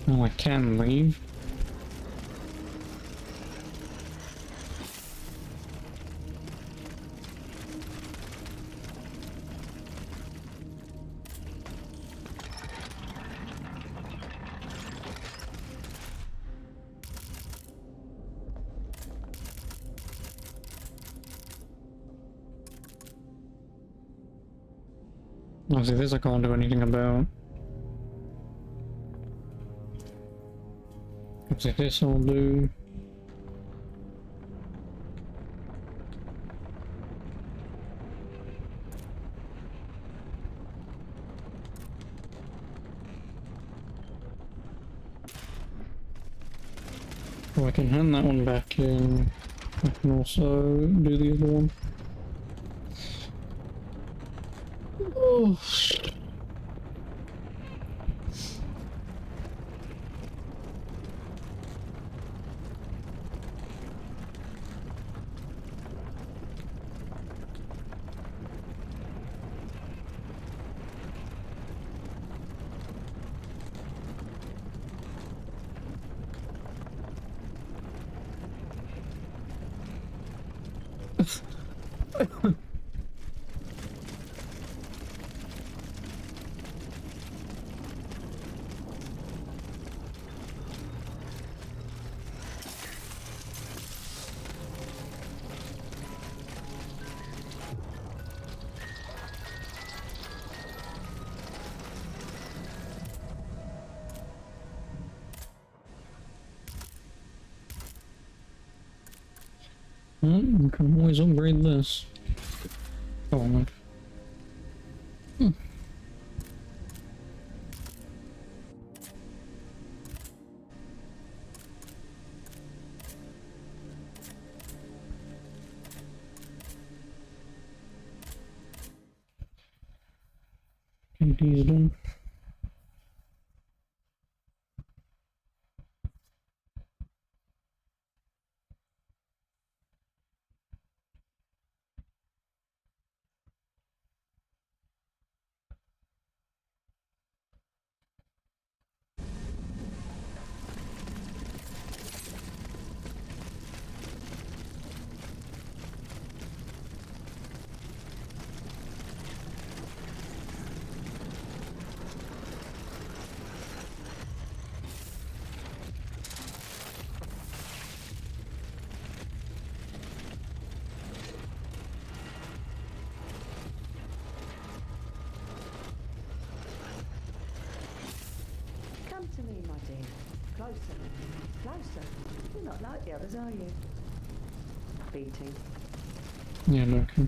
Now I can leave. Obviously this I can't do anything about. Obviously this I'll do. Oh, I can hand that one back in. I can also do the other one. Oh. You can always upgrade this. Oh, on. These done. Come to me, my dear. Closer. Closer. You're not like the others, are you? Beating. Yeah, no, okay.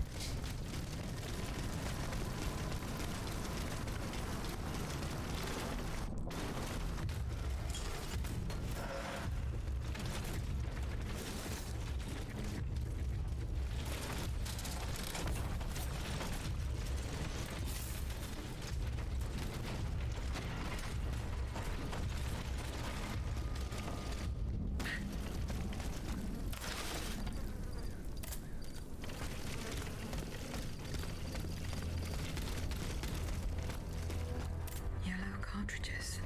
Cartridges.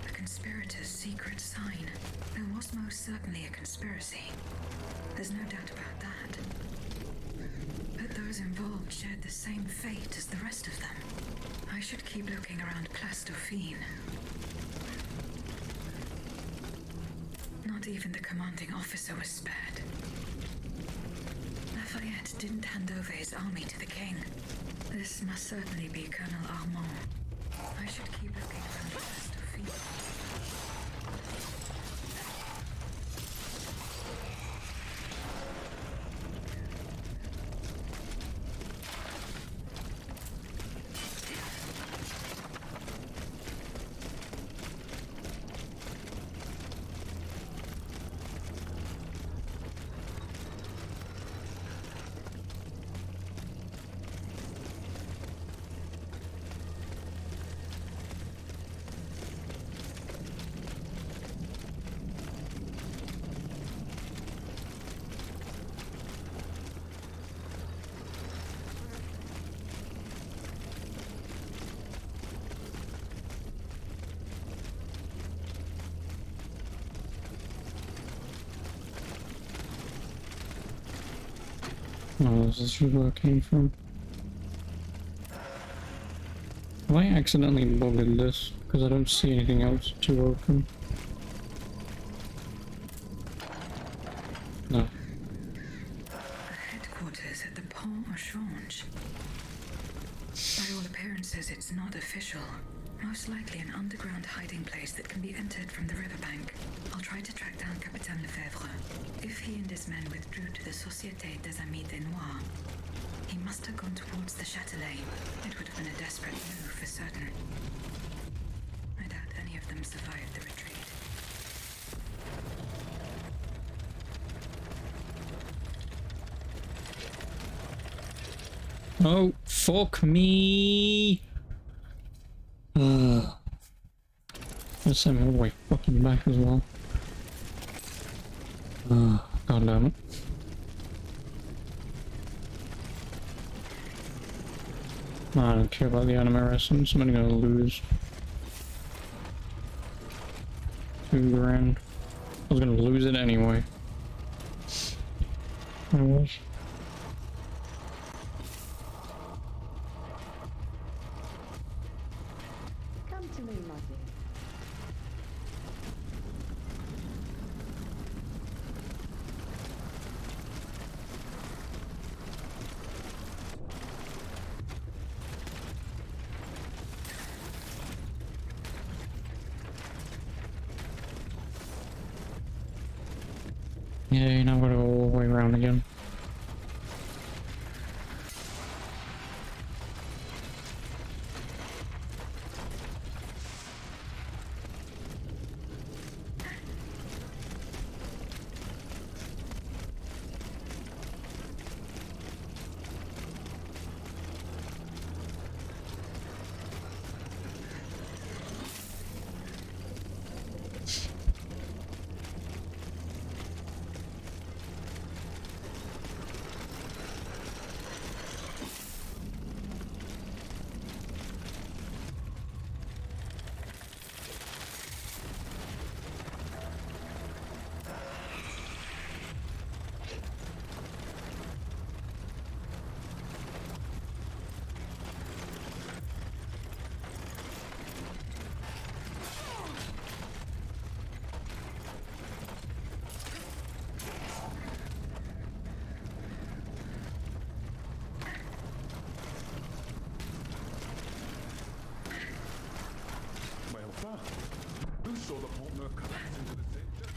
The conspirator's secret sign. There was most certainly a conspiracy. There's no doubt about that. But those involved shared the same fate as the rest of them. I should keep looking around Place Dauphine. Not even the commanding officer was spared. Lafayette didn't hand over his army to the king. This must certainly be Colonel Armand. I should keep looking around Place Dauphine. Oh, this is where it came from. Have I accidentally bugged this? Because I don't see anything else to open. No. Headquarters at the Pont au Change. By all appearances, it's not official. Most likely an underground hiding place that can be entered from the riverbank. I'll try to track down Capitaine Lefebvre. If he and his men withdrew to the Société des Amis des Noirs, he must have gone towards the Châtelet. It would have been a desperate move for certain. I doubt any of them survived the retreat. Oh, fuck me! Let's send me all the way fucking back as well. God damn it. I don't care about the animarescence, I'm only gonna lose $2,000. I was gonna lose it anyway. I was. Come to me, my dear. Yay, now I've gotta go all the way around again. Who saw the Pont Neuf collapse into the center?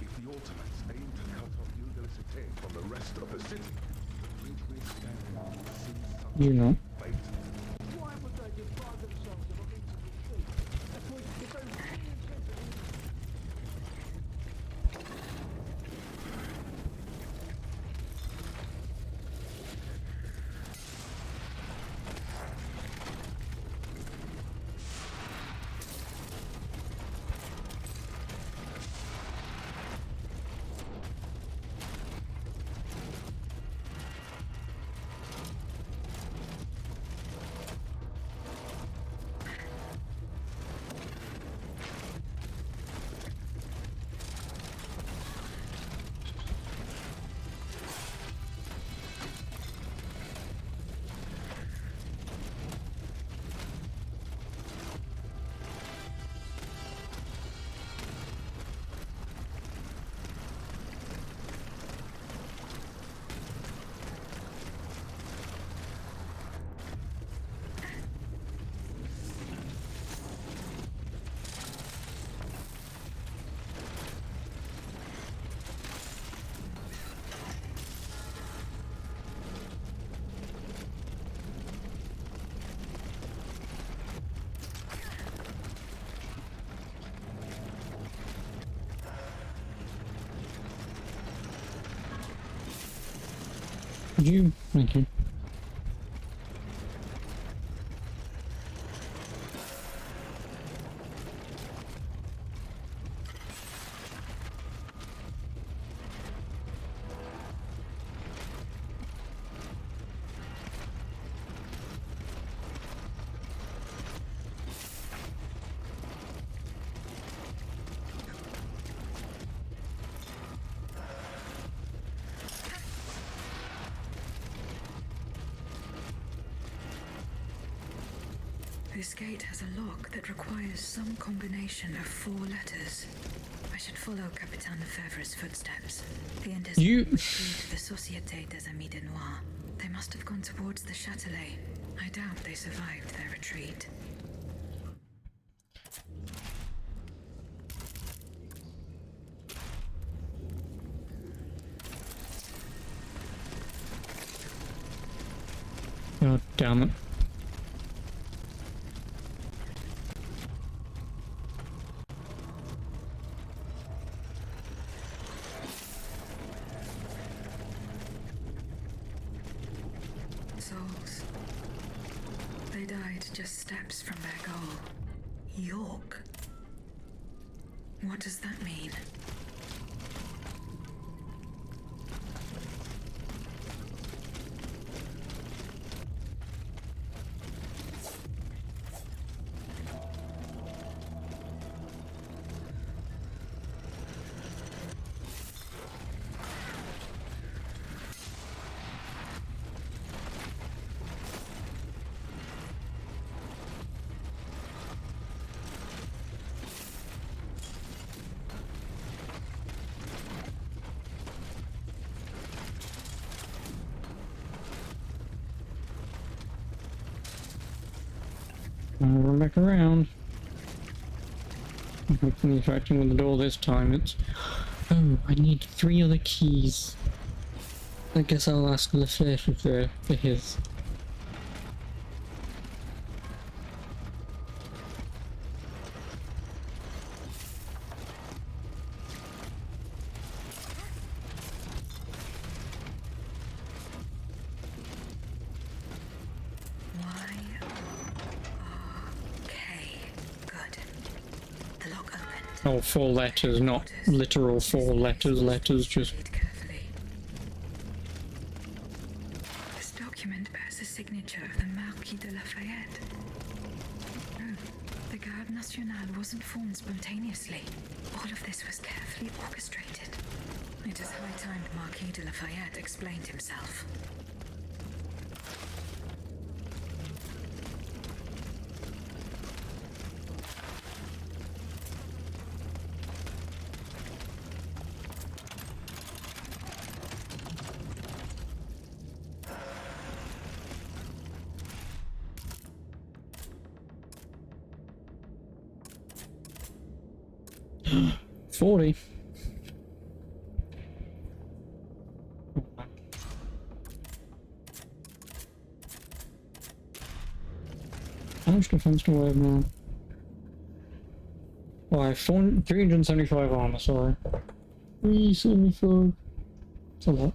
If the Ultimates aim to cut off Ile-de-la-Cité from the rest of the city, the bridge we're standing on will see some You know. fate. Why would they deprive themselves of a means of retreat? That's what it's only Could you? Thank you. This gate has a lock that requires some combination of 4 letters. I should follow Capitaine Lefebvre's footsteps. He and his men retreat to the Société des Amis de Noir. They must have gone towards the Châtelet. I doubt they survived their retreat. God damn it. Souls. They died just steps from their goal. York. What does that mean? I'll run back around. Hopefully interacting with the door this time. It's... Oh, I need 3 other keys. I guess I'll ask Lefebvre for his. Oh, 4 letters, not literal 4 letters, just... This document bears the signature of the Marquis de Lafayette. No, the Garde Nationale wasn't formed spontaneously. All of this was carefully orchestrated. It is high time the Marquis de Lafayette explained himself. $40. How much defense do I have now? Oh, I have 375 armor, sorry. 375. It's a lot.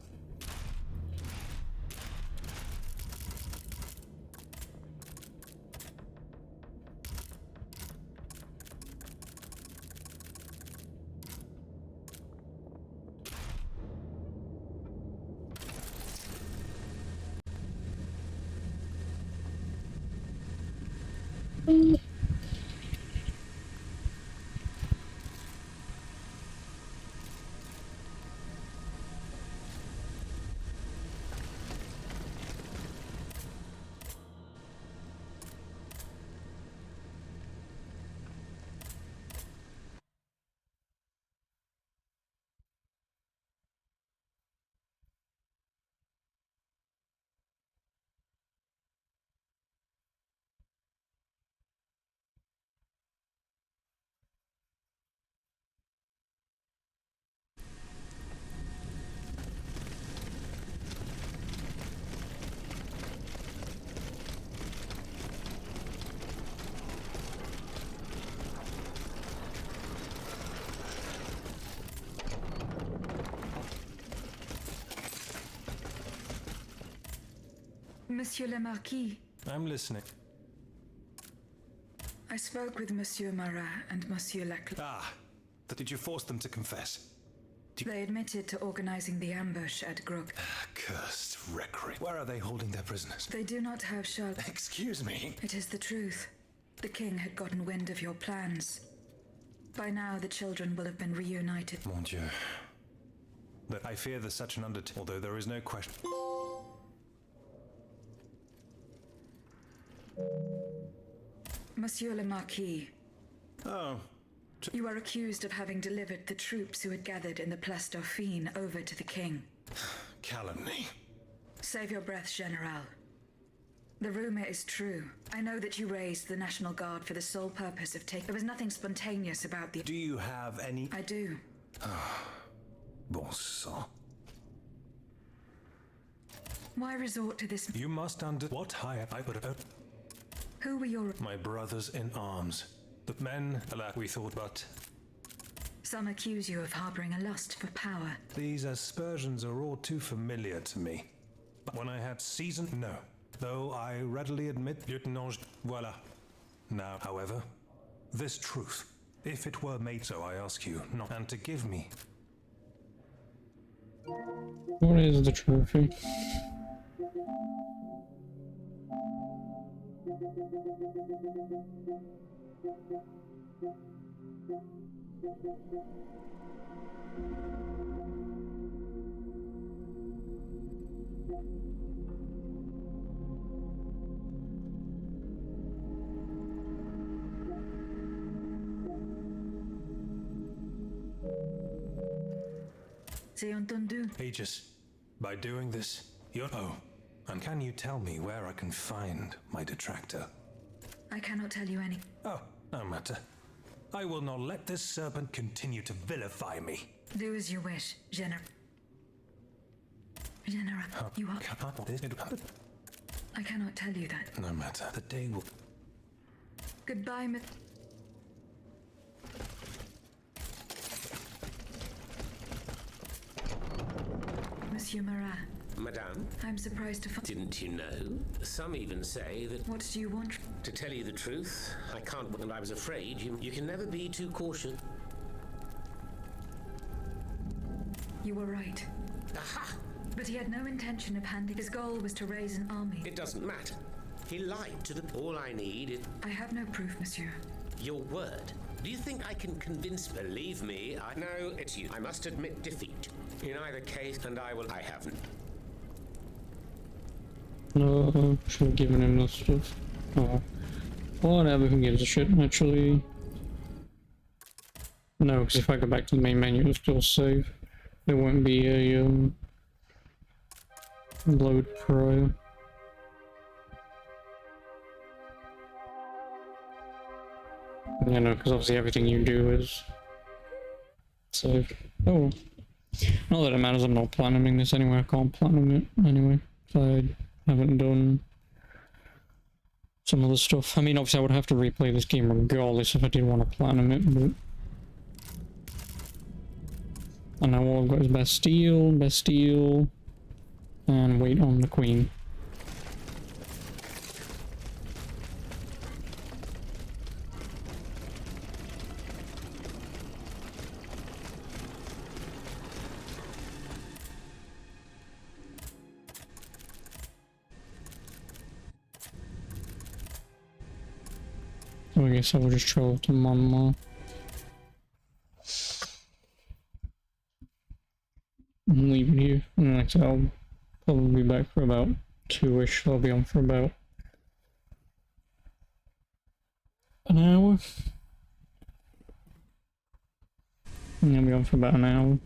Monsieur le Marquis. I'm listening. I spoke with Monsieur Marat and Monsieur Lacroix. Ah, did you force them to confess? They admitted to organizing the ambush at Grog. Cursed wreckery. Where are they holding their prisoners? They do not have shelter. Excuse me? It is the truth. The king had gotten wind of your plans. By now, the children will have been reunited. Mon Dieu. But I fear there's such an undertaking, although there is no question. Monsieur le Marquis, Oh, you are accused of having delivered the troops who had gathered in the Place Dauphine over to the king. calumny. Save your breath, General. The rumor is true. I know that you raised the National Guard for the sole purpose of taking... There was nothing spontaneous about the... Do you have any... I do. Bon sang. Why resort to this... You must what higher I would have... Who were your... My brothers in arms. The men, alack, we thought, but... Some accuse you of harboring a lust for power. These aspersions are all too familiar to me. But when I had seasoned... No. Though I readily admit, Lieutenant... Voila. Now, however, this truth, if it were made so, I ask you not... And to give me... What is the trophy? C'est entendu. Aegis, by doing this, you're... Oh, and can you tell me where I can find my detractor? I cannot tell you any... Oh, no matter. I will not let this serpent continue to vilify me. Do as you wish, General. You are... I cannot tell you that. No matter. The day will... Goodbye, Monsieur Marat. Madame? I'm surprised to find... Didn't you know? Some even say that... What do you want? To tell you the truth, I can't, and I was afraid you can never be too cautious. You were right. Aha! But he had no intention of handing... His goal was to raise an army. It doesn't matter. He lied to the... All I need is... I have no proof, monsieur. Your word. Do you think I can convince... Believe me, I know it's you. I must admit defeat. In either case, and I haven't. No, should have given him this stuff. Oh. Whatever, who gives a shit, actually. No, because if I go back to the main menu, it'll still save. There won't be a, load prior. Yeah, no, because obviously everything you do is saved. Oh. Not that it matters, I'm not platinuming this anyway, I can't platinum it anyway. So I haven't done some other stuff. I mean, obviously I would have to replay this game regardless if I did want to platinum it, but... And now all I've got is Bastille, and wait on the Queen. So I guess I will just travel to Monmouth. I'm leaving here, and like I said, I'll probably be back for about 2-ish. I'll be on for about an hour. And I'll be on for about an hour.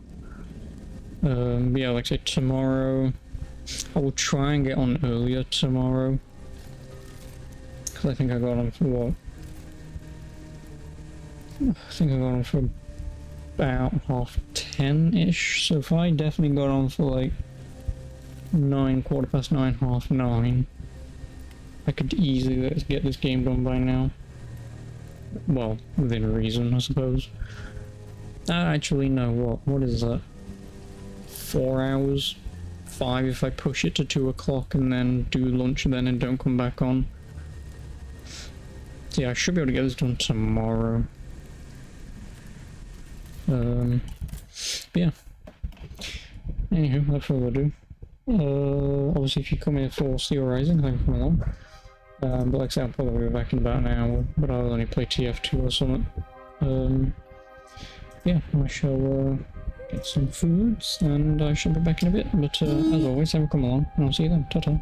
Yeah, like I said, tomorrow I will try and get on earlier tomorrow. Because I think I got on for what? I think I got on for about 10:30-ish, so if I definitely got on for like 9, 9:15, 9:30, I could easily get this game done by now. Well, within reason, I suppose. Actually, no, what is that? 4 hours? 5 if I push it to 2 o'clock and then do lunch then and don't come back on. So yeah, I should be able to get this done tomorrow. But yeah. Anywho, without further ado. Obviously if you come here for Steelrising, thank you for coming along. But like I said, I'll probably be back in about an hour, but I'll only play TF2 or something. Yeah, I shall get some foods, and I shall be back in a bit, but as always, have a come along, and I'll see you then. Ta-ta.